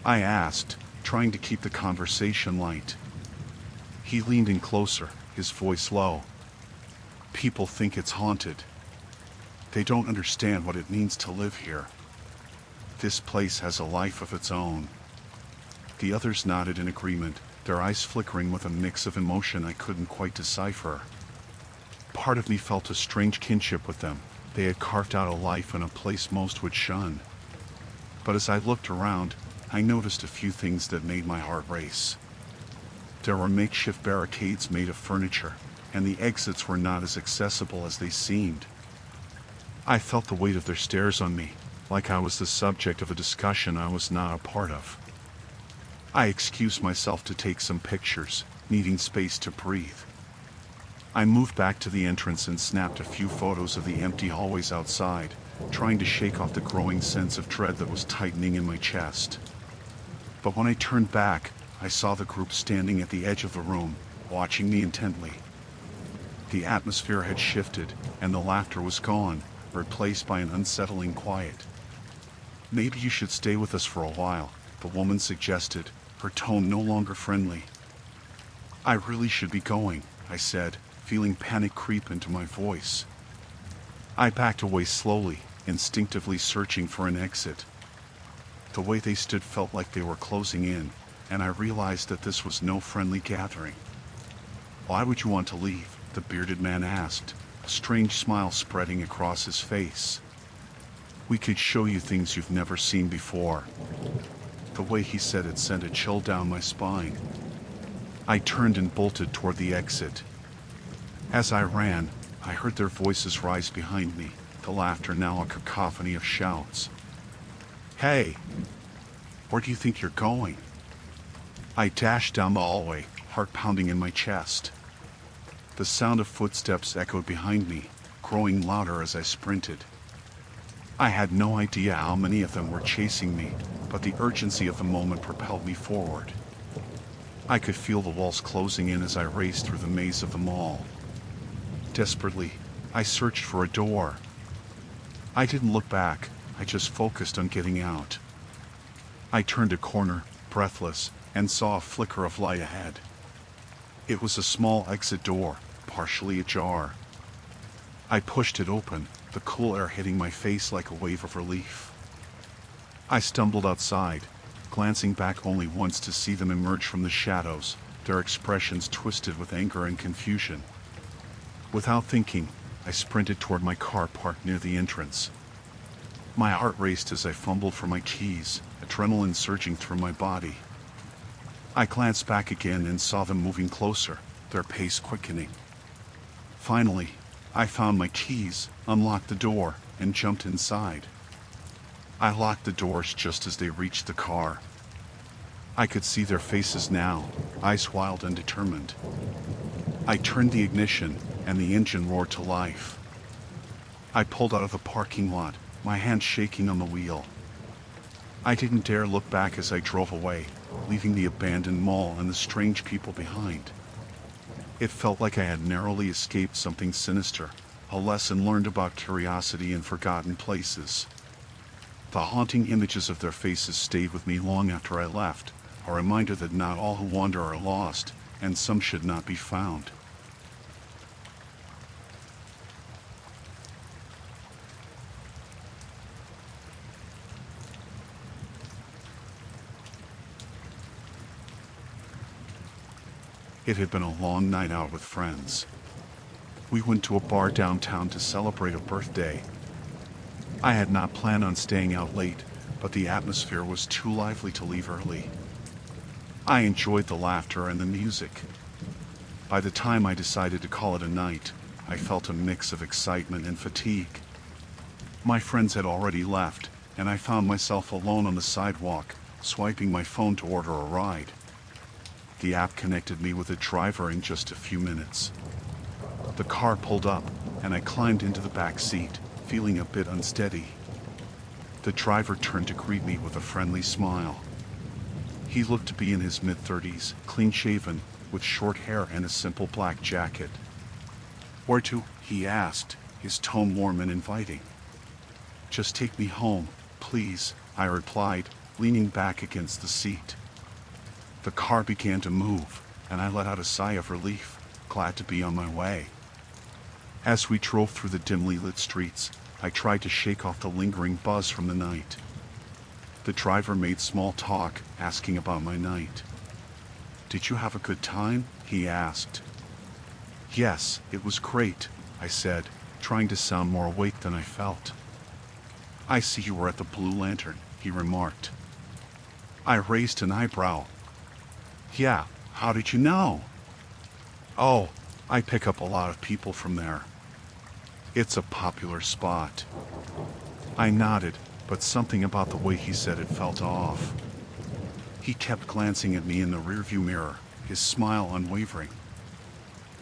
A: I asked, trying to keep the conversation light. He leaned in closer, his voice low. "People think it's haunted. They don't understand what it means to live here. This place has a life of its own." The others nodded in agreement, their eyes flickering with a mix of emotion I couldn't quite decipher. Part of me felt a strange kinship with them. They had carved out a life in a place most would shun. But as I looked around, I noticed a few things that made my heart race. There were makeshift barricades made of furniture, and the exits were not as accessible as they seemed. I felt the weight of their stares on me, like I was the subject of a discussion I was not a part of. I excused myself to take some pictures, needing space to breathe. I moved back to the entrance and snapped a few photos of the empty hallways outside, trying to shake off the growing sense of dread that was tightening in my chest. But when I turned back, I saw the group standing at the edge of the room, watching me intently. The atmosphere had shifted, and the laughter was gone, replaced by an unsettling quiet. "Maybe you should stay with us for a while," the woman suggested, her tone no longer friendly. "I really should be going," I said, feeling panic creep into my voice. I backed away slowly, instinctively searching for an exit. The way they stood felt like they were closing in, and I realized that this was no friendly gathering. "Why would you want to leave?" the bearded man asked, a strange smile spreading across his face. "We could show you things you've never seen before." The way he said it sent a chill down my spine. I turned and bolted toward the exit. As I ran, I heard their voices rise behind me, the laughter now a cacophony of shouts. "Hey! Where do you think you're going?" I dashed down the hallway, heart pounding in my chest. The sound of footsteps echoed behind me, growing louder as I sprinted. I had no idea how many of them were chasing me, but the urgency of the moment propelled me forward. I could feel the walls closing in as I raced through the maze of the mall. Desperately, I searched for a door. I didn't look back, I just focused on getting out. I turned a corner, breathless, and saw a flicker of light ahead. It was a small exit door, partially ajar. I pushed it open, the cool air hitting my face like a wave of relief. I stumbled outside, glancing back only once to see them emerge from the shadows, their expressions twisted with anger and confusion. Without thinking, I sprinted toward my car parked near the entrance. My heart raced as I fumbled for my keys, adrenaline surging through my body. I glanced back again and saw them moving closer, their pace quickening. Finally, I found my keys, unlocked the door, and jumped inside. I locked the doors just as they reached the car. I could see their faces now, eyes wild and determined. I turned the ignition, and the engine roared to life. I pulled out of the parking lot, my hand shaking on the wheel. I didn't dare look back as I drove away, leaving the abandoned mall and the strange people behind. It felt like I had narrowly escaped something sinister, a lesson learned about curiosity in forgotten places. The haunting images of their faces stayed with me long after I left, a reminder that not all who wander are lost, and some should not be found. It had been a long night out with friends. We went to a bar downtown to celebrate a birthday. I had not planned on staying out late, but the atmosphere was too lively to leave early. I enjoyed the laughter and the music. By the time I decided to call it a night, I felt a mix of excitement and fatigue. My friends had already left, and I found myself alone on the sidewalk, swiping my phone to order a ride. The app connected me with a driver in just a few minutes. The car pulled up, and I climbed into the back seat, feeling a bit unsteady. The driver turned to greet me with a friendly smile. He looked to be in his mid-30s, clean-shaven, with short hair and a simple black jacket. "Where to?" he asked, his tone warm and inviting. "Just take me home, please," I replied, leaning back against the seat. The car began to move, and I let out a sigh of relief, glad to be on my way. As we drove through the dimly lit streets, I tried to shake off the lingering buzz from the night. The driver made small talk, asking about my night. "Did you have a good time?" he asked. "Yes, it was great," I said, trying to sound more awake than I felt. "I see you were at the Blue Lantern," he remarked. I raised an eyebrow. "Yeah, how did you know?" "Oh, I pick up a lot of people from there. It's a popular spot. I nodded, but something about the way he said it felt off. He kept glancing at me in the rearview mirror, his smile unwavering.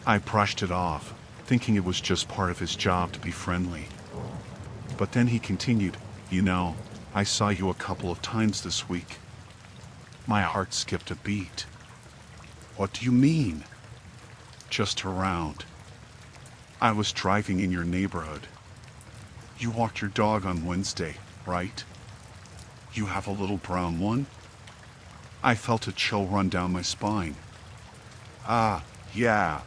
A: I brushed it off, thinking it was just part of his job to be friendly. But then he continued, "You know, I saw you a couple of times this week." My heart skipped a beat. "What do you mean?" "Just around. I was driving in your neighborhood. You walked your dog on Wednesday, right? You have a little brown one?" I felt a chill run down my spine. "Ah, yeah.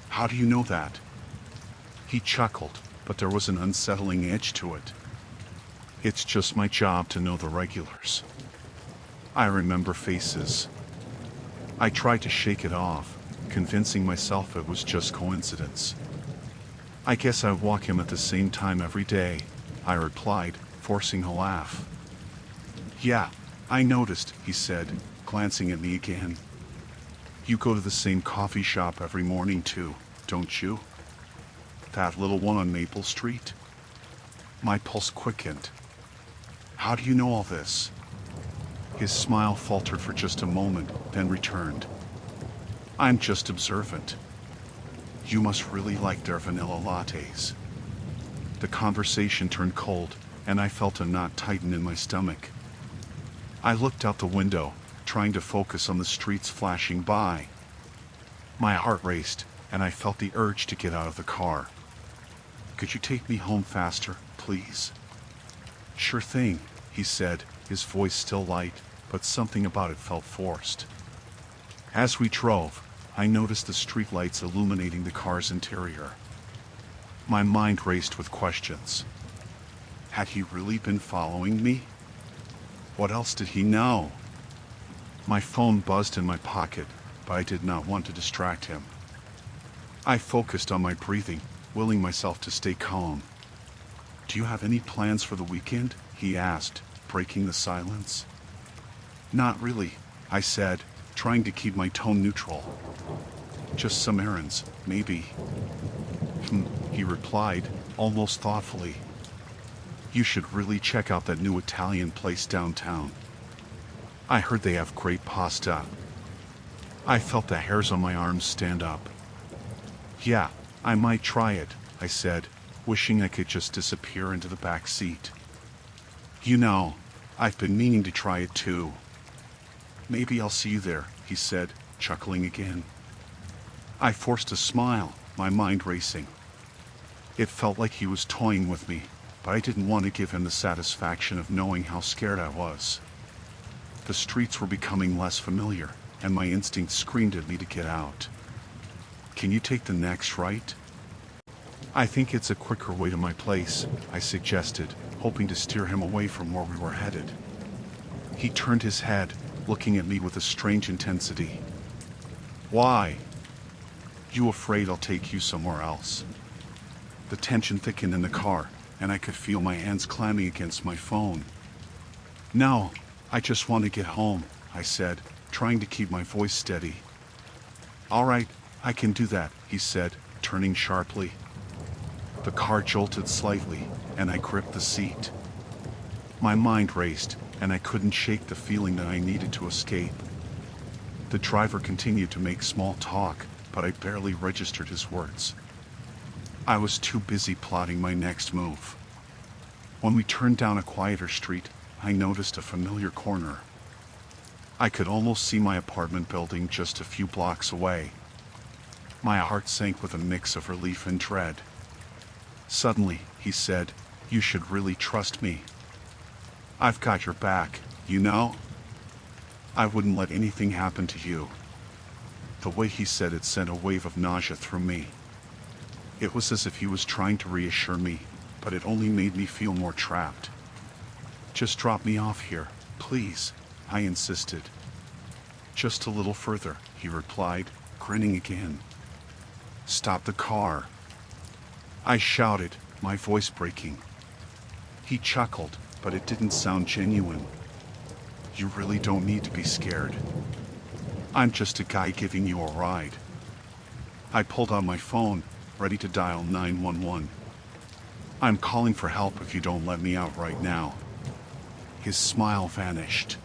A: How do you know that?" He chuckled, but there was an unsettling edge to it. "It's just my job to know the regulars. I remember faces." I tried to shake it off, convincing myself it was just coincidence. "I guess I walk him at the same time every day," I replied, forcing a laugh. "Yeah, I noticed," he said, glancing at me again. "You go to the same coffee shop every morning too, don't you? That little one on Maple Street?" My pulse quickened. "How do you know all this?" His smile faltered for just a moment, then returned. "I'm just observant. You must really like their vanilla lattes." The conversation turned cold, and I felt a knot tighten in my stomach. I looked out the window, trying to focus on the streets flashing by. My heart raced, and I felt the urge to get out of the car. "Could you take me home faster, please?" "Sure thing," he said, his voice still light, but something about it felt forced. As we drove, I noticed the streetlights illuminating the car's interior. My mind raced with questions. Had he really been following me? What else did he know? My phone buzzed in my pocket, but I did not want to distract him. I focused on my breathing, willing myself to stay calm. "Do you have any plans for the weekend?" he asked, breaking the silence. "Not really," I said, trying to keep my tone neutral. "Just some errands, maybe." He replied, almost thoughtfully. "You should really check out that new Italian place downtown. I heard they have great pasta." I felt the hairs on my arms stand up. "Yeah, I might try it," I said, wishing I could just disappear into the back seat. "You know, I've been meaning to try it too." "Maybe I'll see you there," he said, chuckling again. I forced a smile, my mind racing. It felt like he was toying with me, but I didn't want to give him the satisfaction of knowing how scared I was. The streets were becoming less familiar, and my instinct screamed at me to get out. "Can you take the next right?" "I think it's a quicker way to my place," I suggested, hoping to steer him away from where we were headed. He turned his head, looking at me with a strange intensity. "Why? You afraid I'll take you somewhere else?" The tension thickened in the car, and I could feel my hands clamming against my phone. "No, I just want to get home," I said, trying to keep my voice steady. "All right, I can do that," he said, turning sharply. The car jolted slightly, and I gripped the seat. My mind raced, and I couldn't shake the feeling that I needed to escape. The driver continued to make small talk, but I barely registered his words. I was too busy plotting my next move. When we turned down a quieter street, I noticed a familiar corner. I could almost see my apartment building just a few blocks away. My heart sank with a mix of relief and dread. Suddenly, he said, "You should really trust me. I've got your back, you know? I wouldn't let anything happen to you." The way he said it sent a wave of nausea through me. It was as if he was trying to reassure me, but it only made me feel more trapped. "Just drop me off here, please," I insisted. "Just a little further," he replied, grinning again. "Stop the car," I shouted, my voice breaking. He chuckled, but it didn't sound genuine. "You really don't need to be scared. I'm just a guy giving you a ride." I pulled out my phone, ready to dial 911. I'm calling for help if you don't let me out right now. His smile vanished.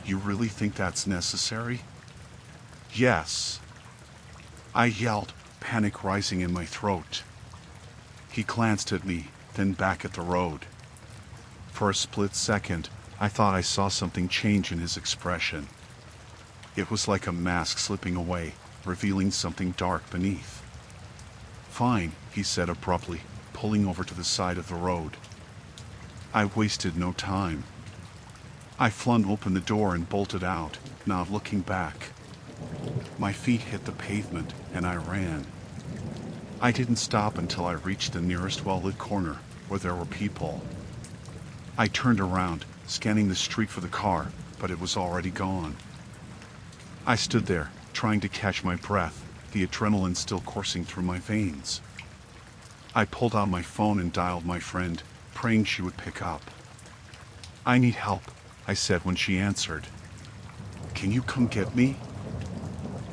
A: You really think that's necessary? Yes. I yelled, panic rising in my throat. He glanced at me, then back at the road. For a split second, I thought I saw something change in his expression. It was like a mask slipping away, revealing something dark beneath. Fine, he said abruptly, pulling over to the side of the road. I wasted no time. I flung open the door and bolted out, not looking back. My feet hit the pavement, and I ran. I didn't stop until I reached the nearest well-lit corner, where there were people. I turned around, scanning the street for the car, but it was already gone. I stood there, trying to catch my breath, the adrenaline still coursing through my veins. I pulled out my phone and dialed my friend, praying she would pick up. I need help, I said when she answered. Can you come get me?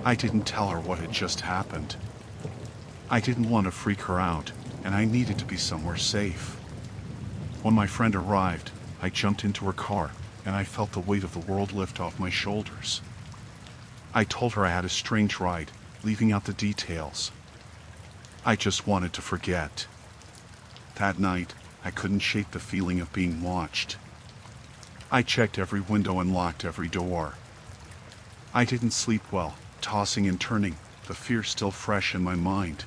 A: I didn't tell her what had just happened. I didn't want to freak her out, and I needed to be somewhere safe. When my friend arrived, I jumped into her car, and I felt the weight of the world lift off my shoulders. I told her I had a strange ride, leaving out the details. I just wanted to forget. That night, I couldn't shake the feeling of being watched. I checked every window and locked every door. I didn't sleep well, tossing and turning, the fear still fresh in my mind.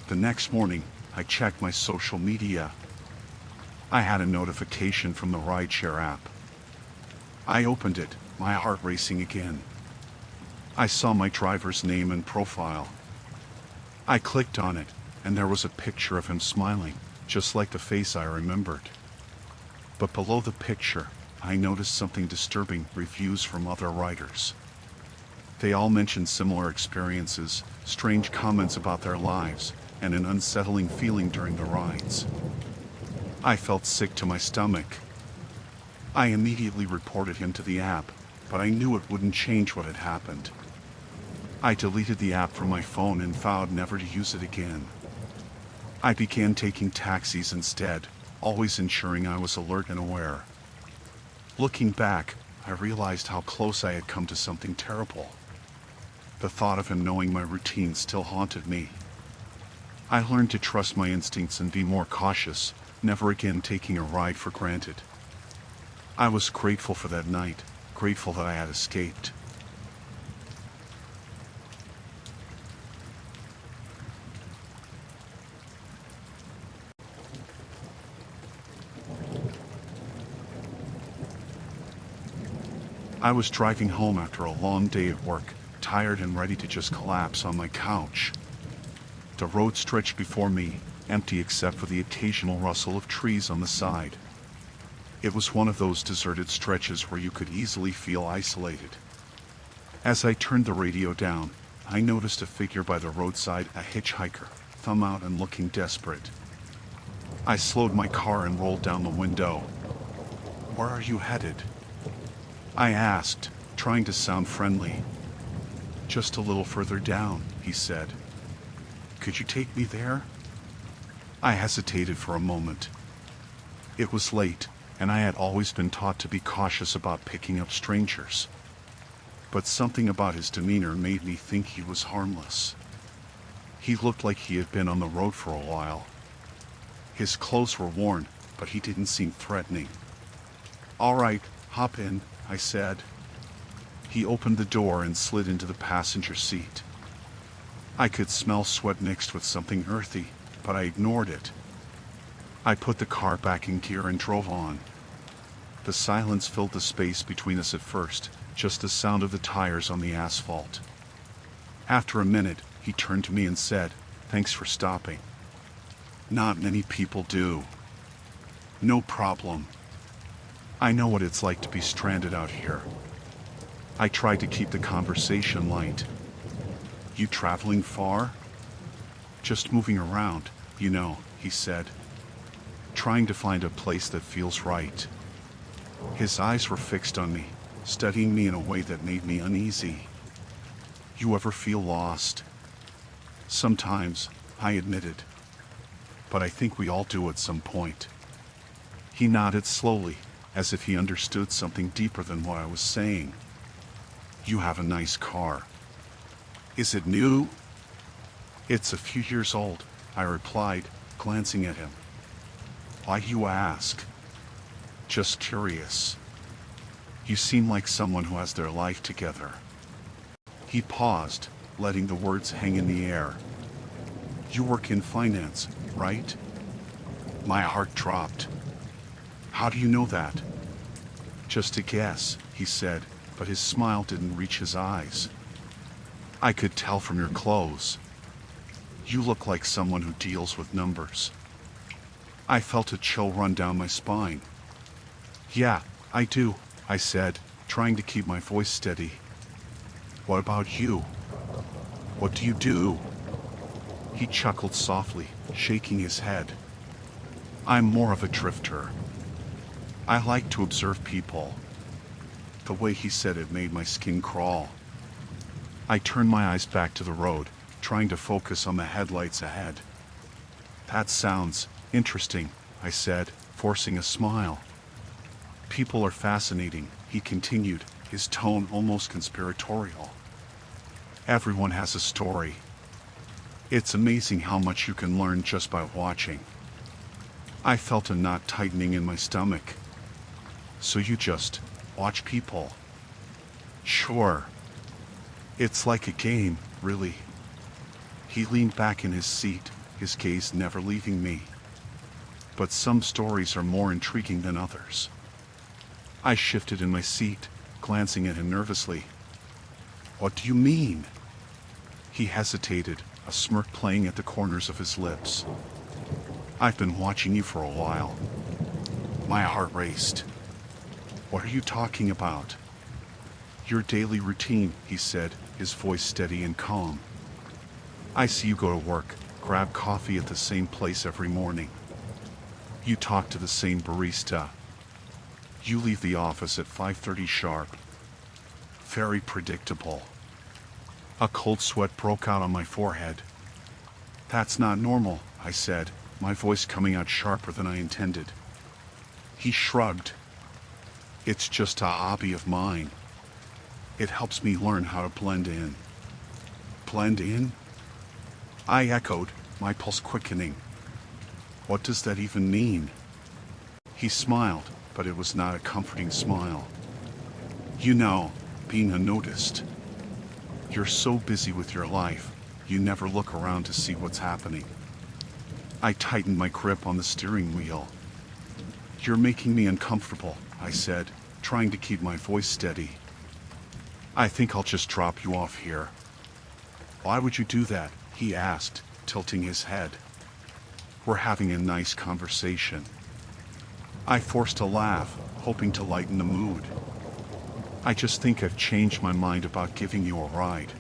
A: The next morning, I checked my social media. I had a notification from the rideshare app. I opened it, my heart racing again. I saw my driver's name and profile. I clicked on it, and there was a picture of him smiling, just like the face I remembered. But below the picture, I noticed something disturbing: reviews from other riders. They all mentioned similar experiences, strange comments about their lives, and an unsettling feeling during the rides. I felt sick to my stomach. I immediately reported him to the app, but I knew it wouldn't change what had happened. I deleted the app from my phone and vowed never to use it again. I began taking taxis instead, always ensuring I was alert and aware. Looking back, I realized how close I had come to something terrible. The thought of him knowing my routine still haunted me. I learned to trust my instincts and be more cautious, never again taking a ride for granted. I was grateful for that night, grateful that I had escaped. I was driving home after a long day at work, tired and ready to just collapse on my couch. The road stretched before me, empty except for the occasional rustle of trees on the side. It was one of those deserted stretches where you could easily feel isolated. As I turned the radio down, I noticed a figure by the roadside, a hitchhiker, thumb out and looking desperate. I slowed my car and rolled down the window. "Where are you headed?" I asked, trying to sound friendly. "Just a little further down," he said. "Could you take me there?" I hesitated for a moment. It was late, and I had always been taught to be cautious about picking up strangers. But something about his demeanor made me think he was harmless. He looked like he had been on the road for a while. His clothes were worn, but he didn't seem threatening. "All right, hop in," I said. He opened the door and slid into the passenger seat. I could smell sweat mixed with something earthy, but I ignored it. I put the car back in gear and drove on. The silence filled the space between us at first, just the sound of the tires on the asphalt. After a minute, he turned to me and said, "Thanks for stopping." "Not many people do." "No problem. I know what it's like to be stranded out here." I tried to keep the conversation light. "You traveling far?" "Just moving around, you know," he said. "Trying to find a place that feels right." His eyes were fixed on me, studying me in a way that made me uneasy. "You ever feel lost?" Sometimes, I admitted. But I think we all do at some point. He nodded slowly, as if he understood something deeper than what I was saying. You have a nice car. Is it new? It's a few years old, I replied, glancing at him. Why do you ask? Just curious. You seem like someone who has their life together. He paused, letting the words hang in the air. You work in finance, right? My heart dropped. How do you know that? Just a guess, he said, but his smile didn't reach his eyes. I could tell from your clothes. You look like someone who deals with numbers. I felt a chill run down my spine. Yeah, I do, I said, trying to keep my voice steady. What about you? What do you do? He chuckled softly, shaking his head. I'm more of a drifter. I like to observe people. The way he said it made my skin crawl. I turned my eyes back to the road, trying to focus on the headlights ahead. That sounds interesting, I said, forcing a smile. People are fascinating, he continued, his tone almost conspiratorial. Everyone has a story. It's amazing how much you can learn just by watching. I felt a knot tightening in my stomach. So you just watch people? Sure. It's like a game, really. He leaned back in his seat, his gaze never leaving me. But some stories are more intriguing than others. I shifted in my seat, glancing at him nervously. What do you mean? He hesitated, a smirk playing at the corners of his lips. I've been watching you for a while. My heart raced. What are you talking about? Your daily routine, he said, his voice steady and calm. I see you go to work, grab coffee at the same place every morning. You talk to the same barista. You leave the office at 5:30 sharp. Very predictable. A cold sweat broke out on my forehead. That's not normal, I said, my voice coming out sharper than I intended. He shrugged. It's just a hobby of mine. It helps me learn how to blend in. Blend in? I echoed, my pulse quickening. What does that even mean? He smiled, but it was not a comforting smile. You know, being unnoticed. You're so busy with your life, you never look around to see what's happening. I tightened my grip on the steering wheel. You're making me uncomfortable, I said, trying to keep my voice steady. I think I'll just drop you off here. Why would you do that? He asked, tilting his head. We're having a nice conversation. I forced a laugh, hoping to lighten the mood. I just think I've changed my mind about giving you a ride.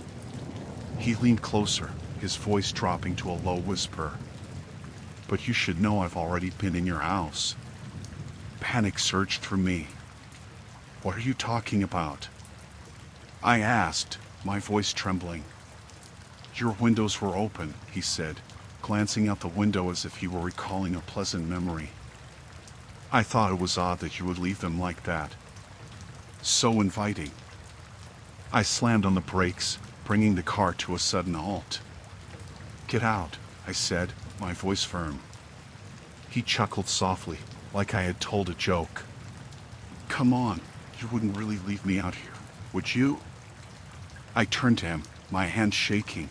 A: He leaned closer, his voice dropping to a low whisper. But you should know I've already been in your house. Panic surged through me. What are you talking about? I asked, my voice trembling. Your windows were open, he said, glancing out the window as if he were recalling a pleasant memory. I thought it was odd that you would leave them like that. So inviting. I slammed on the brakes, bringing the car to a sudden halt. Get out, I said, my voice firm. He chuckled softly, like I had told a joke. Come on, you wouldn't really leave me out here, would you? I turned to him, my hand shaking.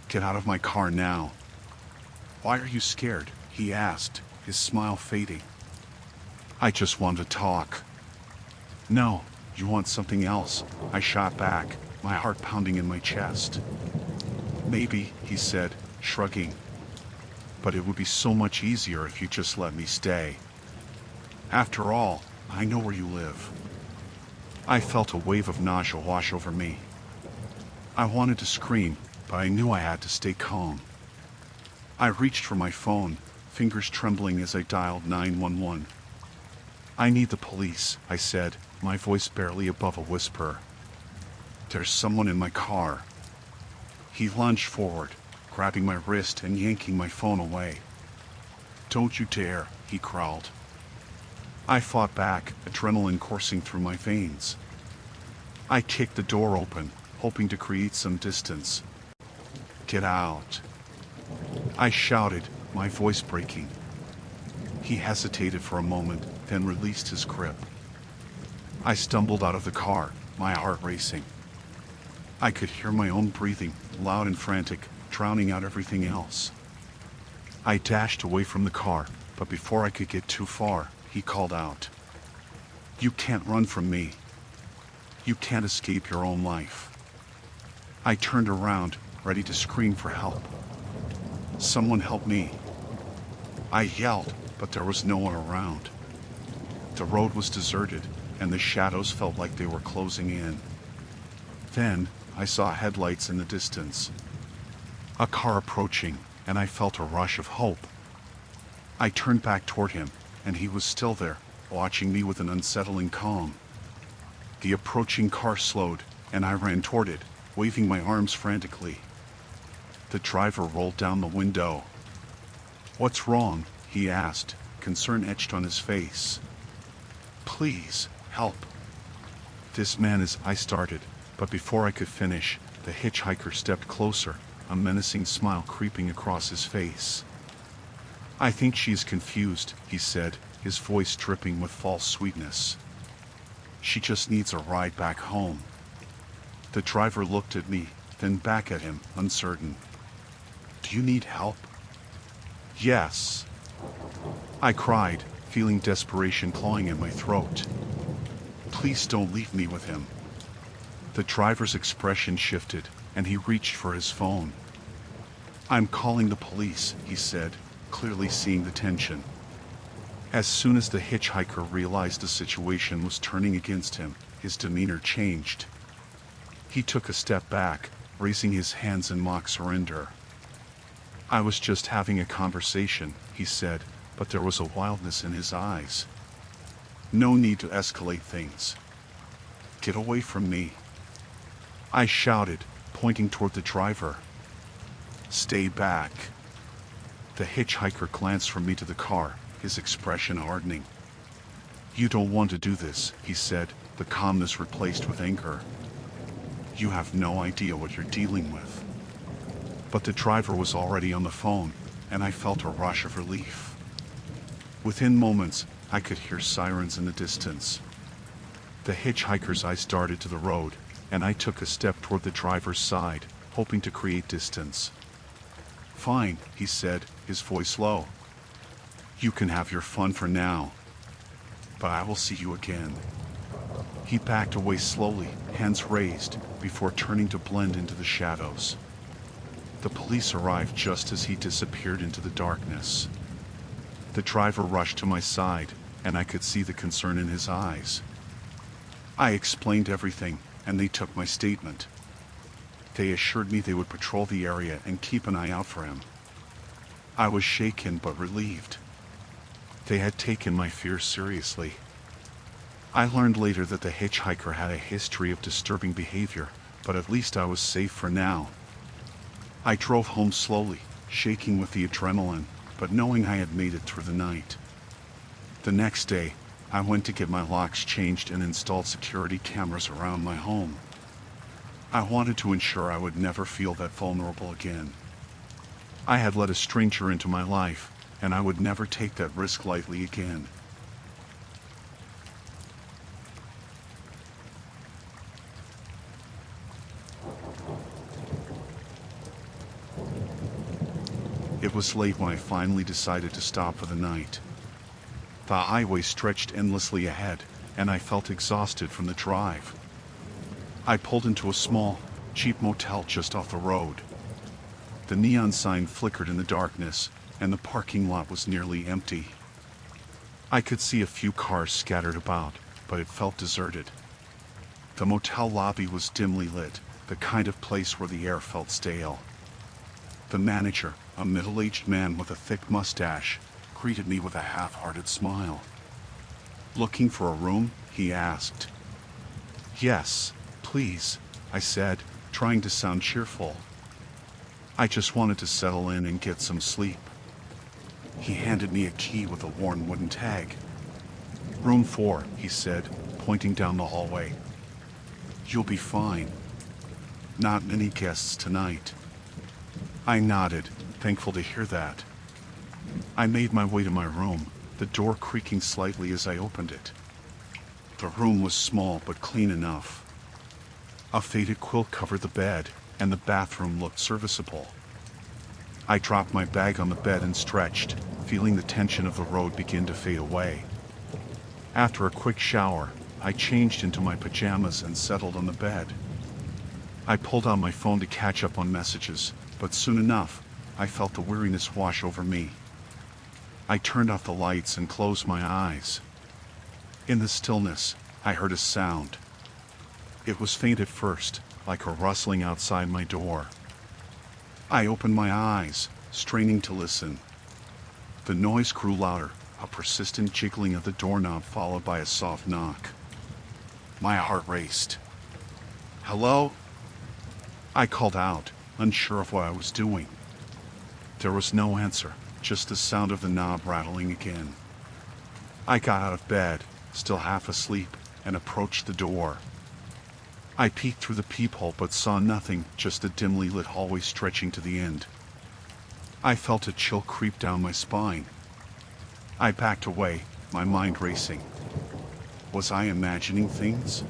A: Get out of my car now. Why are you scared? He asked, his smile fading. I just want to talk. No, you want something else, I shot back, my heart pounding in my chest. Maybe, he said, shrugging. But it would be so much easier if you just let me stay. After all, I know where you live. I felt a wave of nausea wash over me. I wanted to scream, but I knew I had to stay calm. I reached for my phone, fingers trembling as I dialed 911. I need the police, I said, my voice barely above a whisper. There's someone in my car. He lunged forward, grabbing my wrist and yanking my phone away. "Don't you dare," he growled. I fought back, adrenaline coursing through my veins. I kicked the door open, hoping to create some distance. "Get out," I shouted, my voice breaking. He hesitated for a moment, then released his grip. I stumbled out of the car, my heart racing. I could hear my own breathing, loud and frantic, drowning out everything else. I dashed away from the car, but before I could get too far, he called out, "You can't run from me. You can't escape your own life." I turned around, ready to scream for help. "Someone help me," I yelled, but there was no one around. The road was deserted, and the shadows felt like they were closing in. Then, I saw headlights in the distance. A car approaching, and I felt a rush of hope. I turned back toward him, and he was still there, watching me with an unsettling calm. The approaching car slowed, and I ran toward it, waving my arms frantically. The driver rolled down the window. "What's wrong?" he asked, concern etched on his face. "Please, help." "This man is—" I started, but before I could finish, the hitchhiker stepped closer, a menacing smile creeping across his face. "I think she is confused," he said, his voice dripping with false sweetness. "She just needs a ride back home." The driver looked at me, then back at him, uncertain. "Do you need help?" "Yes," I cried, feeling desperation clawing at my throat. "Please don't leave me with him." The driver's expression shifted, and he reached for his phone. "I'm calling the police," he said, clearly seeing the tension. As soon as the hitchhiker realized the situation was turning against him, his demeanor changed. He took a step back, raising his hands in mock surrender. "I was just having a conversation," he said, but there was a wildness in his eyes. "No need to escalate things. Get away from me," I shouted, pointing toward the driver. "Stay back." The hitchhiker glanced from me to the car, his expression hardening. "You don't want to do this," he said, the calmness replaced with anger. "You have no idea what you're dealing with." But the driver was already on the phone, and I felt a rush of relief. Within moments, I could hear sirens in the distance. The hitchhiker's eyes darted to the road, and I took a step toward the driver's side, hoping to create distance. "Fine," he said, his voice low. "You can have your fun for now, but I will see you again." He backed away slowly, hands raised, before turning to blend into the shadows. The police arrived just as he disappeared into the darkness. The driver rushed to my side, and I could see the concern in his eyes. I explained everything, and they took my statement. They assured me they would patrol the area and keep an eye out for him. I was shaken but relieved. They had taken my fears seriously. I learned later that the hitchhiker had a history of disturbing behavior, but at least I was safe for now. I drove home slowly, shaking with the adrenaline, but knowing I had made it through the night. The next day, I went to get my locks changed and installed security cameras around my home. I wanted to ensure I would never feel that vulnerable again. I had let a stranger into my life, and I would never take that risk lightly again. It was late when I finally decided to stop for the night. The highway stretched endlessly ahead, and I felt exhausted from the drive. I pulled into a small, cheap motel just off the road. The neon sign flickered in the darkness, and the parking lot was nearly empty. I could see a few cars scattered about, but it felt deserted. The motel lobby was dimly lit, the kind of place where the air felt stale. The manager, a middle-aged man with a thick mustache, greeted me with a half-hearted smile. "Looking for a room?" he asked. "Yes, please," I said, trying to sound cheerful. I just wanted to settle in and get some sleep. He handed me a key with a worn wooden tag. "Room 4, he said, pointing down the hallway. "You'll be fine. Not many guests tonight." I nodded, thankful to hear that. I made my way to my room, the door creaking slightly as I opened it. The room was small but clean enough. A faded quilt covered the bed, and the bathroom looked serviceable. I dropped my bag on the bed and stretched, feeling the tension of the road begin to fade away. After a quick shower, I changed into my pajamas and settled on the bed. I pulled out my phone to catch up on messages, but soon enough, I felt the weariness wash over me. I turned off the lights and closed my eyes. In the stillness, I heard a sound. It was faint at first, like a rustling outside my door. I opened my eyes, straining to listen. The noise grew louder, a persistent jiggling of the doorknob followed by a soft knock. My heart raced. "Hello?" I called out, unsure of what I was doing. There was no answer, just the sound of the knob rattling again. I got out of bed, still half asleep, and approached the door. I peeked through the peephole but saw nothing, just a dimly lit hallway stretching to the end. I felt a chill creep down my spine. I backed away, my mind racing. Was I imagining things?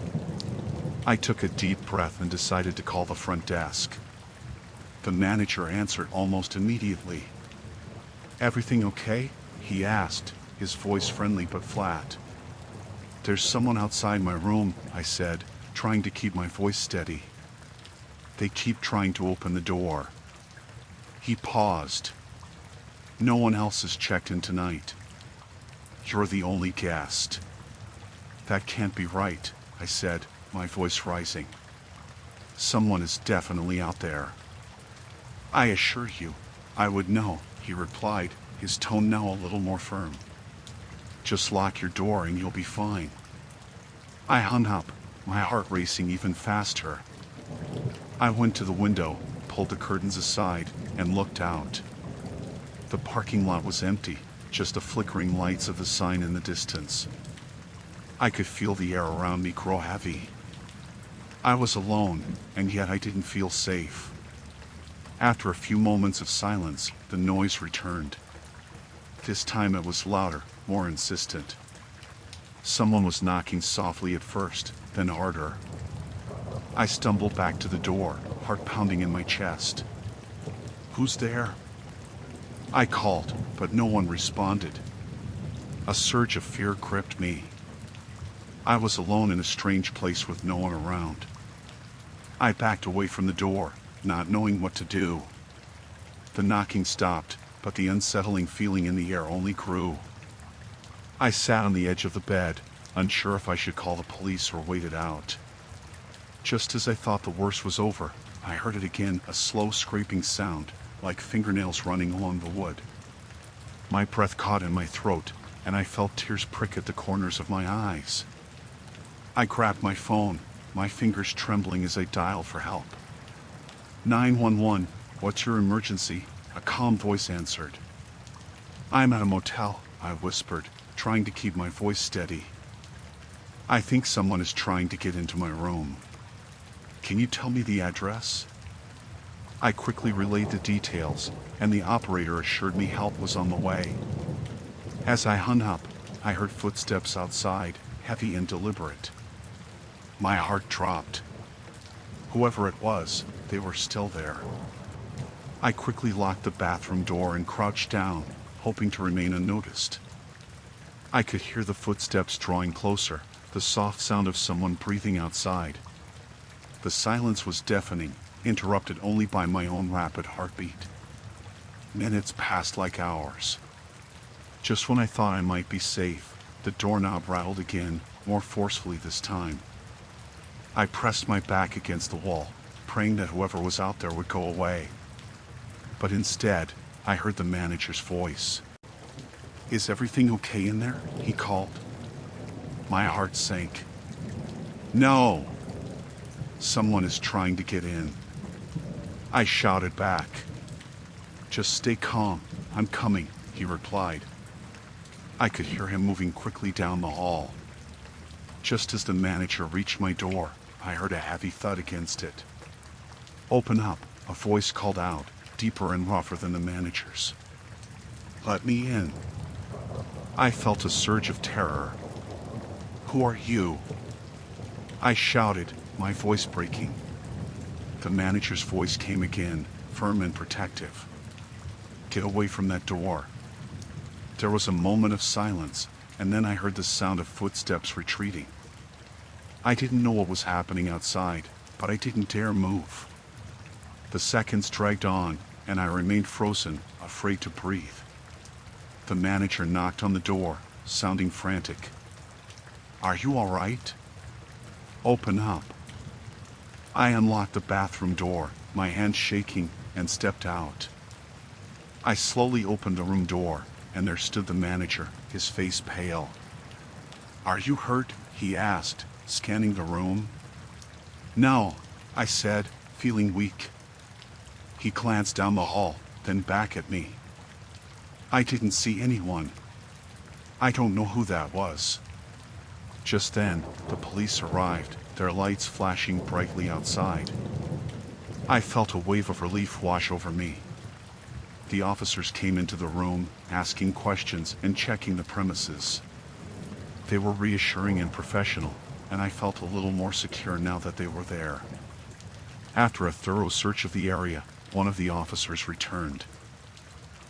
A: I took a deep breath and decided to call the front desk. The manager answered almost immediately. "Everything okay?" he asked, his voice friendly but flat. "There's someone outside my room," I said, trying to keep my voice steady. "They keep trying to open the door." He paused. "No one else has checked in tonight. You're the only guest." "That can't be right," I said, my voice rising. "Someone is definitely out there." "I assure you, I would know," he replied, his tone now a little more firm. "Just lock your door and you'll be fine." I hung up, my heart racing even faster. I went to the window, pulled the curtains aside, and looked out. The parking lot was empty, just the flickering lights of the sign in the distance. I could feel the air around me grow heavy. I was alone, and yet I didn't feel safe. After a few moments of silence, the noise returned. This time it was louder, more insistent. Someone was knocking softly at first, then harder. I stumbled back to the door, heart pounding in my chest. "Who's there?" I called, but no one responded. A surge of fear gripped me. I was alone in a strange place with no one around. I backed away from the door, not knowing what to do. The knocking stopped, but the unsettling feeling in the air only grew. I sat on the edge of the bed, unsure if I should call the police or wait it out. Just as I thought the worst was over, I heard it again, a slow scraping sound, like fingernails running along the wood. My breath caught in my throat, and I felt tears prick at the corners of my eyes. I grabbed my phone, my fingers trembling as I dialed for help. 911, what's your emergency? A calm voice answered. "I'm at a motel," I whispered, trying to keep my voice steady. "I think someone is trying to get into my room. Can you tell me the address?" I quickly relayed the details, and the operator assured me help was on the way. As I hung up, I heard footsteps outside, heavy and deliberate. My heart dropped. Whoever it was, they were still there. I quickly locked the bathroom door and crouched down, hoping to remain unnoticed. I could hear the footsteps drawing closer, the soft sound of someone breathing outside. The silence was deafening, interrupted only by my own rapid heartbeat. Minutes passed like hours. Just when I thought I might be safe, the doorknob rattled again, more forcefully this time. I pressed my back against the wall, praying that whoever was out there would go away. But instead, I heard the manager's voice. "Is everything okay in there?" he called. My heart sank. "No! Someone is trying to get in." I shouted back, "Just stay calm, I'm coming," he replied. I could hear him moving quickly down the hall. Just as the manager reached my door, I heard a heavy thud against it. "Open up," a voice called out, deeper and rougher than the manager's. "Let me in." I felt a surge of terror. "Who are you?" I shouted, my voice breaking. The manager's voice came again, firm and protective. "Get away from that door." There was a moment of silence, and then I heard the sound of footsteps retreating. I didn't know what was happening outside, but I didn't dare move. The seconds dragged on, and I remained frozen, afraid to breathe. The manager knocked on the door, sounding frantic. "Are you all right?" "Open up." I unlocked the bathroom door, my hands shaking, and stepped out. I slowly opened the room door, and there stood the manager, his face pale. "Are you hurt?" he asked, scanning the room. "No," I said, feeling weak. He glanced down the hall, then back at me. "I didn't see anyone. I don't know who that was." Just then, the police arrived, their lights flashing brightly outside. I felt a wave of relief wash over me. The officers came into the room, asking questions and checking the premises. They were reassuring and professional, and I felt a little more secure now that they were there. After a thorough search of the area, one of the officers returned.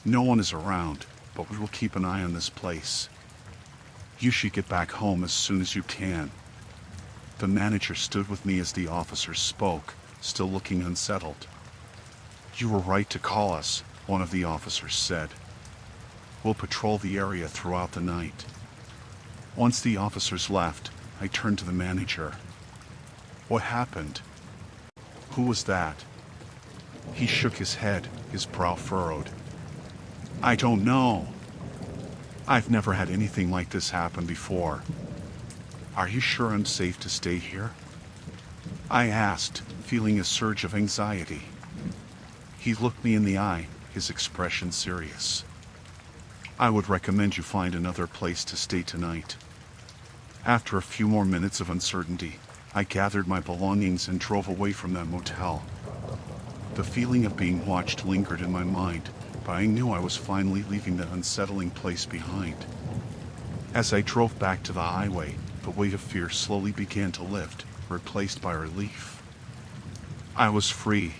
A: "No one is around, but we will keep an eye on this place. You should get back home as soon as you can." The manager stood with me as the officers spoke, still looking unsettled. "You were right to call us," one of the officers said. "We'll patrol the area throughout the night." Once the officers left, I turned to the manager. "What happened? Who was that?" He shook his head, his brow furrowed. "I don't know. I've never had anything like this happen before." "Are you sure I'm safe to stay here?" I asked, feeling a surge of anxiety. He looked me in the eye, his expression serious. "I would recommend you find another place to stay tonight." After a few more minutes of uncertainty, I gathered my belongings and drove away from that motel. The feeling of being watched lingered in my mind, but I knew I was finally leaving that unsettling place behind. As I drove back to the highway, the weight of fear slowly began to lift, replaced by relief. I was free,